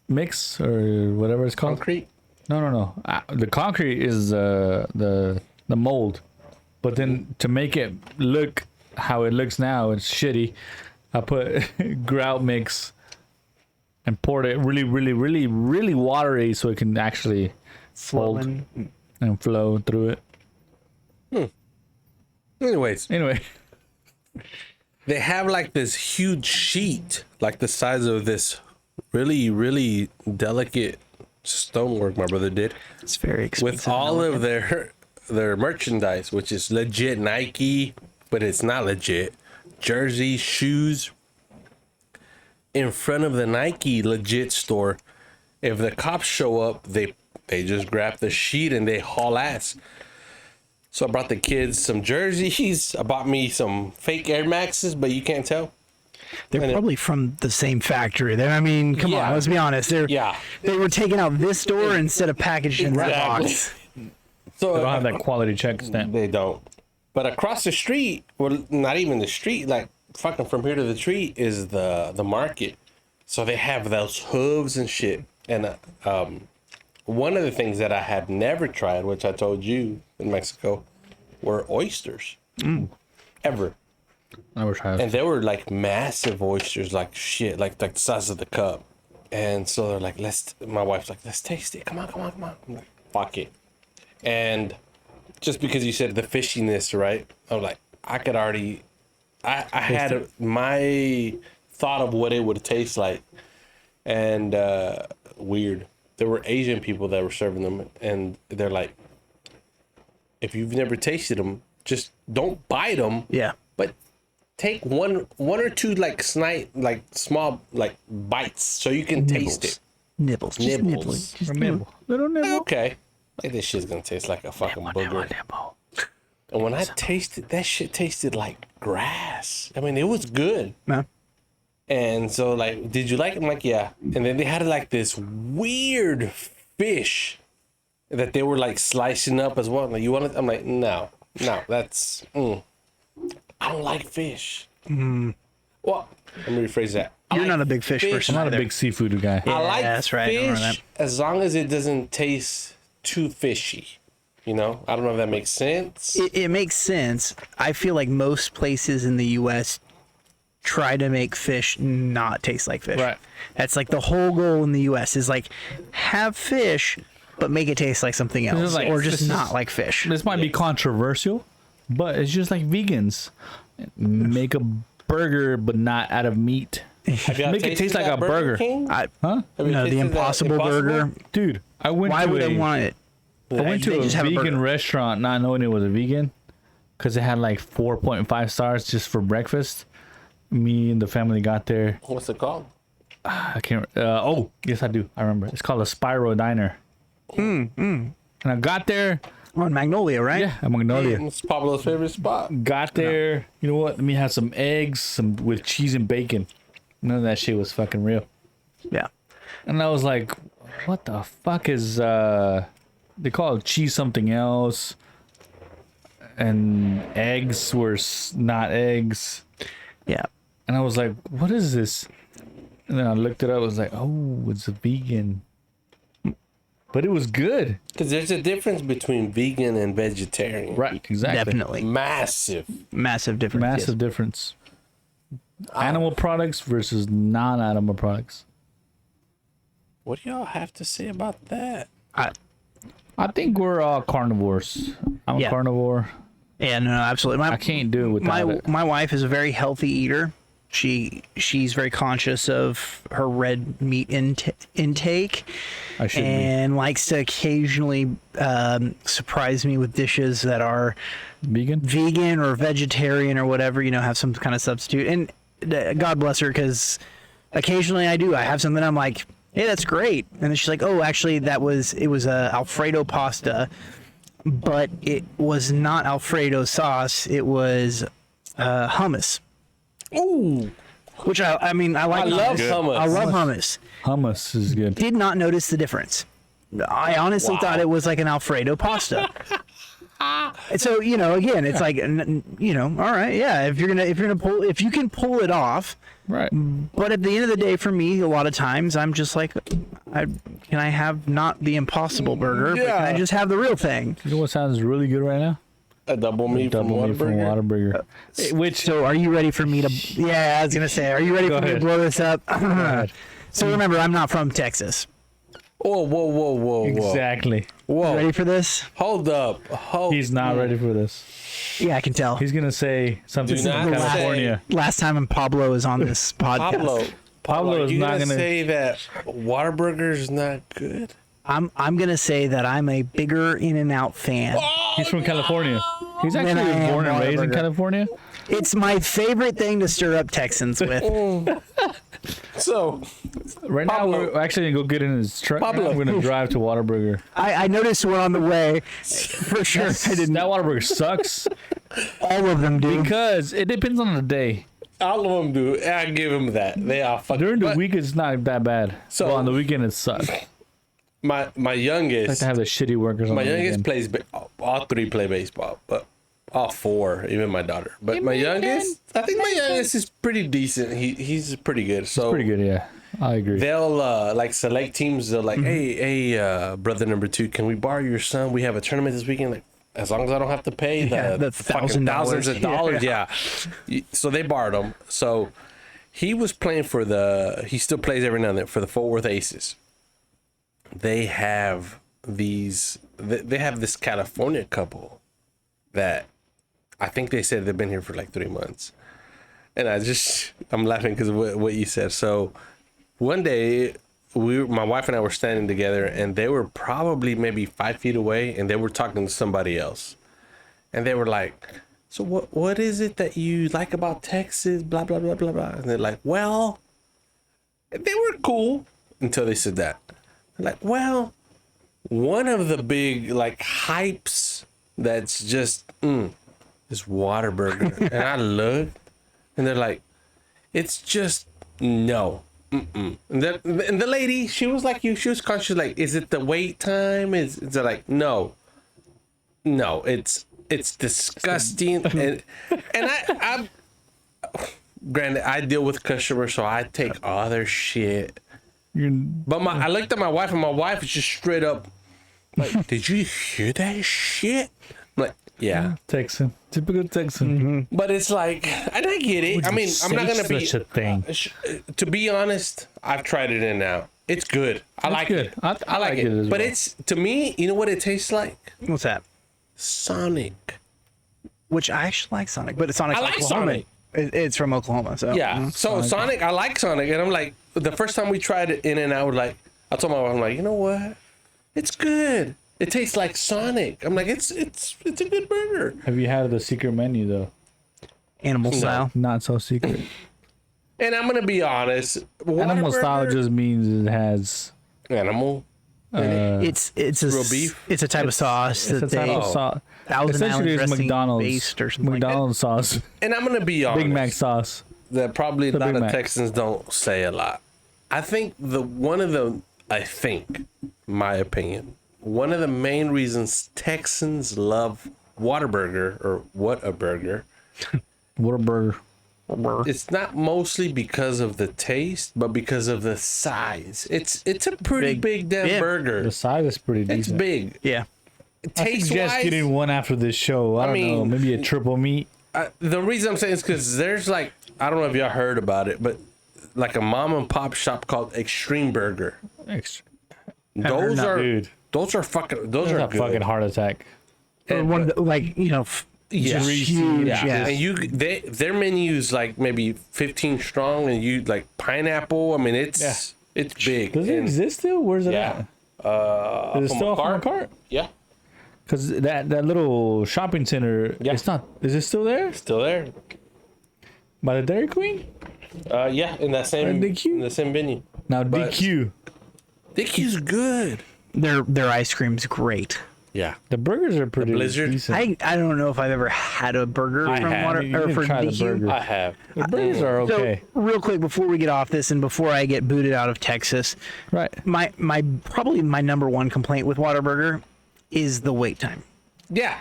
mix or whatever it's called. Concrete. No. The concrete is the mold, but then to make it look how it looks now, it's shitty. I put grout mix and poured it really watery so it can actually fold Flowing. and flow through it. Anyways, Anyway, they have like this huge sheet, like the size of this really delicate stonework my brother did, It's very expensive. with all of their merchandise, which is legit Nike, but it's not legit. Jerseys, shoes, in front of the Nike legit store. If the cops show up, they just grab the sheet and they haul ass. So I brought the kids some jerseys. I bought me some fake Air Maxes, but you can't tell. They're probably from the same factory. I mean, come Yeah. on, let's be honest. Yeah. They were taking out this door instead of packaged in that Exactly. box. So they don't have that quality check stamp. They don't. But across the street, well, not even the street, like fucking from here to the street is the market. So they have those hooves and shit. And one of the things that I had never tried, which I told you in Mexico, were oysters. Ever. I wish I had. And they were like massive oysters, like shit, like the size of the cup. And so they're like, my wife's like, let's taste it. Come on. I'm like, fuck it. And just because you said the fishiness, right? I was like, I could already, I had my thought of what it would taste like. And weird. There were Asian people that were serving them, and they're like, if you've never tasted them, just don't bite them. Yeah. But take one or two like small like bites so you can taste it. Nibbles. Just Nibbles. nibbling. Just Nibble. Little nibble. Okay. Like this shit's gonna taste like a fucking booger. Nibble. And when I tasted that shit tasted like grass. I mean, it was good. No. And so like, did you like it? I'm like, yeah. And then they had like this weird fish that they were like slicing up as well. Like, you want it? I'm like, no, that's I don't like fish. Well, let me rephrase that. I You're like not a big fish person I'm not a either. big seafood guy. I like that's right, I remember fish as long as it doesn't taste too fishy. You know, I don't know if that makes sense. It makes sense. I feel like most places in the U.S. try to make fish not taste like fish. Right. That's like the whole goal in the U.S. is like have fish, but make it taste like something else, like- or this just is- not like fish. This might be controversial, but it's just like vegans make a burger, but not out of meat. Have y'all Make it tasted taste like that a burger. King? Huh? Have you No, the tasted that Impossible Burger. Dude, I went Why to would a, they want it? I went to They a just have a vegan burger. restaurant not knowing it was a vegan because it had like 4.5 stars just for breakfast. Me and the family got there. What's it called? I can't. Oh, yes, I do. I remember. It's called a Spiral Diner. And I got there. On Magnolia, right? Yeah, at Magnolia. It's Pablo's favorite spot. Got there. You know what? Let me have some eggs, some with cheese and bacon. None of that shit was fucking real. Yeah. And I was like, what the fuck is they call it cheese something else, and eggs were not eggs. Yeah. And I was like, what is this? And then I looked it up. I was like, oh, it's a vegan. But it was good. Because there's a difference between vegan and vegetarian. Right, exactly. Definitely. Massive. Massive difference. Massive difference. Animal products versus non-animal products. What do y'all have to say about that? I think we're all carnivores. I'm Yeah. a carnivore. Yeah, no, absolutely. I can't do it without it. My wife is a very healthy eater. She's very conscious of her red meat intake, I should be. and likes to occasionally surprise me with dishes that are Vegan? vegan or vegetarian or whatever. You know, have some kind of substitute. And God bless her, because occasionally I have something I'm like, hey, that's great, and then she's like, oh, actually it was a Alfredo pasta, but it was not Alfredo sauce. It was hummus. Ooh. Which I mean, I like. I love hummus. I love hummus. Hummus is good. Did not notice the difference. I honestly thought it was like an Alfredo pasta. And so, you know, again, it's like, you know, all right, yeah. If you can pull it off. Right. But at the end of the day, for me, a lot of times I'm just like, can I have not the Impossible Burger, but can I just have the real thing? You know what sounds really good right now? A double meat from Whataburger. Which So are you ready for me to? Yeah, I was gonna say, are you ready Go for me to ahead. blow this up? ahead. So remember, I'm not from Texas. Whoa. exactly. Whoa. Ready for this? Hold up. He's not ready for this. Yeah, I can tell. He's gonna say something Do from not California. Last time Pablo is on this podcast. Pablo are is you not gonna gonna- say that Whataburger is not good? I'm gonna say that I'm a bigger In-N-Out fan. He's from California. He's Then actually I am born and raised in Whataburger. California. It's my favorite thing to stir up Texans with. So, Right Pablo. now, we're actually gonna go get in his truck. Pablo. We're gonna drive to Whataburger. I noticed one on the way. For sure, I didn't. That Whataburger sucks All of them do. because it depends on the day. all of them do. I give them that. They are fucking. During the but week, it's not that bad. So- So on the weekend, it sucks. my Like youngest, to have the shitty workers on my the youngest weekend. plays. All three play baseball, but all four, even my daughter. But my youngest, I think my youngest is pretty decent. He's pretty good. So Pretty good, yeah. I agree. they'll like select teams. They'll like, hey, brother number 2, can we borrow your son? We have a tournament this weekend. Like, as long as I don't have to pay the fucking $1,000. thousands of dollars, yeah. So they borrowed him. So he was playing for he still plays every now and then for the Fort Worth Aces. They have they have this California couple that I think they said they've been here for like 3 months. And I'm laughing because of what you said. So one day, my wife and I were standing together, and they were probably maybe 5 feet away, and they were talking to somebody else. And they were like, so what is it that you like about Texas? Blah, blah, blah, blah, blah. And they're like, well, they were cool until they said that. They're like, well, one of the big like hypes that's just is Whataburger. And I looked, and they're like, it's just no. And the lady, she was like you. She was conscious, like, is it the wait time? Is it like no, it's disgusting. and I granted, I deal with customers, so I take all their shit. But I looked at my wife, and my wife is just straight up like, did you hear that shit? I'm like, yeah. Texan, typical Texan. But it's like, and I get it. I mean, I'm not gonna be such a thing. To be honest, I've tried it in now. It's good. I like good. it. I like it as But well. it's, to me, you know what it tastes like? What's that? Sonic. which I actually like Sonic, but Sonic's I like Oklahoma. Sonic. It's from Oklahoma, so Yeah. So Sonic, I like Sonic, and I'm like, the first time we tried it in and out, like, I told my wife, I'm like, you know what? It's good. It tastes like Sonic. I'm like, it's a good burger. Have you had the secret menu though? animal style. Not so secret. And I'm gonna be honest. Animal style Whataburger- just means it has animal. It's a real beef? It's a type of sauce it's that a type they of sauce. Thousand Essentially, Island it's dressing McDonald's based or something McDonald's sauce, And I'm gonna be honest. Big Mac sauce. That probably a The lot Big of Mac. Texans don't say a lot. I think my opinion, one of the main reasons Texans love Whataburger or Whataburger, Whataburger. it's not mostly because of the taste, but because of the size. It's a pretty big damn Yeah. burger. The size is pretty It's decent. big. Yeah. Taste Just wise, getting one after this show. I don't know. mean- Maybe a triple meat. the reason I'm saying is because there's like, I don't know if y'all heard about it, but like a mom and pop shop called Extreme Burger. Extra. Those that, are dude. those are fucking those That's are a good. fucking heart attack. Or one of the, like Yeah. just huge. Yeah. Yeah. And their menu's like maybe 15 strong, and you like pineapple. I mean, it's big. Does it And- exist still? Where's it Yeah. at? Is it from still a off from a cart? cart? Yeah, Because that little shopping center, Yeah. it's not. Is it still there? still there. By the Dairy Queen? Yeah, in that same DQ? in the same venue. Now But- DQ. DQ's good. Their ice cream's great. Yeah, The burgers are pretty Blizzard? decent. I don't know if I've ever had a burger I from have. water You or can for try the DQ. burger. I have. The burgers are So okay. real quick before we get off this and before I get booted out of Texas, Right. my probably my number one complaint with Whataburger is the wait time. Yeah,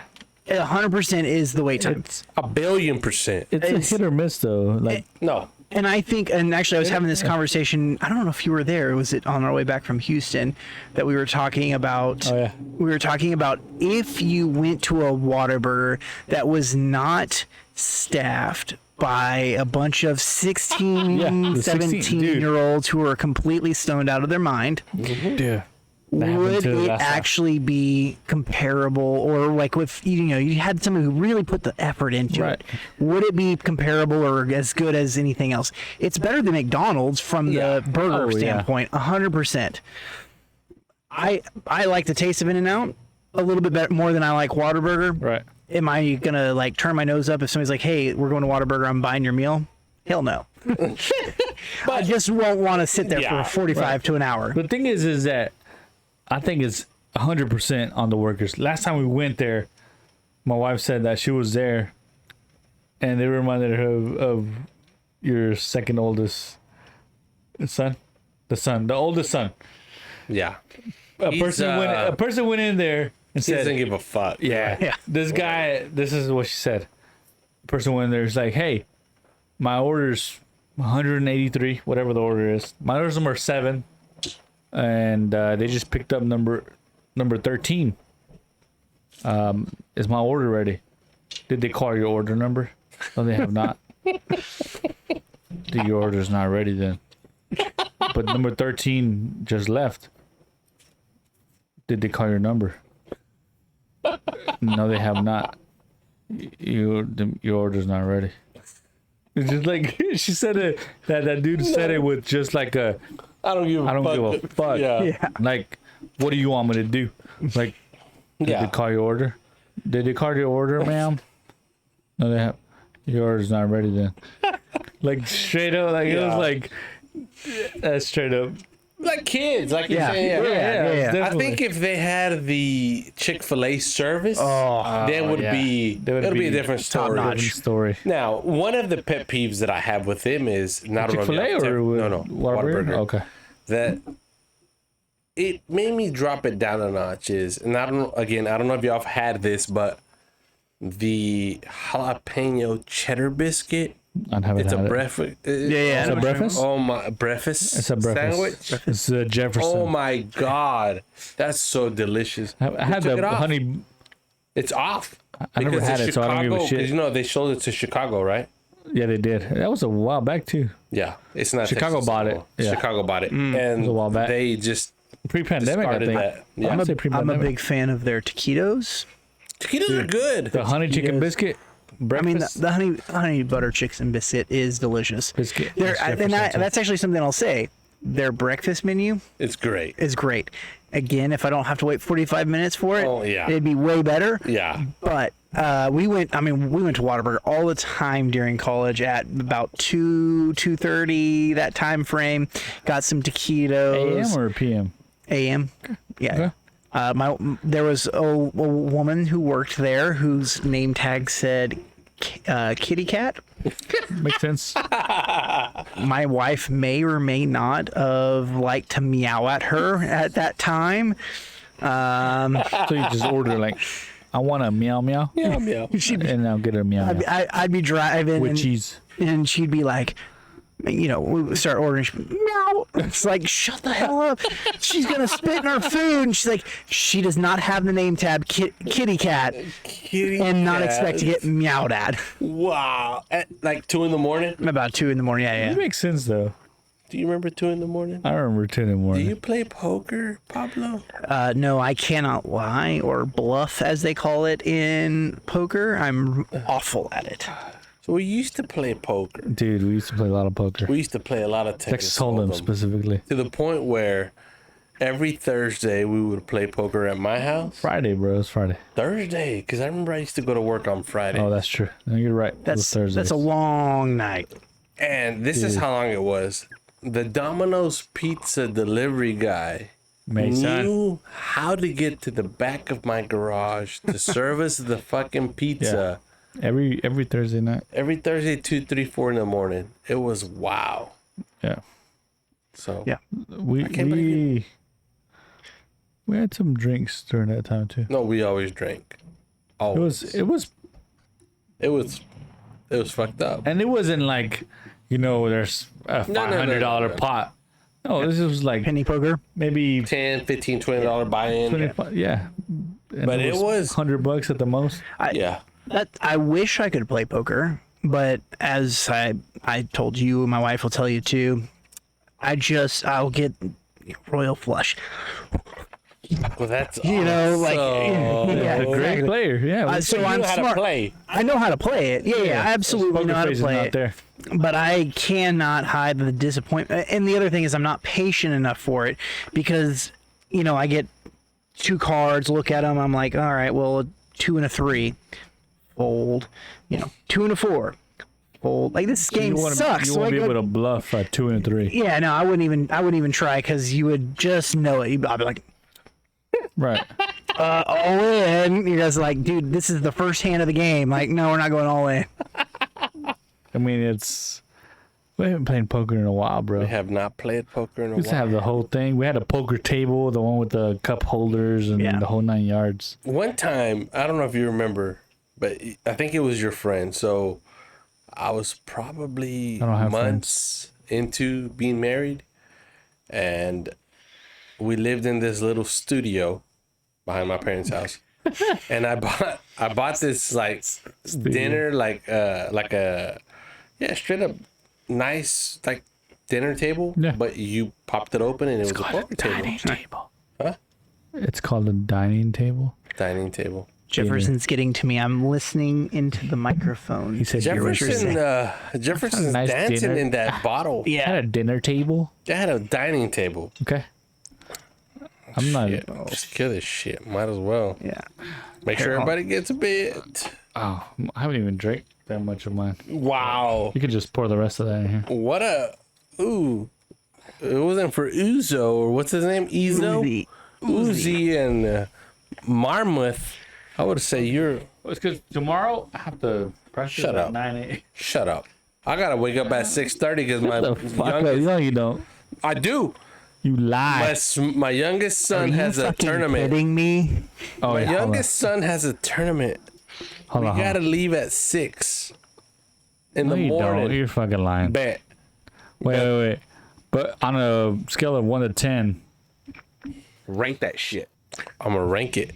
100% is the wait time. It's 1,000,000,000%. it's a hit or miss though. Like No, And I think, and actually, I was having this conversation. I don't know if you were there. Was it on our way back from Houston that we were talking about? Oh, yeah. We were talking about if you went to a Whataburger that was not staffed by a bunch of 16, Yeah, the 16 17-year-olds who are completely stoned out of their mind. dude. That happened Would to it last time. actually be comparable, or like with you had someone who really put the effort into Right. it? Would it be comparable or as good as anything else? It's better than McDonald's from Yeah. the burger Oh, yeah. standpoint, 100%. I like the taste of In-N-Out a little bit better, more than I like Whataburger. Right. Am I gonna like turn my nose up if somebody's like, "Hey, we're going to Whataburger, I'm buying your meal"? Hell no. I just won't want to sit there Yeah, for 45 to an hour. The thing is that I think it's 100% on the workers. Last time we went there, my wife said that she was there, and they reminded her of your second oldest son, the oldest son. yeah. A He's, person went in there and He doesn't said, give a fuck. "Yeah, Yeah. this guy." This is what she said. The person went in there. It's like, "Hey, my order's 183, whatever the order is. My order's number 7." And they just picked up number 13. Is my order ready? Did they call your order number? No, they have not. Your order's not ready then. But number 13 just left. Did they call your number? No, they have not. Your order's not ready. It's just like she said it. That dude said it with just like a. I don't give a fuck. Yeah. Yeah. Like, what do you want me to do? Like, did Yeah. they call your order? Did they call your order, ma'am? No, they have. Your order's not ready then. Like, straight up. Like, it was Yeah. like, that's straight up. Like kids, like Yeah. you're saying. Yeah. it's I definitely- think if they had the Chick-fil-A service, that would yeah. be That would it'll be a be different story. top-notch. Different story. Now, one of the pet peeves that I have with them is not Chick-fil-A or with no, Whataburger. Okay. That it made me drop it down a notch is, and I don't know if y'all have had this, but the jalapeno cheddar biscuit. I haven't It's a had it. breakfast. Yeah. It's a breakfast? Oh my, breakfast. It's a breakfast. sandwich. It's a Jefferson. Oh my god, that's so delicious. I had Who took the it off? honey. It's off. I never Because had it's it, so I don't give a Chicago, shit. 'cause you know they sold it to Chicago, right? Yeah, they did. That was a while back too. Yeah, it's not Chicago Texas bought it. anymore. Yeah. Chicago bought it, was and a while back. they just Pre-pandemic, I discarded think. that. Yeah. I'm I'm a big fan of their taquitos. Taquitos are good. The honey chicken Taquitos. biscuit. breakfast. the honey butter chicken biscuit is delicious. Biscuit. That's actually something I'll say. Their breakfast menu It's great. is great. Again, if I don't have to wait 45 minutes for it, Oh, yeah. it'd be way better. Yeah. But we went to Whataburger all the time during college at about 2:30 that time frame. Got some taquitos. AM or PM? AM. Yeah. Okay. There was a woman who worked there whose name tag said kitty cat. Makes sense. My wife may or may not have liked to meow at her at that time. So you just order like, I want a meow meow. Meow, meow. And I'll get a meow meow. I'd be driving With cheese. and she'd be like, we would start ordering. She'd be, meow. It's like, shut the hell up. She's gonna spit in our food. And she's like, she does not have the name tab kitty cat Kitty and not cat. expect to get meowed at. Wow. At like 2 a.m? About 2 a.m. Yeah. It makes sense though. Do you remember 2 a.m? I remember 2 in the Do morning. you play poker, Pablo? No, I cannot lie or bluff, as they call it in poker. I'm awful at it. So we used to play poker. Dude, we used to play a lot of poker. We used to play a lot of Texas Hold'em specifically. to the point where every Thursday we would play poker at my house. Friday, bro. It's Friday. Thursday, because I remember I used to go to work on Friday. Oh, that's true. No, you're right. That's Thursdays. that's a long night. And this is how long it was. The Domino's pizza delivery guy Mason. knew how to get to the back of my garage to service the fucking pizza Every Thursday night. every Thursday, 2, 3, 4 in the morning. It was wow. Yeah. So Yeah. We can't believe had some drinks during that time too. no, we always drank. Always. It was It was fucked up. and it wasn't like, there's a $500 pot. No, this was like Penny poker. maybe 10, 15, $20 buy-in. 25. Yeah. And But it was $100 at the most. yeah. I wish I could play poker, but as I told you, my wife will tell you too. I'll get royal flush. Well, that's yeah, A great exactly. player. Yeah. So you I'm know how smart. to play. I know how to play it. Yeah, I absolutely know how to Face is play not it. there. But I cannot hide the disappointment. And the other thing is I'm not patient enough for it because, I get 2 cards, look at them. I'm like, all right, well, a 2 and a 3, fold. 2 and a 4, fold. Like this game sucks. You So won't I be go- able to bluff at 2 and 3. Yeah, no, I wouldn't even try because you would just know it. I'd be like, Right. all in. You guys are like, dude, this is the first hand of the game. Like, no, we're not going all in. I mean, we haven't played poker in a while, bro. We have not played poker in a We used to while. have the whole thing. We had a poker table, the one with the cup holders and Yeah. the whole 9 yards. One time, I don't know if you remember, but I think it was your friend. So I was probably I don't have months into being married, and we lived in this little studio behind my parents' house. And I bought this like dinner, like a straight up nice like dinner table. Yeah. But you popped it open and it was a poker table. Table. Huh? It's called a dining table. Dining table. Jefferson's getting to me. I'm listening into the microphone. He said, Jefferson's nice dancing dinner. in that bottle. I had a dinner table. They had a dining table. Okay. I'm not. Shit. Just kill this shit. Might as well. Yeah. Make sure everybody gets a bit. Oh, I haven't even drank that much of mine. Wow. You can just pour the rest of that in here. What a. Ooh. It wasn't for Uzo or what's his name? Ezo? Uzi and Marmouth. I would say you're. Well, it's because tomorrow I have to practice Shut at up. 9 a.m. Shut up. I gotta wake up at 6:30 because my The fuck up. youngest. No, you don't. I do. You lie. My youngest son Are you has a fucking tournament. kidding me? Oh, My yeah, hold on. youngest son has a tournament. Hold We on, hold gotta on. leave at 6 in No, the you morning. don't. You're fucking lying. Bet. Wait. But on a scale of 1 to 10, Rank that shit. I'm gonna rank it.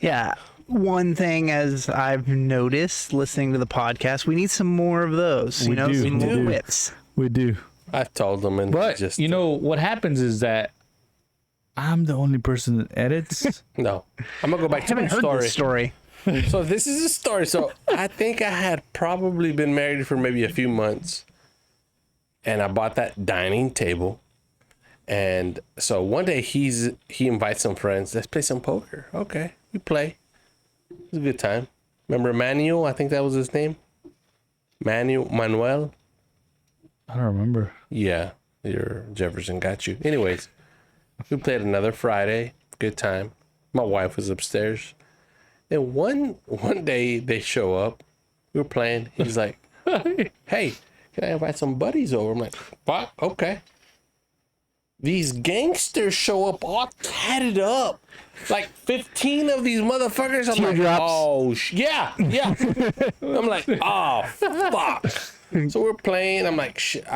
Yeah. One thing, as I've noticed listening to the podcast, we need some more of those. We do. Some We more do. whips. we do. I told them, and But just what happens is that I'm the only person that edits. no. I'm gonna go back I to my haven't heard story. this story. So this is a story. So I think I had probably been married for maybe a few months, and I bought that dining table. And so one day he invites some friends. Let's play some poker. Okay, we play. It was a good time. Remember Manuel? I think that was his name. Manuel. I don't remember. Yeah, your Jefferson got you. Anyways, we played another Friday. Good time. My wife was upstairs. Then one day they show up. We were playing. He's like, "Hey, can I invite some buddies over?" I'm like, "Fuck, okay." These gangsters show up all tatted up. Like 15 of these motherfuckers. I'm like, oh, yeah. I'm like, oh, fuck. So we're playing. I'm like, shit.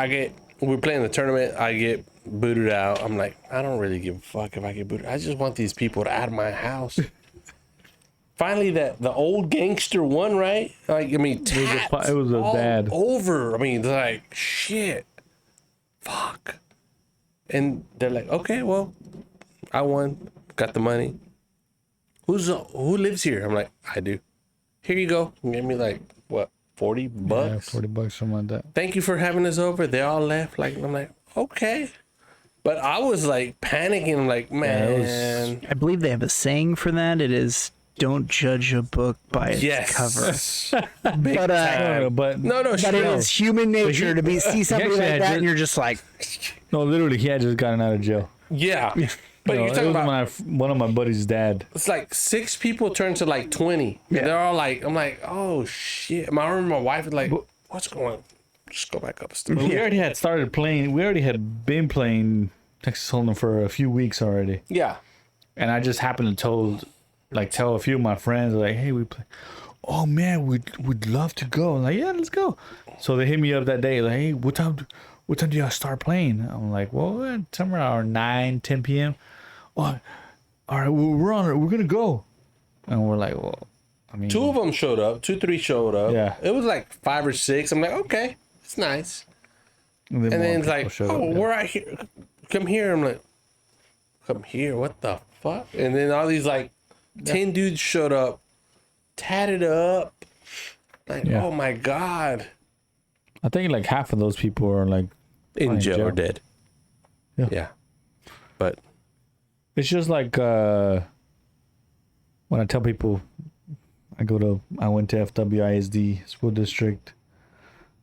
We're playing the tournament. I get booted out. I'm like, I don't really give a fuck if I get booted. I just want these people out of my house. Finally, the old gangster won, right? Like, I mean, tats it was a all bad over. I mean, like, shit. Fuck. And they're like, okay, well, I won. Got the money. Who lives here? I'm like, I do. Here you go. And gave me like, what, 40 bucks? Yeah, $40, something like that. Thank you for having us over. They all left. Like, I'm like, okay. But I was like panicking. I'm like, man. I believe they have a saying for that. It is, don't judge a book by its cover. Big But, time. But No, But it is human nature to see something actually like had that, and you're just like, no, literally, he had just gotten out of jail. Yeah. But No, you're it talking was about, one of my buddy's dad. it's like 6 people turned to like 20. Yeah. And they're all like, I'm like, oh shit. I remember my wife was like, what's going on? Just go back upstairs. We already had started playing. We already had been playing Texas Hold'em for a few weeks already. Yeah. And I just happened to tell a few of my friends, like, hey, we play. Oh man, we'd love to go. I'm like, yeah, let's go. So they hit me up that day, like, hey, what time do y'all start playing? I'm like, well, somewhere around 9, 10 p.m. Oh, all right, well, we're gonna go. And we're like, well, I mean, 2 of them showed up. 2-3 showed up. Yeah. It was like 5 or 6. I'm like, okay, it's nice. And then it's like, we're right here. Come here. I'm like, come here? What the fuck? And then all these like 10 dudes showed up, tatted up. Like, oh my God. I think like half of those people are like In jail or dead. Yeah. But it's just like when I tell people I went to FWISD school district,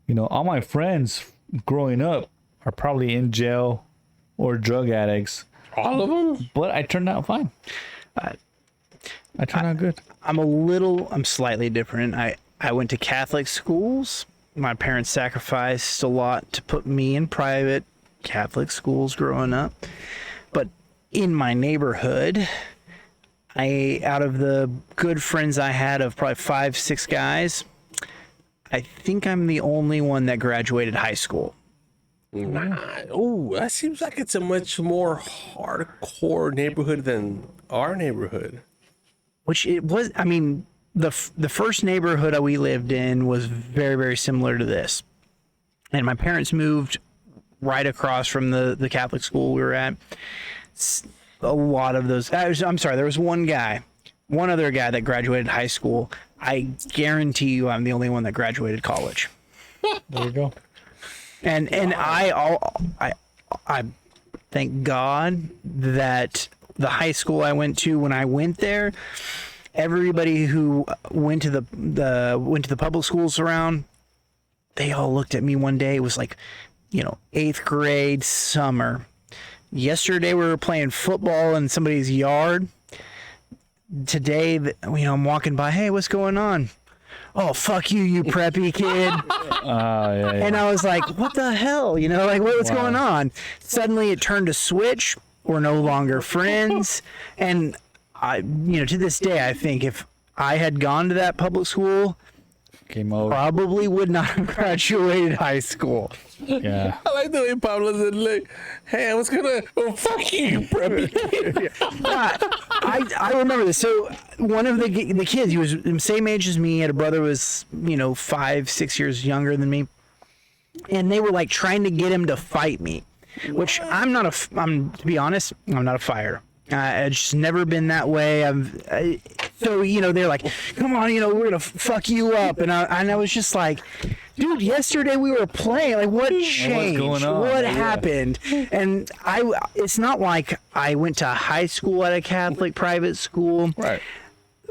you know, all my friends growing up are probably in jail or drug addicts. all of them? But I turned out fine. I turned out good. I'm slightly different. I went to Catholic schools. My parents sacrificed a lot to put me in private Catholic schools growing up. But in my neighborhood, out of the good friends I had of probably 5, 6 guys, I think I'm the only one that graduated high school. Nah. Oh, that seems like it's a much more hardcore neighborhood than our neighborhood. Which it was, I mean, the first neighborhood we lived in was very, very similar to this. And my parents moved right across from the Catholic school we were at. A lot of those, I'm sorry, there was one other guy that graduated high school. I guarantee you I'm the only one that graduated college. There you go. And I thank God that the high school I went to, when I went there, everybody who went to the public schools around, they all looked at me one day. It was like, 8th grade summer. Yesterday we were playing football in somebody's yard. Today, I'm walking by. Hey, what's going on? Oh, fuck you, you preppy kid. Yeah. And I was like, what the hell? What's going on? Suddenly it turned a switch. We're no longer friends. And I, to this day, I think if I had gone to that public school, Came over. probably would not have graduated high school. Yeah. I like the way Pablo said, like, hey, I was gonna, oh, fuck you, preppy. I remember this. So one of the kids, he was the same age as me. Had a brother who was 5, 6 years younger than me, and they were like trying to get him to fight me, which to be honest, I'm not a fighter. I've just never been that way. So, they're like, come on, we're going to fuck you up. And I was just like, dude, yesterday we were playing. Like, what changed? going on? What Yeah. happened? And it's not like I went to high school at a Catholic private school. Right.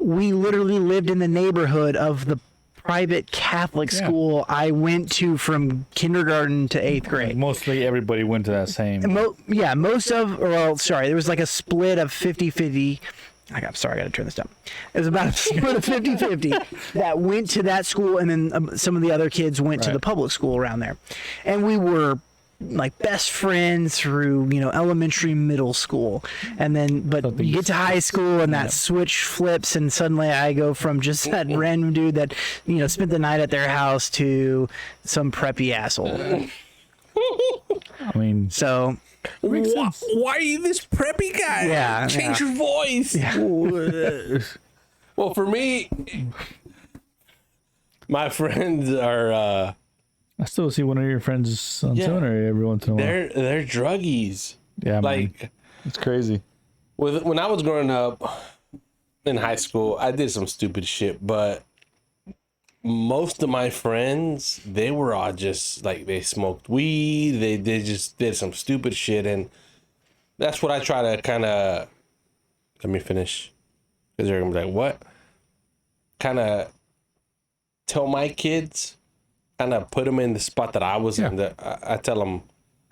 We literally lived in the neighborhood of the private Catholic school I went to from kindergarten to 8th grade. Mostly everybody went to that same. There was like a split of 50-50. I got to turn this down. It was about a split of 50-50 that went to that school, and then some of the other kids went to the public school around there. And we were like best friends through, elementary, middle school. And then, but you get to high school and that switch flips, and suddenly I go from just that random dude that, spent the night at their house to some preppy asshole. I mean, So Why are you this preppy guy? Yeah, Change your voice. Well, for me, my friends are I still see one of your friends on Twitter every once in a while. they're druggies. Yeah, Like man. It's crazy. when I was growing up in high school, I did some stupid shit, but most of my friends, they were all just like, they smoked weed, they just did some stupid shit, and that's what I try to kind of, let me finish, because they're gonna be like, what? Kind of tell my kids, kind of put them in the spot that I was in. I tell them,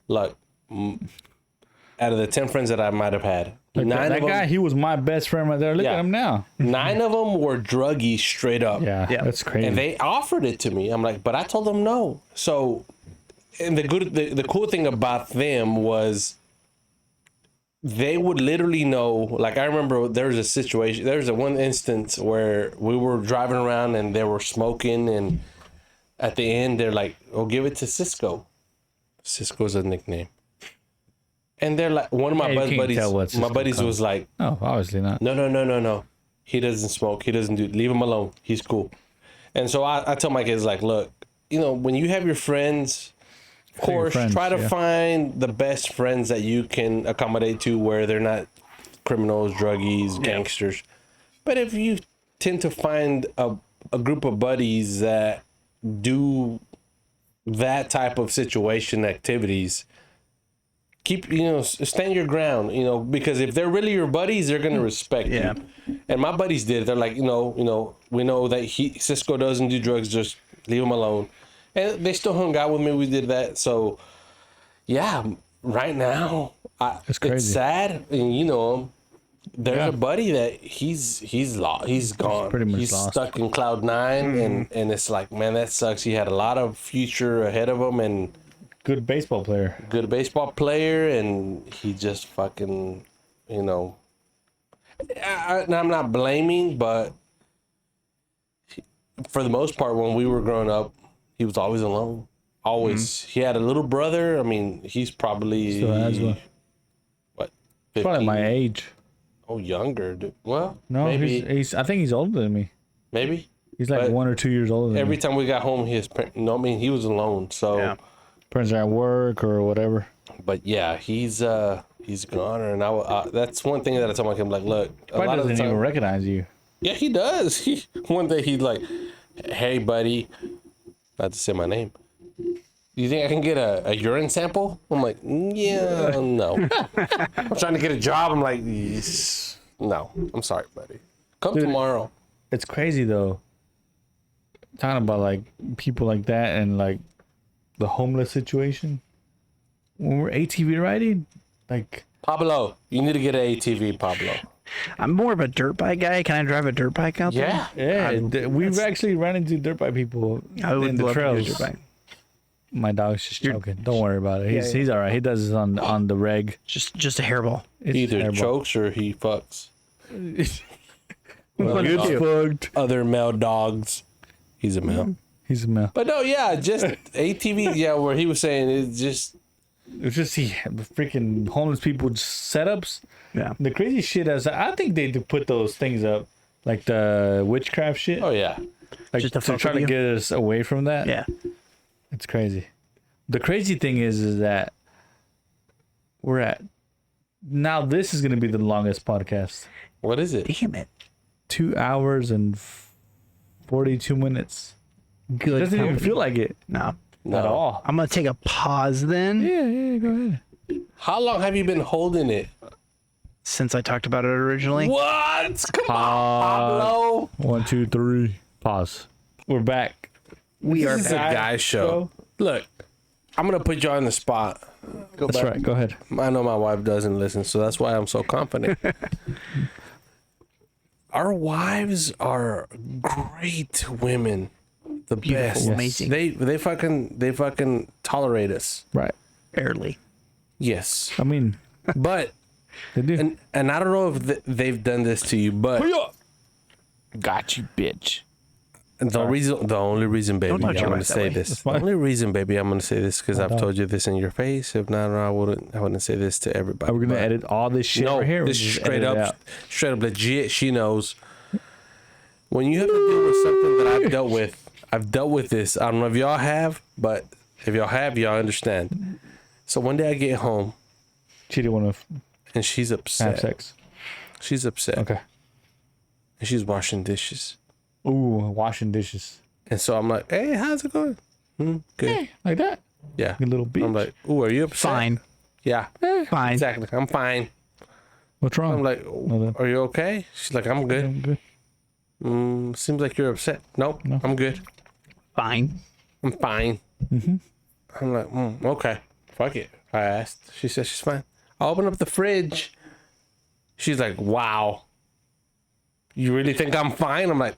look, out of the 10 friends that I might have had, Like that guy, he was my best friend right there. Look at him now. 9 of them were druggies straight up. Yeah, that's crazy. And they offered it to me. I'm like, but I told them no. So, and the cool thing about them was they would literally know. Like, I remember there was a situation, there was one instance where we were driving around and they were smoking, and at the end they're like, "Oh, give it to Cisco." Cisco's a nickname. And they're like, one of my buddies was like, oh, obviously not. No. He doesn't smoke. He doesn't leave him alone. He's cool. And so I tell my kids, like, look, when you have your friends, of course, try to find the best friends that you can accommodate to where they're not criminals, druggies, gangsters. But if you tend to find a group of buddies that do that type of situation activities, keep, stand your ground, because if they're really your buddies, they're going to respect you. And my buddies did. They're like, we know that Cisco doesn't do drugs, just leave him alone. And they still hung out with me. We did that. So, yeah, right now, it's sad. And you know him. There's a buddy that he's gone. Pretty much he's lost. Stuck in cloud 9, and it's like, man, that sucks. He had a lot of future ahead of him, and good baseball player, and he just fucking, I'm not blaming, but for the most part, when we were growing up, he was always alone. Always. He had a little brother. I mean, he's probably still has one. What? 15? Probably my age. Oh, younger. Dude. Well, no, maybe. He's. I think he's older than me. Maybe. He's like 1 or 2 years older than every me. time we got home, he was alone. So parents are at work or whatever. But yeah, he's gone, and that's one thing that I told my kid, like, look, a lot of the doesn't time, even recognize you. Yeah, he does. One day he's like, hey, buddy, not to say my name, you think I can get a urine sample? I'm like, yeah, no. I'm trying to get a job. I'm like, yes. No, I'm sorry, buddy. Come tomorrow. It's crazy though. Talking about like people like that and like the homeless situation. When we're ATV riding, like Pablo, you need to get an ATV, Pablo. I'm more of a dirt bike guy. Can I drive a dirt bike out there? Yeah, we've actually run into dirt bike people in the trails. To do dirt bike. My dog's just joking. Don't worry about it. He's all right. He does this on the reg. Just a hairball. He either chokes or he fucks. Well, gets fucked. Other male dogs. He's a male. He's a male. But no, yeah, just ATV. Where he was saying it's just freaking homeless people setups. Yeah. The crazy shit is, I think they do put those things up, like the witchcraft shit. Oh yeah. Like just to try to get us away from that. Yeah. It's crazy. The crazy thing is that we're at now. This is going to be the longest podcast. What is it? Damn it. 2 hours and 42 minutes. Good. It doesn't even company. feel like it No. No. at all. I'm gonna take a pause then. Yeah, go ahead. How long have you been holding it? Since I talked about it originally. What? Come on, Pablo. 1, 2, 3. Pause. We're back. We are This is a back. guy show. Look, I'm gonna put you on the spot. Go That's back. right. Go ahead. I know my wife doesn't listen, so that's why I'm so confident. Our wives are great women, the Beautiful, best. amazing. They fucking tolerate us. Right. Barely. Yes, I mean, but they do. and I don't know if they've done this to you, but Got you, bitch. the only reason, baby, I'm touch your gonna wife that say way. this. That's The fine. only reason, baby, I'm gonna say this because I've told you this in your face. If not, I wouldn't say this to everybody. Are we gonna But edit all this shit no, right here? this We'll is just edit it out? straight up legit. She knows. When you have to deal with something that I've dealt with this. I don't know if y'all have, but if y'all have, y'all understand. So one day I get home She didn't want to and she's have upset. sex. She's upset. Okay. And she's washing dishes. Ooh, washing dishes. And so I'm like, hey, how's it going? Good. Like that. Yeah. You little bitch. I'm like, ooh, are you upset? Fine. Yeah. Fine. Exactly. I'm fine. What's wrong? I'm like, are you okay? She's like, I'm good. I'm good. Seems like you're upset. Nope. No. I'm good. Fine. I'm fine. I'm like, okay. Fuck it. I asked. She said she's fine. I open up the fridge. She's like, wow. You really think I'm fine? I'm like,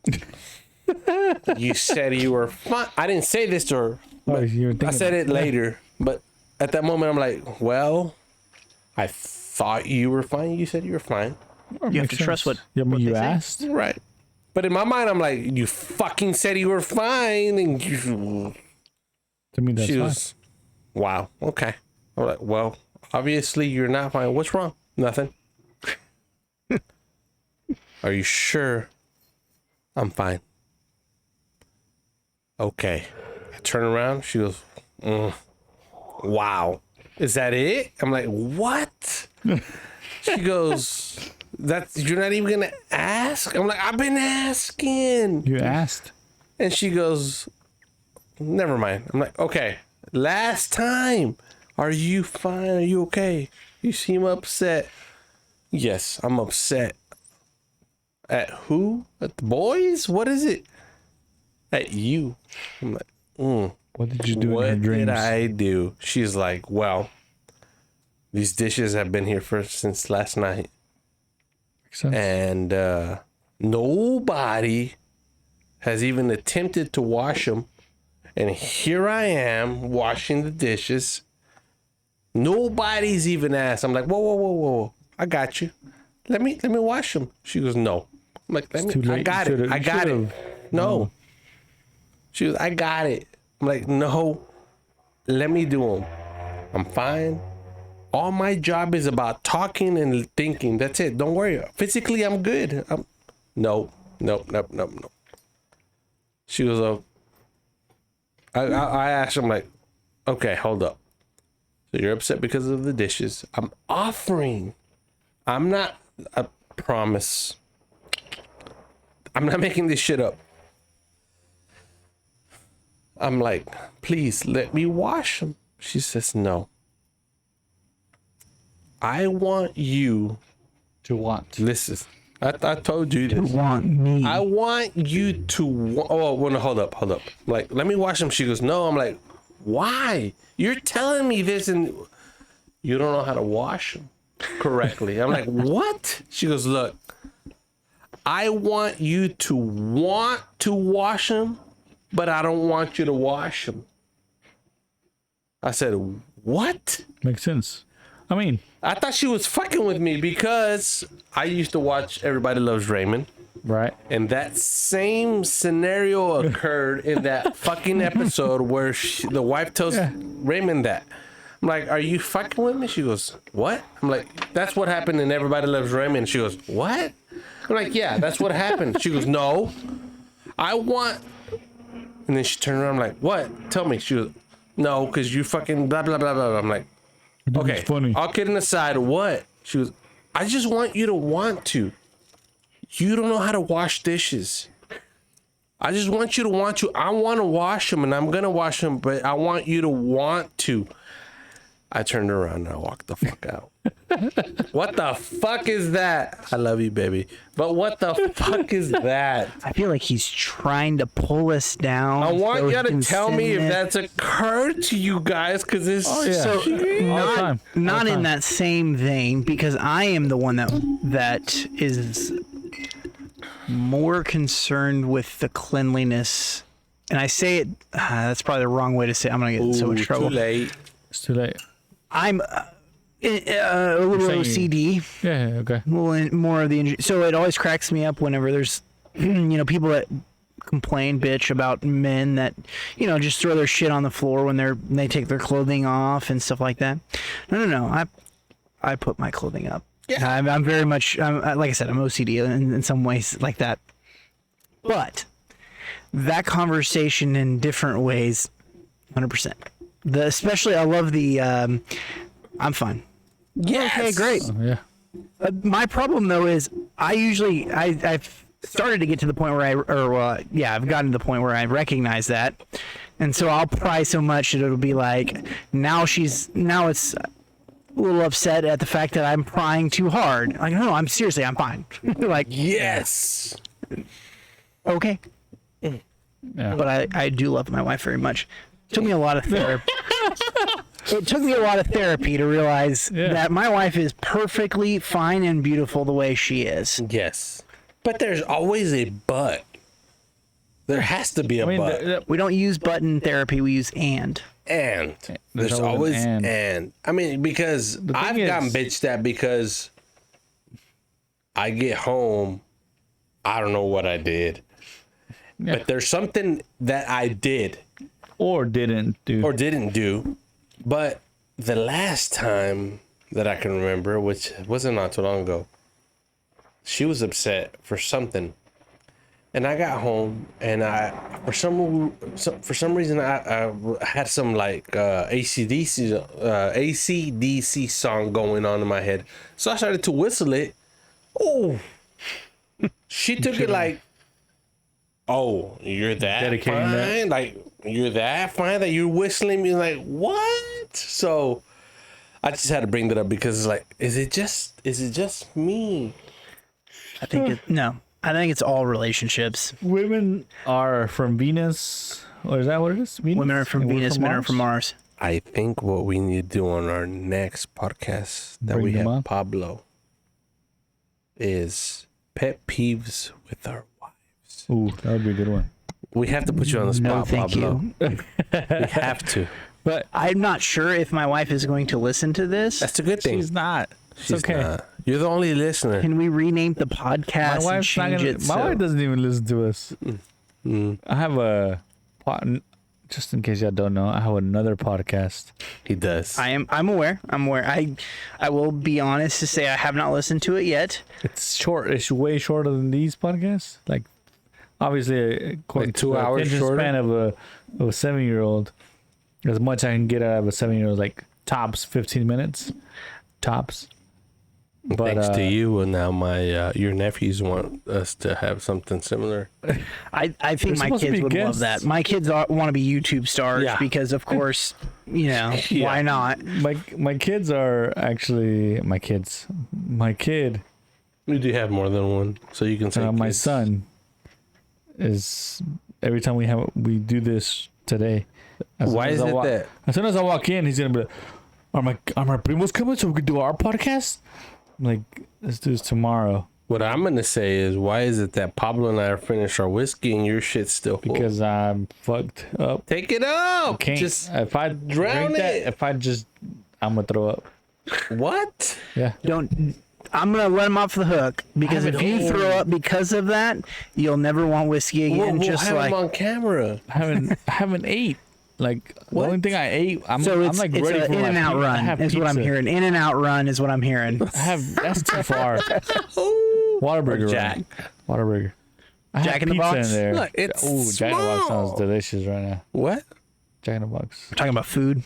you said you were fine. I didn't say this to her. Oh, you were thinking I said it later. But at that moment, I'm like, well, I thought you were fine. You said you were fine. You have to trust what. Yeah, I mean, what you they say. asked. Right. But in my mind, I'm like, you fucking said you were fine. And you... To me, that's She fine. was, wow, okay. I'm like, well, obviously you're not fine. What's wrong? Nothing. Are you sure? I'm fine. Okay. I turn around. She goes, wow. Is that it? I'm like, what? She goes, you're not even gonna ask? I'm like, I've been asking. You asked. And she goes, never mind. I'm like, okay, last time. Are you fine? Are you okay? You seem upset. Yes, I'm upset. At who? At the boys? What is it? At you. I'm like, What did you do in what your dreams? did I do? She's like, well, these dishes have been here since last night. Makes sense. And nobody has even attempted to wash them. And here I am washing the dishes. Nobody's even asked. I'm like, whoa. I got you. Let me wash them. She goes, no. I'm like, too late. I got You it. should've- I you got it. should've- No. She goes, I got it. I'm like, no. Let me do them. I'm fine. All my job is about talking and thinking. That's it. Don't worry. Physically, I'm good. Nope. She was I asked him, like, okay, hold up. So you're upset because of the dishes. I'm offering. I'm not, I promise. I'm not making this shit up. I'm like, please let me wash them. She says, no. I want you To what? listen. I told you this. Want me. I want you to. Oh, well, no, hold up. Like, let me wash them. She goes, no. I'm like, why? You're telling me this and you don't know how to wash them correctly. I'm like, what? She goes, look, I want you to want to wash them, but I don't want you to wash them. I said, what? Makes sense. I mean, I thought she was fucking with me because I used to watch Everybody Loves Raymond. right? And that same scenario occurred in that fucking episode where the wife tells Raymond that. I'm like, are you fucking with me? She goes, what? I'm like, that's what happened in Everybody Loves Raymond. She goes, what? I'm like, yeah, that's what happened. She goes, no, I want. And then she turned around. I'm like, what? Tell me. She goes, no, because you fucking blah, blah, blah, blah. I'm like, okay, It's funny. all kidding aside, what? She goes, I just want you to want to. You don't know how to wash dishes. I just want you to want to. I want to wash them, and I'm going to wash them, but I want you to want to. I turned around and I walked the fuck out. What the fuck is that? I love you, baby. But what the fuck is that? I feel like he's trying to pull us down. I want so you he to can tell me send if it. that's occurred to you guys, because it's Oh, yeah. So All the time. not in that same vein, because I am the one that is more concerned with the cleanliness. And I say it, that's probably the wrong way to say it. I'm going to get in so much trouble. Too late. It's too late. I'm a little saying OCD. Yeah, okay. Well, more of the so it always cracks me up whenever there's people that complain, bitch about men that just throw their shit on the floor when they take their clothing off and stuff like that. No. I put my clothing up. Yeah, I'm very much like I said, I'm OCD in some ways like that. But that conversation in different ways, 100%. Especially I love the I'm fine. Yes. Okay, great. Oh, yeah. My problem though is I've started to get to the point where I've gotten to the point where I recognize that, and so I'll pry so much that it'll be like now it's a little upset at the fact that I'm prying too hard. Like no, I'm fine. Like Yes. okay, Yeah. but I do love my wife very much. It took me a lot of therapy. It took me a lot of therapy to realize that my wife is perfectly fine and beautiful the way she is. Yes. But there's always a but. There has to be a but. We don't use button therapy, we use and. And There's there's always always an and. I mean, because I've thing gotten is- bitched at because I get home, I don't know what I did. Yeah. But there's something that I did Or didn't do. or didn't do. But the last time that I can remember, which wasn't not too long ago, she was upset for something. And I got home and for some reason I had some like ACDC song going on in my head. So I started to whistle it. Oh, she took it like, oh, you're that Dedicating fine? that. Like, you're that fine that you're whistling me? Like, what? So I just had to bring that up because it's like, is it just me? I think I think it's all relationships. Women are from Venus. Or is that what it is? Venus? Women are from And we're Venus, men are from Mars. I think what we need to do on our next podcast that Bring we them have on? Pablo is pet peeves with our wives. Ooh, that would be a good one. We have to put you on the No, spot, thank Pablo. you. We have to. But I'm not sure if my wife is going to listen to this. That's a good thing. she's not. It's She's okay. not. You're the only listener. Can we rename the podcast My and wife's not change gonna. it? My so- wife doesn't even listen to us. I have a just in case y'all don't know, I have another podcast. He does. I'm aware. I will be honest to say I have not listened to it yet. It's short. It's way shorter than these podcasts. Like, obviously, according Like 2 to the hours attention shorter? span of a 7-year-old, as much I can get out of a 7-year-old, like tops 15 minutes, tops. But Thanks to you, and now my your nephews want us to have something similar. I think They're my supposed to kids be would love guests. that. My kids want to be YouTube stars Yeah. because, of course, Yeah. why not? my kids are actually my kids. My kid, We do have more than one, so you can say my kids. son, is every time we do this today. as Why soon as is I it walk- that? As soon as I walk in, he's gonna be like, are my primos coming so we could do our podcast? I'm like, let's do this tomorrow What I'm gonna say is, why is it that Pablo and I are finished our whiskey and your shit's still full? because I'm fucked up. Take it up. Can't Just if I drown drink that, it. if I just, I'm gonna throw up. what? Yeah. I'm gonna let him off the hook because Have if it you all. throw up because of that, you'll never want whiskey again. We'll just have like him on camera. I haven't ate. Like the What? only thing I ate, I'm so. It's like it's ready an for in my and out pizza. I run have is what I'm pizza. hearing. In and out run is what I'm hearing. That's too far. Whataburger, Jack. Right? Whataburger. I Jack have in the pizza Box? in there. Look, it's Ooh, Jack in the Box small. sounds delicious right now. What? Jack in the Box. We're talking about food.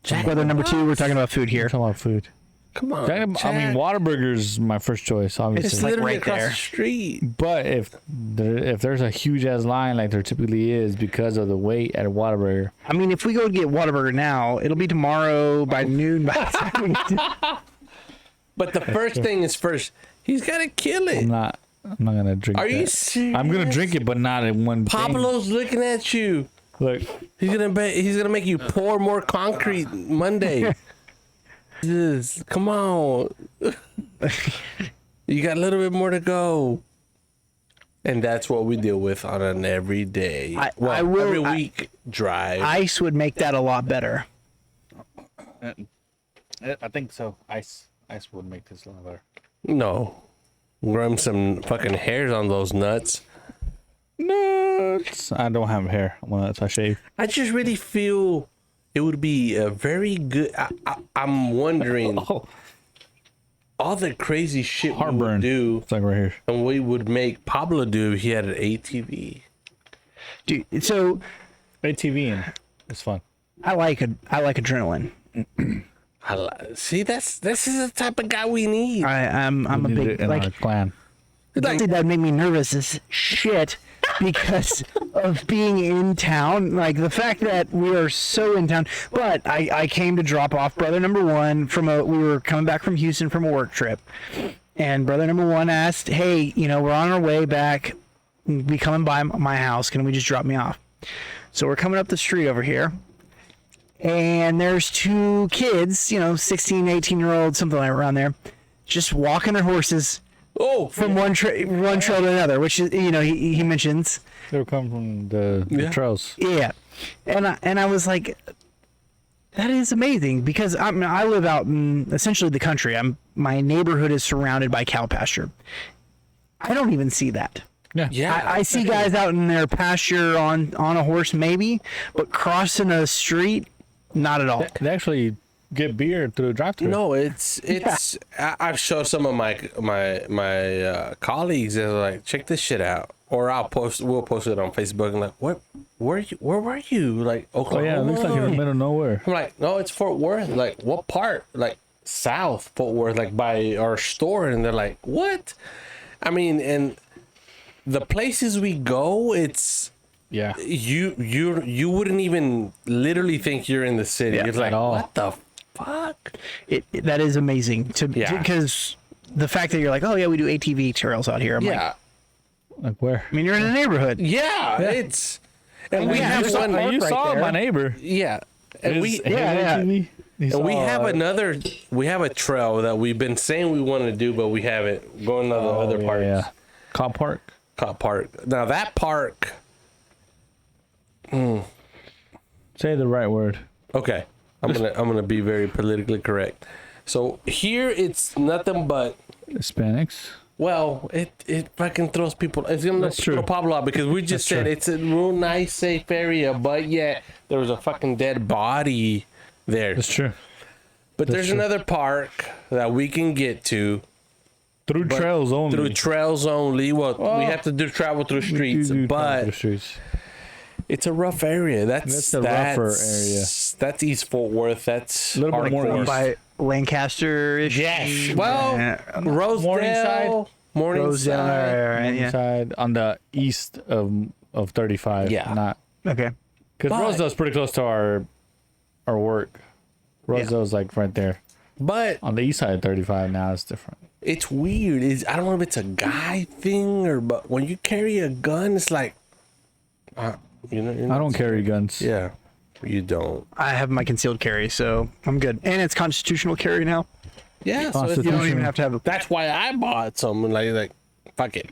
Jack Brother in the number 2, we're Box? talking about food We're here. talking about food. Come on. I mean, Chad. Whataburger's my first choice, obviously. It's like literally right across there. the street. But if there's a huge ass line like there typically is because of the wait at a Whataburger, I mean, if we go get Whataburger now, it'll be tomorrow by noon. By the time we get to- But the first thing is first. He's got to kill it. I'm not gonna drink. Are that. you serious? I'm gonna drink it, but not in one. Pablo's looking at you. Look, He's gonna make you pour more concrete Monday. Jesus, come on. You got a little bit more to go. And that's what we deal with on an everyday, every week drive. Ice would make that a lot better. I think so. Ice would make this a lot better. No. Grow some fucking hairs on those nuts. Nuts. I don't have hair. Well, I shave. I just really feel it would be a very good. I'm wondering all the crazy shit we Heartburn. would do, It's like right here. and we would make Pablo do if he had an ATV. Dude, so ATV and it's fun. I like adrenaline. See, this is the type of guy we need. I'm a Need big it in our clan. Like, that made me nervous as shit because of being in town. Like the fact that we are so in town. But I came to drop off brother number one we were coming back from Houston from a work trip. And brother number one asked, hey, we're on our way back. We'll be coming by my house. Can we just drop me off? So we're coming up the street over here. And there's two kids, 16, 18-year-olds, something like around there, just walking their horses from one trail to another, which is, he mentions. They were coming from the trails. Yeah. And I was like, that is amazing because I live out in essentially the country. My neighborhood is surrounded by cow pasture. I don't even see that. Yeah. I see guys out in their pasture on a horse maybe, but crossing a street, not at all. They actually get beer through a drive-thru. No, it's. I've showed some of my colleagues that are like, check this shit out, or we'll post it on Facebook and like, where were you? Like Oklahoma? Oh yeah, it looks like in the middle of nowhere. I'm like, no, it's Fort Worth. Like, what part? Like South Fort Worth, like by our store. And they're like, what? I mean, and the places we go, it's. Yeah. You wouldn't even literally think you're in the city. Yeah, it's like, at all. what the fuck? That is amazing because the fact that you're like, oh yeah, we do ATV trails out here. I'm like, Like where? I mean, you're in a neighborhood. Yeah, it's. And we Yeah, have there's one. a park You right saw there. my neighbor. Yeah, and we ATV. and we have another. We have a trail that we've been saying we want to do, but we haven't. Going to the other parks. Yeah. Cobb Park. Cop Park. Now that park. Say the right word. Okay, I'm gonna be very politically correct. So here it's nothing but. Hispanics. Well, it fucking throws people. It's gonna That's true. throw Pablo out because we just said it's a real nice, safe area, but yet there was a fucking dead body there. That's true. But there's another park that we can get to Through trails only. through trails only. Well, we have to travel through streets, Do travel but through streets. it's a rough area. That's a rougher area. That's East Fort Worth. That's A little bit more hardcore. east. By Lancaster-ish. Yes. Well, Rosedale, Morningside. Rosedale, right, yeah. Side on the east of 35. Yeah. Not Okay. because But- Rosedale's pretty close to our work. Rosedale's like right there but on the east side of 35. Now it's different. it's weird. I don't know if it's a guy thing but when you carry a gun, it's like, you're I don't carry guns. Yeah, you don't. I have my concealed carry, so I'm good. And it's constitutional carry now. Yeah, so You don't even have to have a. that's why I bought some. Like fuck it,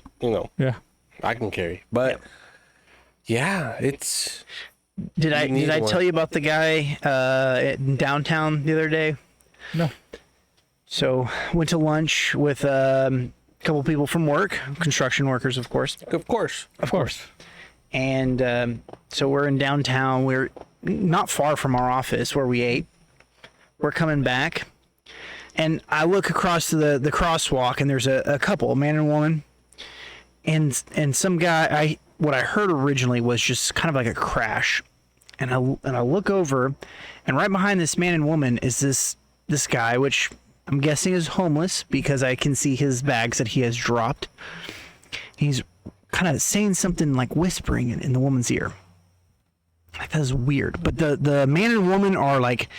Yeah. I can carry. But yeah, it's. Did I need one. tell you about the guy in downtown the other day? No. So went to lunch with a couple people from work, construction workers, of course. Of course. Of course. And so we're in downtown. We're not far from our office where we ate. We're coming back, and I look across the crosswalk, and there's a couple, a man and woman, and some guy. What I heard originally was just kind of like a crash, and I look over, and right behind this man and woman is this guy, which I'm guessing is homeless because I can see his bags that he has dropped. He's kind of saying something like whispering in the woman's ear. Like, that is weird. But the man and woman are like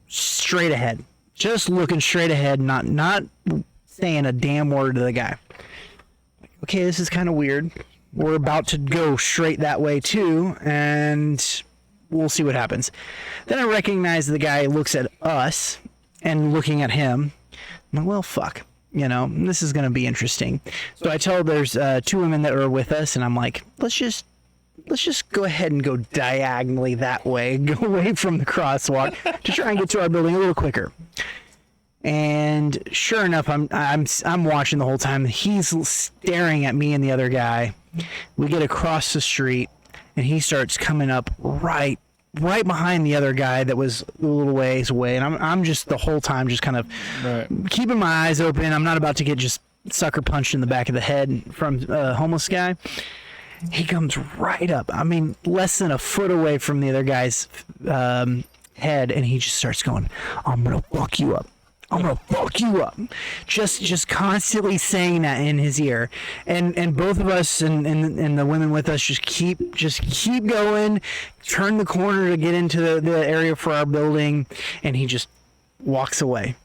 straight ahead, just looking straight ahead, not saying a damn word to the guy. Okay, this is kind of weird. We're about to go straight that way too, and we'll see what happens. Then I recognize the guy looks at us and looking at him. I'm like, well, fuck. This is going to be interesting. So I tell there's 2 women that are with us, and I'm like, let's just go ahead and go diagonally that way, go away from the crosswalk to try and get to our building a little quicker. And sure enough, I'm watching the whole time. He's staring at me and the other guy. We get across the street, and he starts coming up right behind the other guy that was a little ways away. And I'm just the whole time just kind of keeping my eyes open. I'm not about to get just sucker punched in the back of the head from a homeless guy. He comes right up. I mean, less than a foot away from the other guy's head, and he just starts going, "I'm gonna fuck you up. I'm gonna fuck you up." Just constantly saying that in his ear, and both of us and the women with us just keep going. Turn the corner to get into the area for our building, and he just walks away.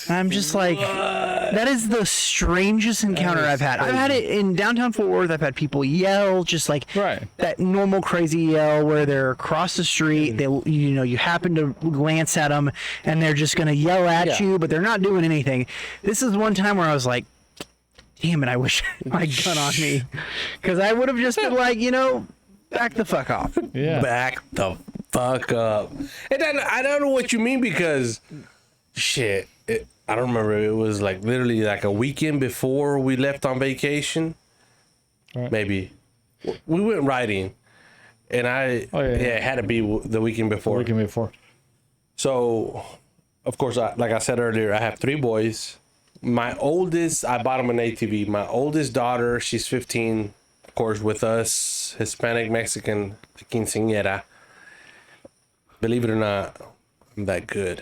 I'm just like, that is the strangest encounter I've had. I've had it in downtown Fort Worth. I've had people yell, just like that normal crazy yell where they're across the street. They, you happen to glance at them and they're just going to yell at you, but they're not doing anything. This is one time where I was like, damn it, I wish I had a gun on me. Because I would have just been like, back the fuck off. Yeah. Back the fuck up. And I don't know what you mean because, shit. I don't remember. It was like literally like a weekend before we left on vacation. Right. Maybe we went riding, and it had to be the weekend before. The weekend before. So, of course, like I said earlier, I have 3 boys. My oldest, I bought him an ATV. My oldest daughter, she's 15, of course, with us, Hispanic Mexican quinceañera. Believe it or not, I'm that good.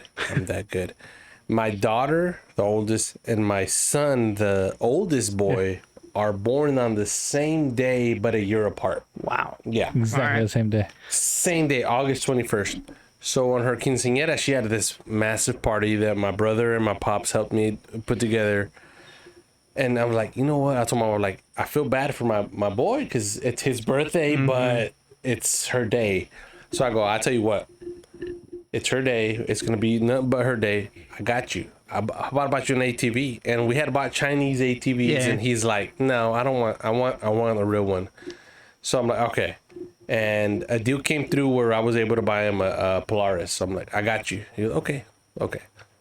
My daughter, the oldest, and my son, the oldest boy, are born on the same day but a year apart. Wow. Yeah. Exactly the same day. Same day, August 21st. So on her quinceañera, she had this massive party that my brother and my pops helped me put together. And I'm like, you know what? I told my mom, like, I feel bad for my boy because it's his birthday, but it's her day. So I tell you what. It's her day. It's going to be nothing but her day. I got you. How about you an ATV? And we had bought Chinese ATVs, and he's like, no, I don't want, I want a real one. So I'm like, okay. And a deal came through where I was able to buy him a Polaris. So I'm like, I got you. He goes, okay.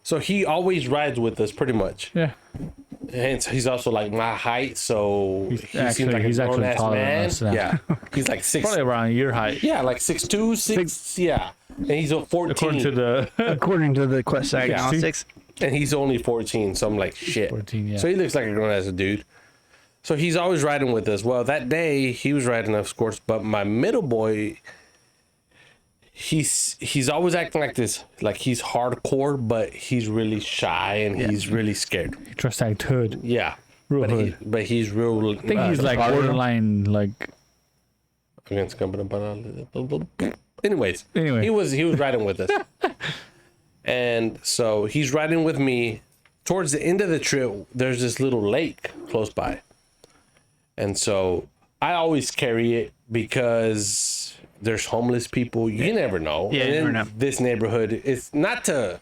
So he always rides with us pretty much. Yeah. And he's also like my height, so he seems like he's a actually grown-ass taller than man. us now. Yeah. He's like 6. Probably around your height. Yeah, like 6'2", 6. Yeah. And he's a 14. According to the the Quest Diagnostics. And he's only 14, so I'm like, shit. 14, yeah. So he looks like a grown-ass dude. So he's always riding with us. Well, that day, he was riding, of course, but my middle boy, he's always acting like this. Like, he's hardcore, but he's really shy, and he's really scared. Trust act hood. Yeah. Real hood. But he's real... I think he's like borderline, like... Anyways, he was riding with us. And so he's riding with me. Towards the end of the trip, there's this little lake close by. And so I always carry it because there's homeless people. You never know. Yeah, you never know. This neighborhood, it's not to,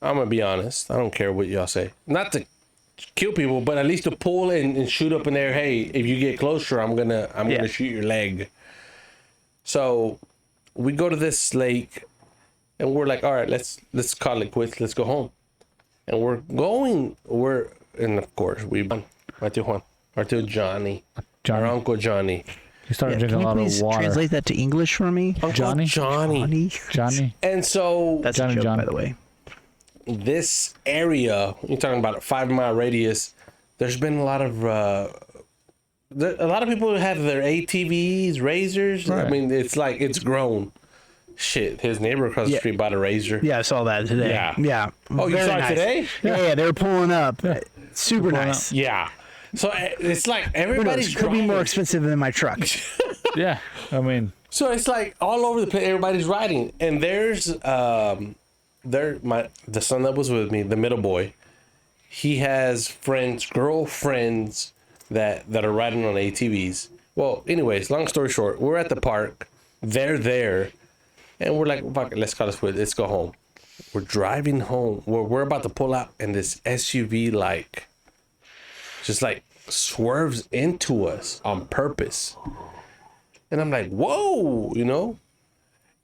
I'm going to be honest. I don't care what y'all say. Not to kill people, but at least to pull and shoot up in there. Hey, if you get closer, I'm gonna shoot your leg. So we go to this lake and we're like, all right, let's call it quits. Let's go home. And and of course we our Johnny, our Uncle Johnny. He started Can drinking a you lot please of water. translate that to English for me? Johnny. Johnny. And so That's Johnny, a joke, Johnny. by the way. this area, you're talking about a 5-mile radius, there's been a lot of people who have their ATVs, razors. Right. I mean, it's like it's grown. Shit, his neighbor across the street bought a Razor. Yeah, I saw that today. Yeah. Yeah. Oh, you Very saw it nice. today? Yeah, they were pulling up. Super nice. Yeah. So it's like Who knows? everybody's Could be more driving. expensive than my truck. Yeah, I mean, So it's like all over the place. Everybody's riding, and there's the son that was with me, the middle boy. He has girlfriends that are riding on ATVs. Well, anyways, long story short, we're at the park. They're there, and we're like, "Fuck it, let's call this. Let's go home." We're driving home. We're about to pull out, and this SUV just swerves into us on purpose. And I'm like, whoa,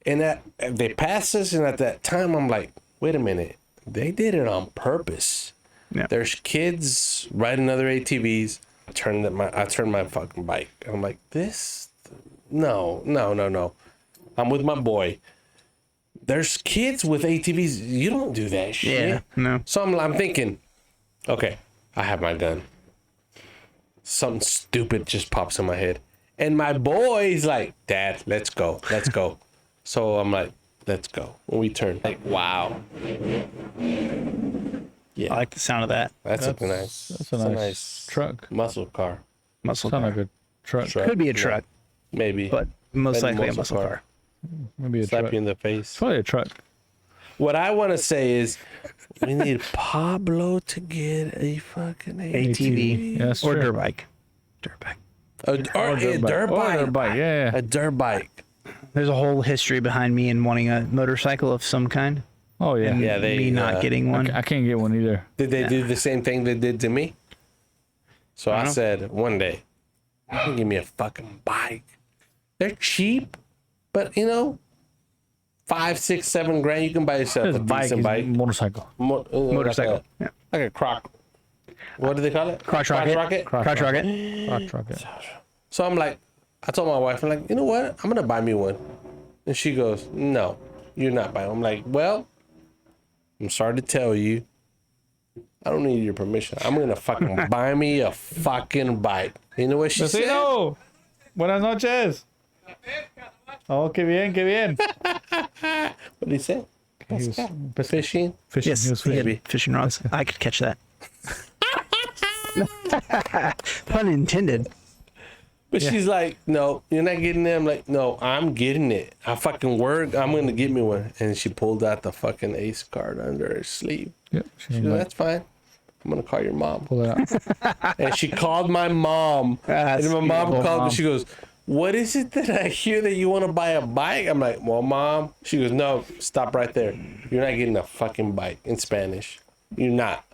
And they passed us, and at that time, I'm like, wait a minute. They did it on purpose. Yeah. There's kids riding other ATVs. I turned my fucking bike. I'm like, no. I'm with my boy. There's kids with ATVs. You don't do that shit. Yeah, no. So I'm thinking, okay, I have my gun. Something stupid just pops in my head. And my boy's like, Dad, let's go. So I'm like, let's go. When we turn, like, wow. Yeah, I like the sound of that. that's a nice truck. muscle car. Muscle Sound car. like a truck. Could be a truck, Maybe. but most Maybe likely a muscle muscle car. car. Maybe a Slap truck. you in the face. It's probably a truck. What I want to say is, we need Pablo to get a fucking ATV Yeah, that's or true. dirt bike. Dirt bike. A dirt Or dirt bike. Yeah. A dirt bike. There's a whole history behind me in wanting a motorcycle of some kind. Oh yeah. And Yeah, they, me not getting one. I can't get one either. Did they do the same thing they did to me? So I know. said, one day, you can give me a fucking bike. They're cheap, but $5, $6, $7 you can buy yourself It's a decent bike. motorcycle. Motorcycle. Yeah. Like a croc. What do they call it? Crotch rocket. Crotch rocket. Truck. So I'm like, I told my wife, I'm like, you know what? I'm gonna buy me one. And she goes, no, you're not buying one. I'm like, well, I'm sorry to tell you, I don't need your permission. I'm gonna fucking buy me a fucking bike. You know what she said? Vecino, buenas noches. Oh, qué bien, qué bien. What did he say? He was Fishing? fishing. Yes, He was he had fishing. fishing rods. I could catch that. Pun intended. But she's like, no, you're not getting it. I'm like, no, I'm getting it. I fucking work. I'm gonna get me one. And she pulled out the fucking Ace card under her sleeve. Yep. She goes, that's fine. I'm gonna call your mom. Pull it out. And she called my mom. That's And my mom beautiful, called me. Mom. She goes, what is it that I hear that you want to buy a bike? I'm like, well, Mom. She goes, no, stop right there. You're not getting a fucking bike in Spanish. You're not.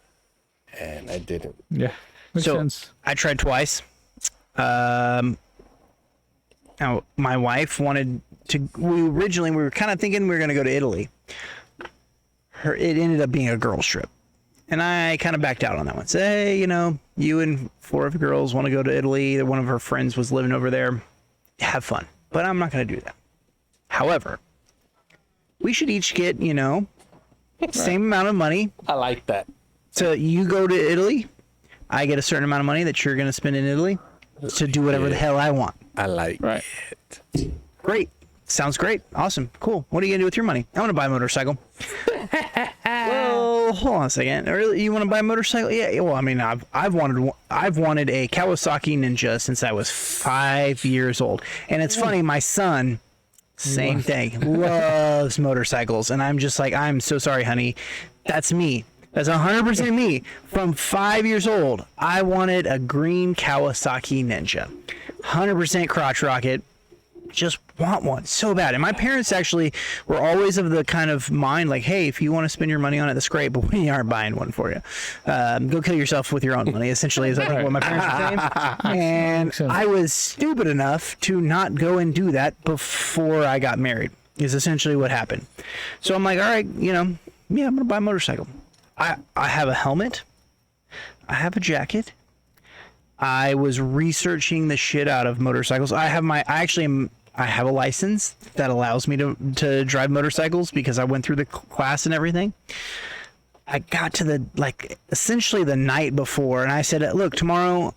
And I didn't. Yeah. Makes So sense. I tried twice. Now my wife wanted to. We were kind of thinking we were going to go to Italy. It ended up being a girls trip, and I kind of backed out on that one. Said, hey, you and 4 of the girls want to go to Italy. One of her friends was living over there. Have fun, but I'm not going to do that. However, we should each get same amount of money. I like that. So you go to Italy, I get a certain amount of money that you're going to spend in Italy to do whatever the hell I want. I like Right. it. Great. Sounds great. Awesome. Cool. What are you going to do with your money? I want to buy a motorcycle. Well, hold on a second. Really, you want to buy a motorcycle? Yeah. Well, I mean, I've wanted a Kawasaki Ninja since I was 5 years old. And it's funny, my son, same thing, loves motorcycles. And I'm just like, I'm so sorry, honey. That's me. That's 100% me. From 5 years old, I wanted a green Kawasaki Ninja. 100% crotch rocket. Just want one so bad. And my parents actually were always of the kind of mind like, hey, if you want to spend your money on it, that's great, but we aren't buying one for you. Go kill yourself with your own money, essentially, is I think what my parents were saying. And I was stupid enough to not go and do that before I got married, is essentially what happened. So I'm like, all right, yeah, I'm going to buy a motorcycle. I have a helmet. I have a jacket. I was researching the shit out of motorcycles. I have a license that allows me to drive motorcycles because I went through the class and everything. I got to essentially the night before, and I said, look, tomorrow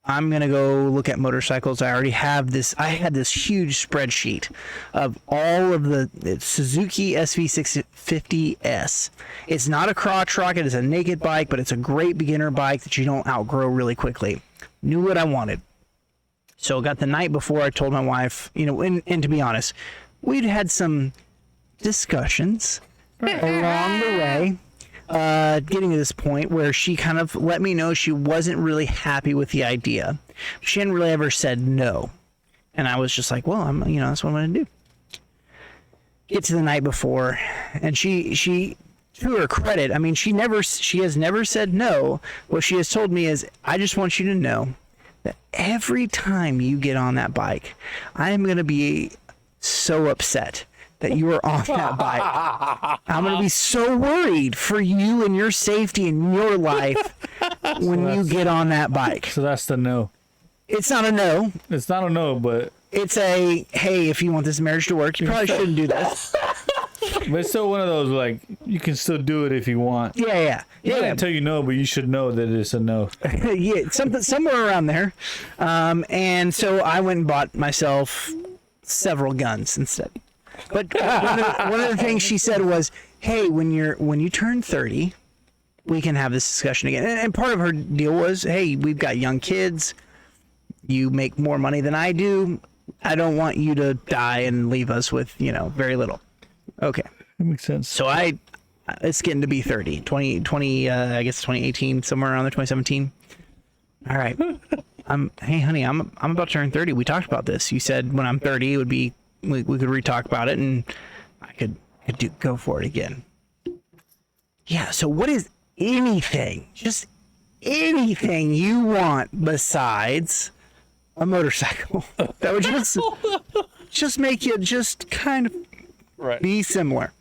I'm going to go look at motorcycles. I already have this. I had this huge spreadsheet of all of the Suzuki SV650S. It's not a crotch rocket. It's a naked bike, but it's a great beginner bike that you don't outgrow really quickly. Knew what I wanted. So got the night before, I told my wife, and to be honest, we'd had some discussions along the way. Getting to this point where she kind of let me know she wasn't really happy with the idea. She hadn't really ever said no. And I was just like, well, that's what I'm going to do. Get to the night before, and she, to her credit, I mean, she has never said no. What she has told me is, I just want you to know that every time you get on that bike, I am going to be so upset that you are on that bike. I'm going to be so worried for you and your safety and your life when you get on that bike. So that's the no. It's not a no. It's not a no, but It's a, hey, if you want this marriage to work, you probably shouldn't do this. but it's still one of those, like, you can still do it if you want. Yeah. I can't tell you no, but you should know that it's a no. Yeah, somewhere around there. And so I went and bought myself several guns instead. But one of the things she said was, hey, when you turn 30, we can have this discussion again. And part of her deal was, hey, we've got young kids. You make more money than I do. I don't want you to die and leave us with, very little. Okay. That makes sense. So it's getting to be 30, 20, I guess 2018, somewhere around there, 2017. All right. Hey, honey, I'm about to turn 30. We talked about this. You said when I'm 30, it would be, we could re-talk about it, and I could go for it again. Yeah. So what is anything, just anything you want besides a motorcycle that would just make you just kind of be similar?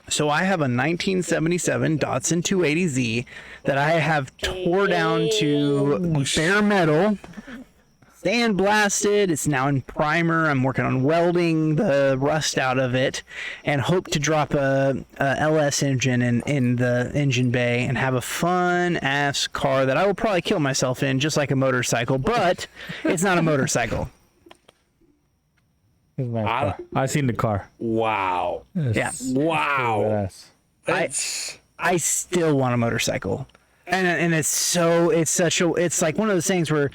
So I have a 1977 Datsun 280Z that I have tore down to bare metal, sandblasted. It's now in primer. I'm working on welding the rust out of it, and hope to drop a LS engine in the engine bay and have a fun ass car that I will probably kill myself in, just like a motorcycle, but it's not a motorcycle. I seen the car. Wow. Yeah. Wow. I still want a motorcycle. And it's like one of those things where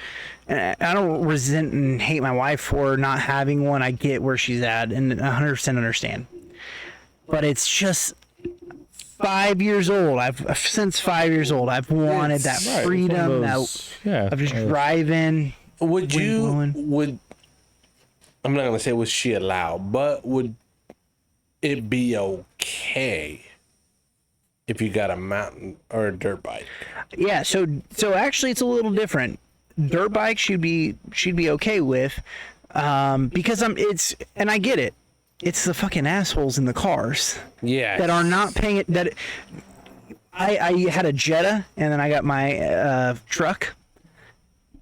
I don't resent and hate my wife for not having one. I get where she's at and 100% understand. But it's just 5 years old. Since 5 years old, I've wanted that freedom of just driving. I'm not gonna say would she allow, but would it be okay if you got a mountain or a dirt bike? Yeah, so actually it's a little different. Dirt bike she'd be okay with, because and I get it. It's the fucking assholes in the cars that are not paying it. I had a Jetta, and then I got my truck.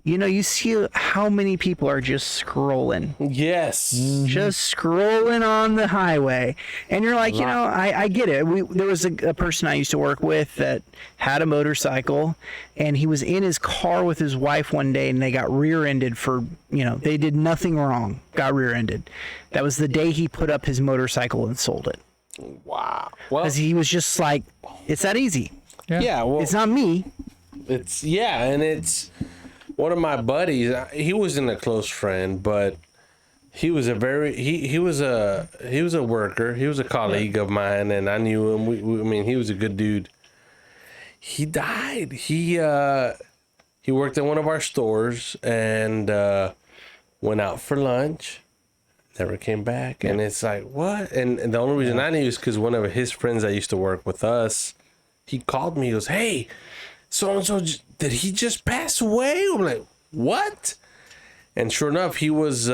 You see how many people are just scrolling. Yes. Just scrolling on the highway. And you're like, I get it. There was a person I used to work with that had a motorcycle, and he was in his car with his wife one day, and they got rear-ended for, they did nothing wrong, got rear-ended. That was the day he put up his motorcycle and sold it. Wow. Well, because he was just like, it's that easy. Yeah. Well, it's not me. And it's one of my buddies. He wasn't a close friend, but he was he was a worker. He was a colleague of mine, and I knew him. He was a good dude. He died. He worked at one of our stores and went out for lunch. Never came back, and it's like, what? And the only reason I knew is because one of his friends that used to work with us, he called me. He goes, "Hey, so-and-so, did he just pass away?" I'm like, what? And sure enough, he was,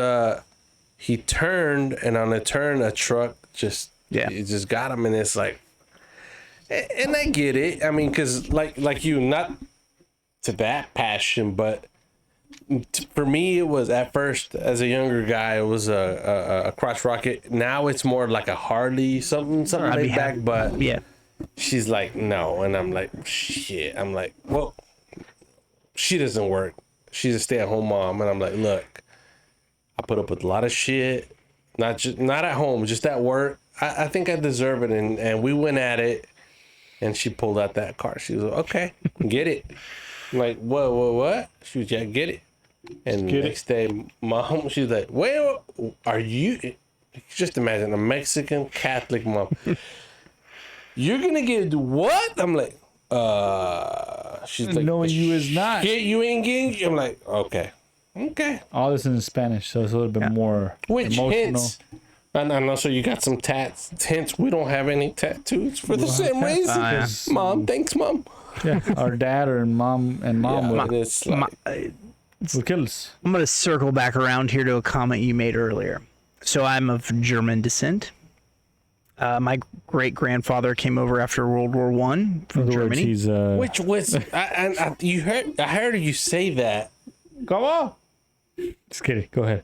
he turned, and on a turn, a truck it just got him, and it's like, and I get it. I mean, because like you, not to that passion, but for me, it was at first, as a younger guy, it was a crotch rocket. Now it's more like a Harley, something laid back, but yeah. She's like, no. And I'm like, shit. I'm like, well, she doesn't work. she's a stay-at-home mom, and I'm like, look, I put up with a lot of shit, not at home, just at work. I think I deserve it, and we went at it, and she pulled out that card. She was like, okay, get it. I'm like, what? She was, yeah, get it. And the next day, mom, she's like, well, are you? Just imagine a Mexican Catholic mom. You're gonna get what? I'm like, she's like, knowing you is not. Shit, you ain't getting. I'm like, okay. All this in Spanish, so it's a little bit more Which emotional. hints? And also, you got some tats. Hints, we don't have any tattoos for the same reason. yeah. Mom, thanks, mom. Yeah, our dad or mom Yeah, would, it's like, would kill us. I'm going to circle back around here to a comment you made earlier. So I'm of German descent. My great grandfather came over after World War One from In other words, Germany. he's which was I heard you say that. Come on. Just kidding. Go ahead.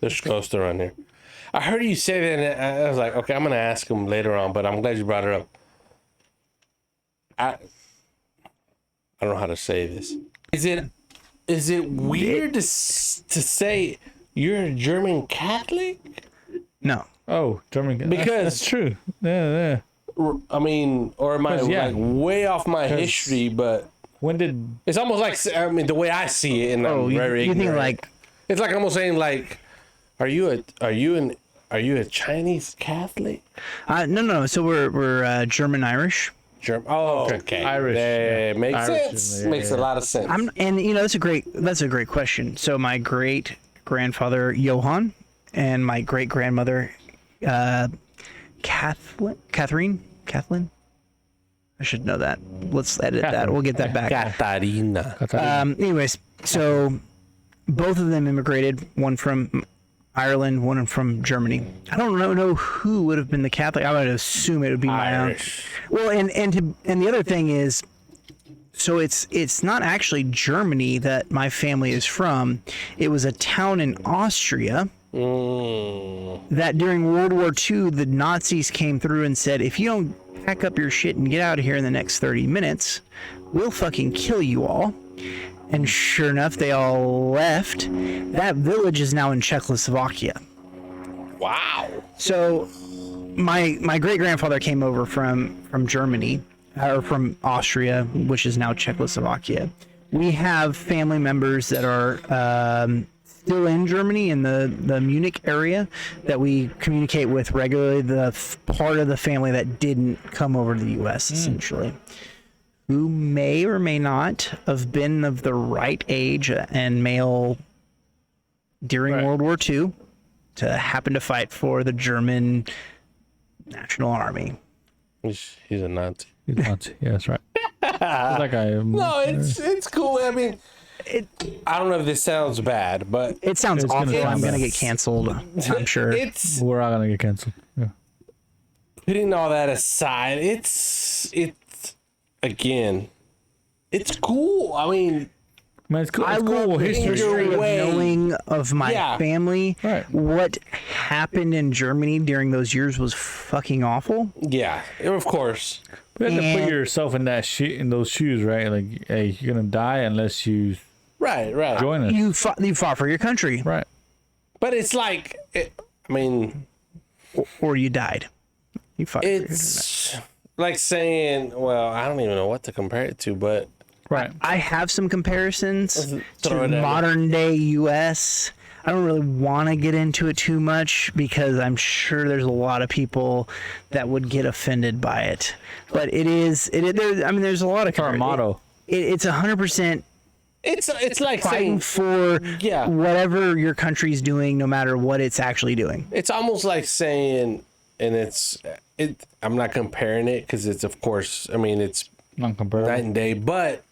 There's Schröter on here. I heard you say that, and I was like, okay, I'm gonna ask him later on, but I'm glad you brought it up. I don't know how to say this. Is it weird to say you're a German Catholic? No. Oh, German. Because- that's true. Yeah. I mean, or am I Yeah. like way off my history? But When did it's almost like, I mean, the way I see it, and I'm very you think ignorant. like It's like almost saying like, are you a Chinese Catholic? no. So we're German Irish. German. Oh, okay. Irish, Yeah, makes Irish, sense. yeah, Makes a lot of sense. And that's a great question. So my great grandfather Johann and my great grandmother Kathleen. I should know that. Let's edit that. Catherine. We'll get that back. Catarina. Anyways, so both of them immigrated. One from Ireland, one from Germany. I don't know who would have been the Catholic. I would assume it would be my own. Irish. Well, and the other thing is, so it's not actually Germany that my family is from. It was a town in Austria that during World War II, the Nazis came through and said, if you don't pack up your shit and get out of here in the next 30 minutes, we'll fucking kill you all. And sure enough, they all left. That village is now in Czechoslovakia. Wow. So my great grandfather came over from Germany, or from Austria, which is now Czechoslovakia. We have family members that are still in Germany, in the Munich area, that we communicate with regularly. The part of the family that didn't come over to the U.S. essentially, who may or may not have been of the right age and male during Right. World War II to happen to fight for the German National Army. He's a Nazi. He's not. Yeah, that's right. That guy. No, it's cool. I mean, I don't know if this sounds bad, but It sounds It's gonna awful. sound I'm going to bad. get canceled, I'm sure. it's We're all gonna get canceled. Yeah. putting all that aside. It's again, it's cool. I mean, Man, it's cool. I It's cool love the history. history of way. knowing of my Yeah. family. Right. What happened in Germany during those years was fucking awful. yeah, of course. You have to And- put yourself in that in those shoes, right? Like, hey, you're gonna die unless you Right. join us. You fought for your country, Right. But it's like, I mean, or you died. You fought for your country. it's like saying, well, I don't even know what to compare it to, but Right. I have some comparisons Throw to it at me. modern day U.S. I don't really want to get into it too much because I'm sure there's a lot of people that would get offended by it. But there's a lot of Our motto. It's 100% it's like fighting saying, for yeah. whatever your country's doing, no matter what it's actually doing. It's almost like saying, and I'm not comparing it because it's, of course, I mean, it's Non-comparable. night and day, but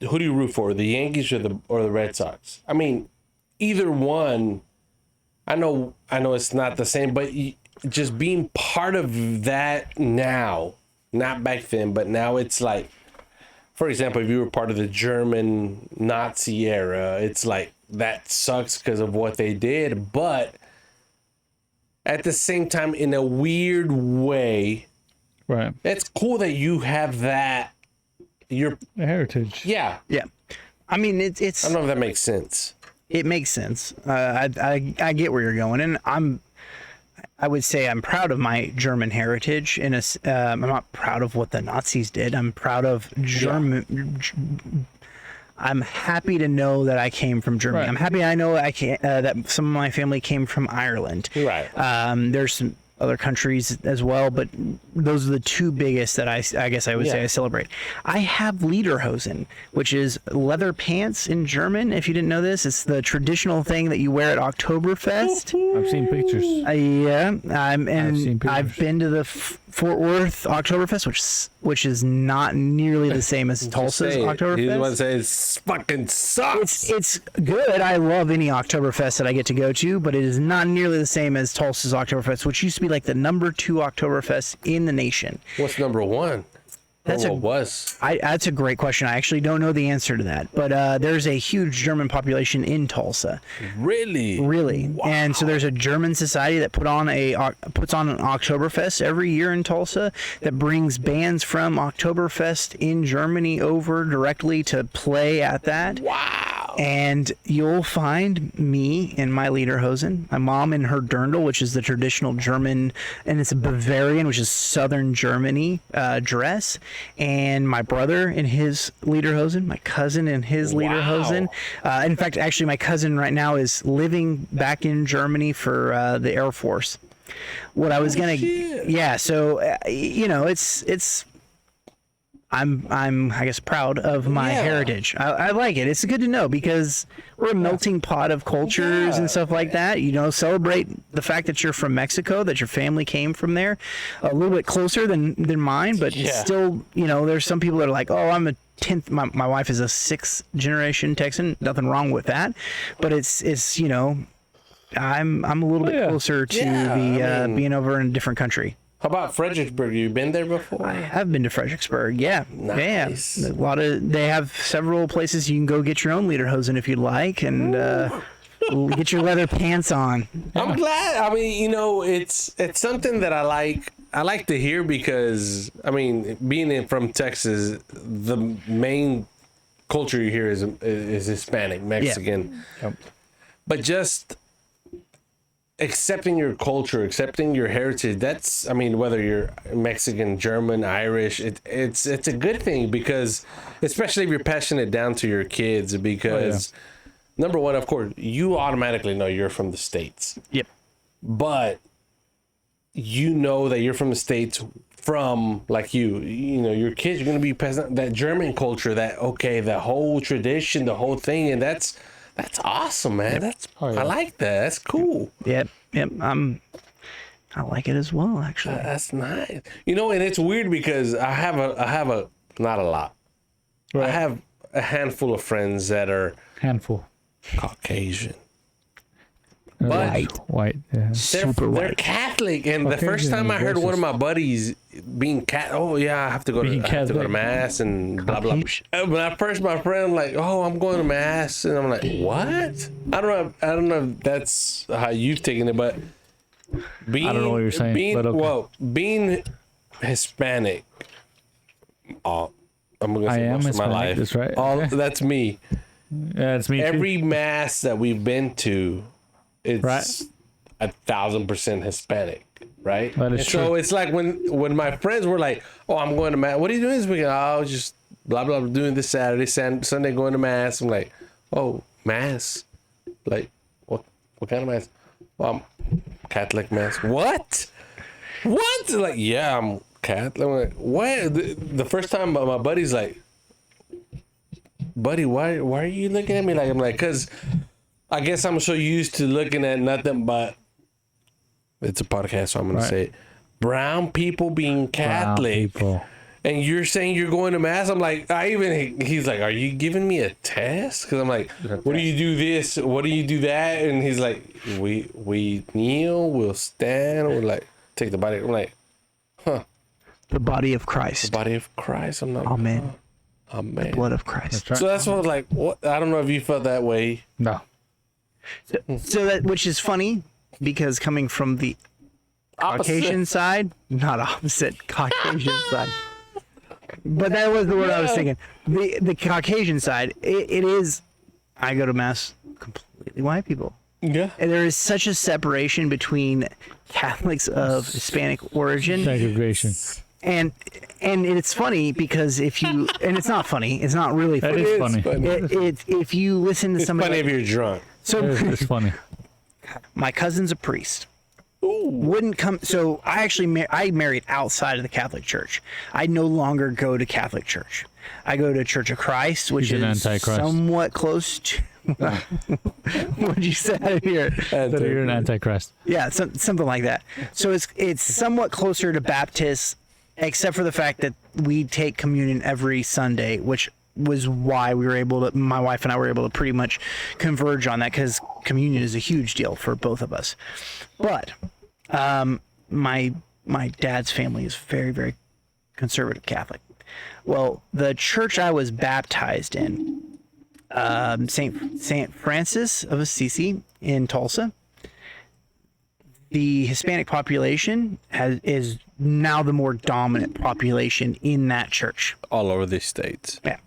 who do you root for, the Yankees or the Red Sox? I mean, either one. I know it's not the same, but just being part of that now, not back then, but now it's like, for example, if you were part of the German Nazi era, it's like that sucks because of what they did, but at the same time, in a weird way, Right. it's cool that you have that. Your The heritage. yeah. Yeah. I mean, it's. I don't know if that makes sense. It makes sense. I get where you're going, and I would say I'm proud of my German heritage. I'm not proud of what the Nazis did. I'm proud of German. I'm happy to know that I came from Germany. Right. I'm happy I know that some of my family came from Ireland. Right. There's some other countries as well, but those are the two biggest that I guess I would say I celebrate. I have lederhosen, which is leather pants in German. If you didn't know this, it's the traditional thing that you wear at Oktoberfest. I've seen pictures. I've been to the Fort Worth Oktoberfest, which is not nearly the same as Tulsa's Oktoberfest. He's one says fucking sucks. It's good. I love any Oktoberfest that I get to go to, but it is not nearly the same as Tulsa's Oktoberfest, which used to be like the number 2 Oktoberfest in the nation. What's number 1? That's that's a great question. I actually don't know the answer to that, but there's a huge German population in Tulsa. Really? Wow. And so there's a German society that puts on an Oktoberfest every year in Tulsa that brings bands from Oktoberfest in Germany over directly to play at that. Wow. And you'll find me in my lederhosen, my mom in her dirndl, which is the traditional German, and it's a Bavarian, which is southern Germany dress, and my brother in his lederhosen, my cousin in his lederhosen. In fact, actually, my cousin right now is living back in Germany for the Air Force. What I was so it's. I'm I guess proud of my heritage. I like it. It's good to know because we're a melting pot of cultures and stuff like that. Celebrate the fact that you're from Mexico, that your family came from there, a little bit closer than mine, but still, there's some people that are like, oh, I'm a 10th. My wife is a 6th generation Texan. Nothing wrong with that, but it's I'm a little bit closer to being over in a different country. How about Fredericksburg? You been there before? I have been to Fredericksburg. Yeah, nice. Yeah. They have several places you can go get your own lederhosen if you'd like, and get your leather pants on. I'm glad. I mean, it's something that I like. I like to hear because being from Texas, the main culture here is Hispanic, Mexican, but just accepting your culture, accepting your heritage, that's whether you're Mexican, German, Irish, it's a good thing because especially if you're passing it down to your kids because number one, of course, you automatically know you're from the States. Yep. But you know that you're from the States from like your kids are going to be passing that German culture, that the whole tradition, the whole thing, and that's awesome, man. I like that. That's cool. Yep. I like it as well, actually. That's nice. And it's weird because I have a not a lot. Right. I have a handful of friends that are Caucasian. White, yeah. They're Catholic, and the first time I heard one of my buddies being I have to go to mass and blah blah. When I first my friend like, I'm going to mass, and I'm like, what? I don't know if that's how you've taken it, but I don't know what you're saying. Being Hispanic, I'm gonna say most of my life. That's right. That's me. Yeah, it's me. Every mass that we've been to, it's 1,000% Hispanic, right? That is true. So it's like when my friends were like, I'm going to mass. What are you doing this weekend? I was just blah blah doing this Saturday, Sunday going to mass. I'm like, mass, like what kind of mass? Well, I'm Catholic mass. What? Like, yeah, I'm Catholic. I'm like, what? The first time my buddy's like, buddy, why are you looking at me like? I'm like, because I guess I'm so used to looking at nothing but, it's a podcast, so I'm going to say it, brown people being Catholic. And you're saying you're going to mass? I'm like, he's like, are you giving me a test? Because I'm like, what do you do this? What do you do that? And he's like, we kneel, we'll stand, we'll like take the body. I'm like, the body of Christ. The body of Christ. I'm like, amen. Amen. The blood of Christ. So that's what I was like, what? I don't know if you felt that way. No. So that, which is funny because coming from the Caucasian side, not opposite, Caucasian side. But that was the word I was thinking. The Caucasian side, it is. I go to mass completely white people. Yeah. And there is such a separation between Catholics of Hispanic origin. Segregation. And it's funny because if you and it's not funny, it's not really That funny. is funny. If you listen to It's somebody, funny if you're drunk. so It's funny. my cousin's a priest. Wouldn't come. So I actually I married outside of the Catholic Church. I no longer go to Catholic Church. I go to Church of Christ, which He's an is Antichrist. somewhat close to. What'd you say out of here? That you're an antichrist. Yeah, something like that. So it's somewhat closer to Baptist, except for the fact that we take communion every Sunday, which was why we were able to. My wife and I were able to pretty much converge on that because communion is a huge deal for both of us. But my dad's family is very, very conservative Catholic. Well, the church I was baptized in, Saint Francis of Assisi in Tulsa, the Hispanic population is now the more dominant population in that church. All over the States. Yeah.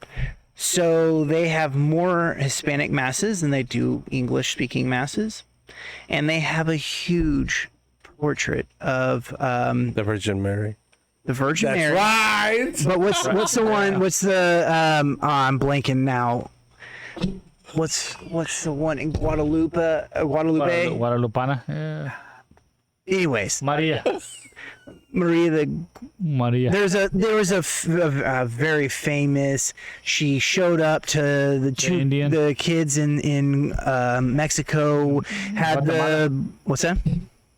So they have more Hispanic masses than they do English-speaking masses, and they have a huge portrait of The Virgin Mary. the Virgin That's Mary. right. But what's the one? What's the I'm blanking now. What's the one in Guadalupe? Guadalupe. Guadalupana. Yeah. Anyways, Maria. Maria Maria. there was a very famous. She showed up to Indian? the kids in Mexico. Had Guatemala? what's that?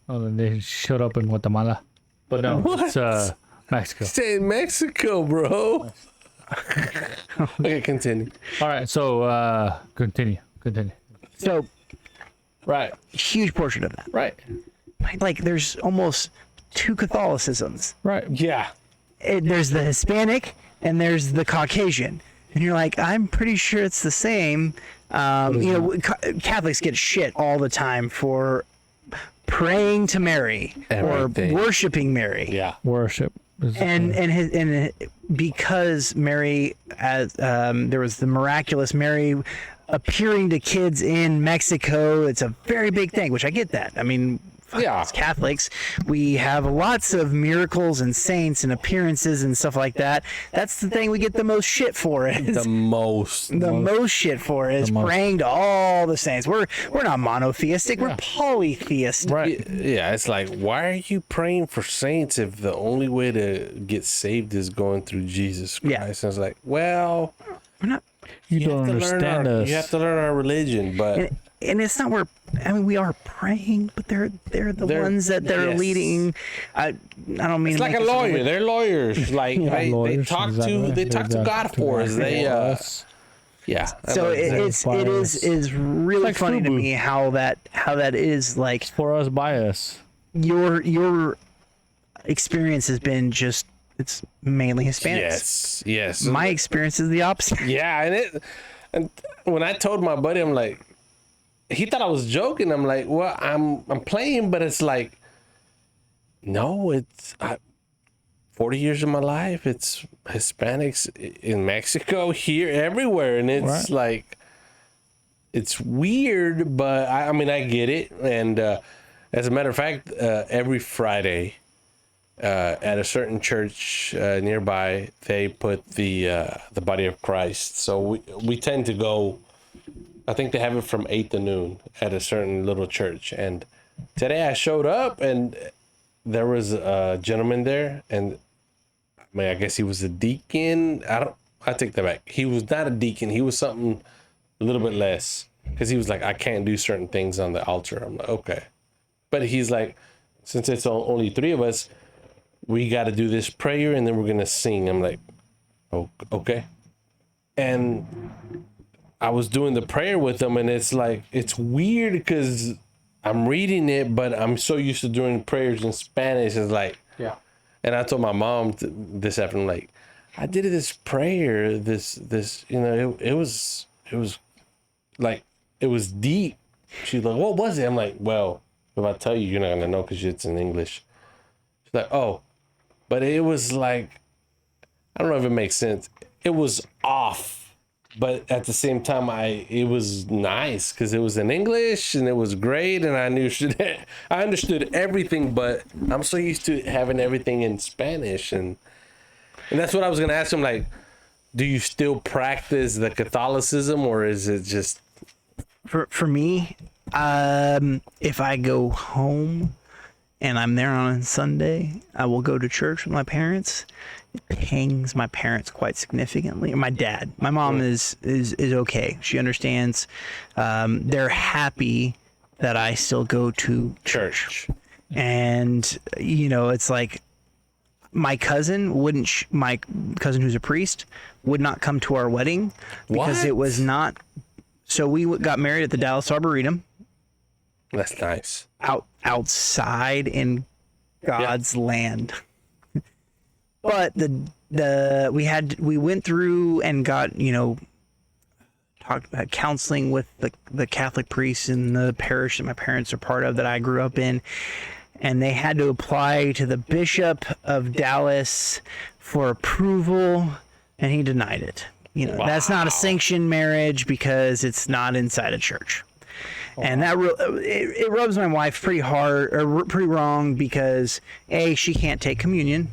Oh, then they showed up in Guatemala. But no, it's Mexico. Stay in Mexico, bro. Okay, continue. All right, so continue. So Right. huge portion of that. Right. Like there's almost two Catholicisms. Right. Yeah. There's the Hispanic and there's the Caucasian, and you're like, I'm pretty sure it's the same. Catholics get shit all the time for praying to Mary Everything. or worshiping Mary. Yeah. Worship. And because Mary, as there was the miraculous Mary appearing to kids in Mexico, it's a very big thing. Which I get that. I mean, Yeah. as Catholics, we have lots of miracles and saints and appearances and stuff like that. That's the thing we get the most shit for. Is The most. the most shit for is most. praying to all the saints. We're not monotheistic. We're polytheistic. Right. Yeah, it's like, why are you praying for saints if the only way to get saved is going through Jesus Christ? Yeah. And it's like, well, We're not. You don't have to learn understand us. You have to learn our religion, but And it's not where we are praying, but they're the ones that are yes. leading. I don't mean it's to like make a this lawyer. They're lawyers. Like they Lawyers, talk exactly. to God for us. They yeah. So it is really like funny to FUBU. me how that is like For us, by us. your experience has been just it's mainly Hispanics. Yes. My experience is the opposite. Yeah, and when I told my buddy, I'm like, he thought I was joking. I'm like, well, I'm playing, but it's like, no, it's 40 years of my life. It's Hispanics in Mexico, here, everywhere, and it's like, it's weird, but I mean, I get it. And as a matter of fact, every Friday, at a certain church nearby, they put the body of Christ. So we tend to go. I think they have it from 8 to noon at a certain little church. And today I showed up and there was a gentleman there, and I mean, I guess he was a deacon. I take that back. He was not a deacon. He was something a little bit less, because he was like, I can't do certain things on the altar. I'm like, okay. But he's like, since it's only 3 of us, we got to do this prayer and then we're going to sing. I'm like, oh, okay. And I was doing the prayer with them, and it's like, it's weird because I'm reading it, but I'm so used to doing prayers in Spanish. It's like, Yeah. and I told my mom this afternoon, like, I did this prayer, this, it was like, it was deep. She's like, what was it? I'm like, well, if I tell you, you're not going to know because it's in English. She's like, oh, but it was like, I don't know if it makes sense. It was off, but at the same time, it was nice because it was in English and it was great, and I understood everything. But I'm so used to having everything in Spanish, and that's what I was gonna ask him. Like, do you still practice the Catholicism, or is it just For me, if I go home and I'm there on Sunday, I will go to church with my parents. It pangs my parents quite significantly. My dad, my mom is okay. She understands. They're happy that I still go to church. And, you know, it's like my cousin my cousin who's a priest would not come to our wedding because it was not. So we got married at the Dallas Arboretum. That's nice. Outside in God's land. But we went through and got, you know, talked about counseling with the Catholic priests in the parish that my parents are part of, that I grew up in, and they had to apply to the Bishop of Dallas for approval, and he denied it. You know, that's not a sanctioned marriage because it's not inside a church. And that it rubs my wife pretty hard, or pretty wrong, because A, she can't take communion,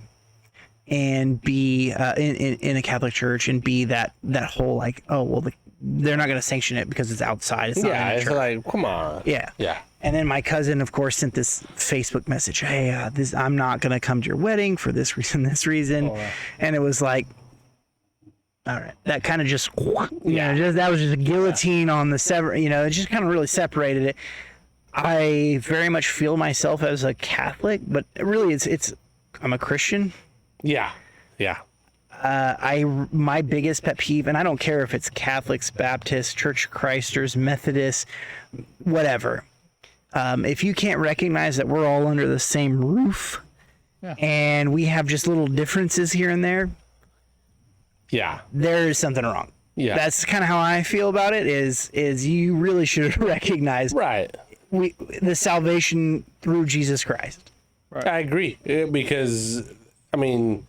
and B, in a Catholic church, and B, that whole like, oh well, they're not going to sanction it because it's outside. It's not in a it's church. like, come on. Yeah. Yeah. And then my cousin, of course, sent this Facebook message. Hey, I'm not going to come to your wedding for this reason, and it was like, all right, that kind of just, that was just a guillotine on the it just kind of really separated it. I very much feel myself as a Catholic, but really I'm a Christian. Yeah. Yeah. My biggest pet peeve, and I don't care if it's Catholics, Baptists, Church of Christers, Methodists, whatever. If you can't recognize that we're all under the same roof, and we have just little differences here and there, yeah, there's something wrong. Yeah, that's kind of how I feel about it. Is you really should recognize the salvation through Jesus Christ. Right. I agree, because I mean,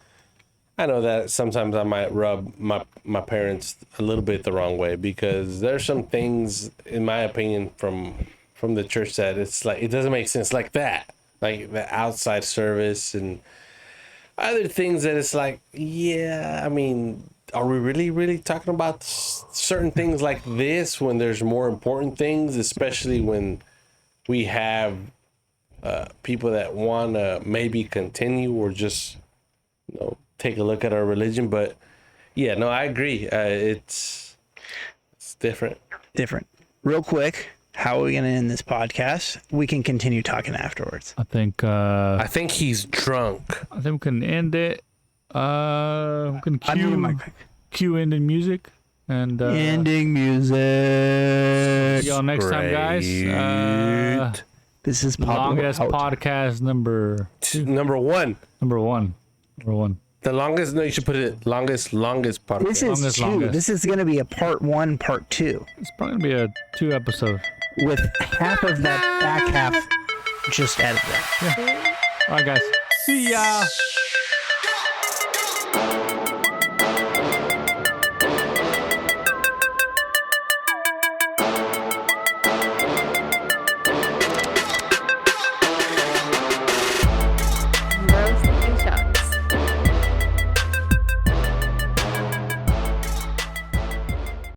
I know that sometimes I might rub my parents a little bit the wrong way, because there's some things, in my opinion, from the church that it's like it doesn't make sense, like that, like the outside service and other things that it's like, yeah, I mean, are we really talking about certain things like this when there's more important things, especially when we have people that want to maybe continue or just, you know, take a look at our religion. But yeah, no, I agree. It's different. Real quick, how are we going to end this podcast? We can continue talking afterwards. I think he's drunk. I think we can end it. We can cue ending music. And ending music. See y'all next time, guys. This is longest podcast number one. Number one. The longest, no, you should put it longest podcast. This is longest. This is going to be a part 1, part 2. It's probably going to be a 2 episode. With half of that back half just edited. Yeah. All right, guys. See ya.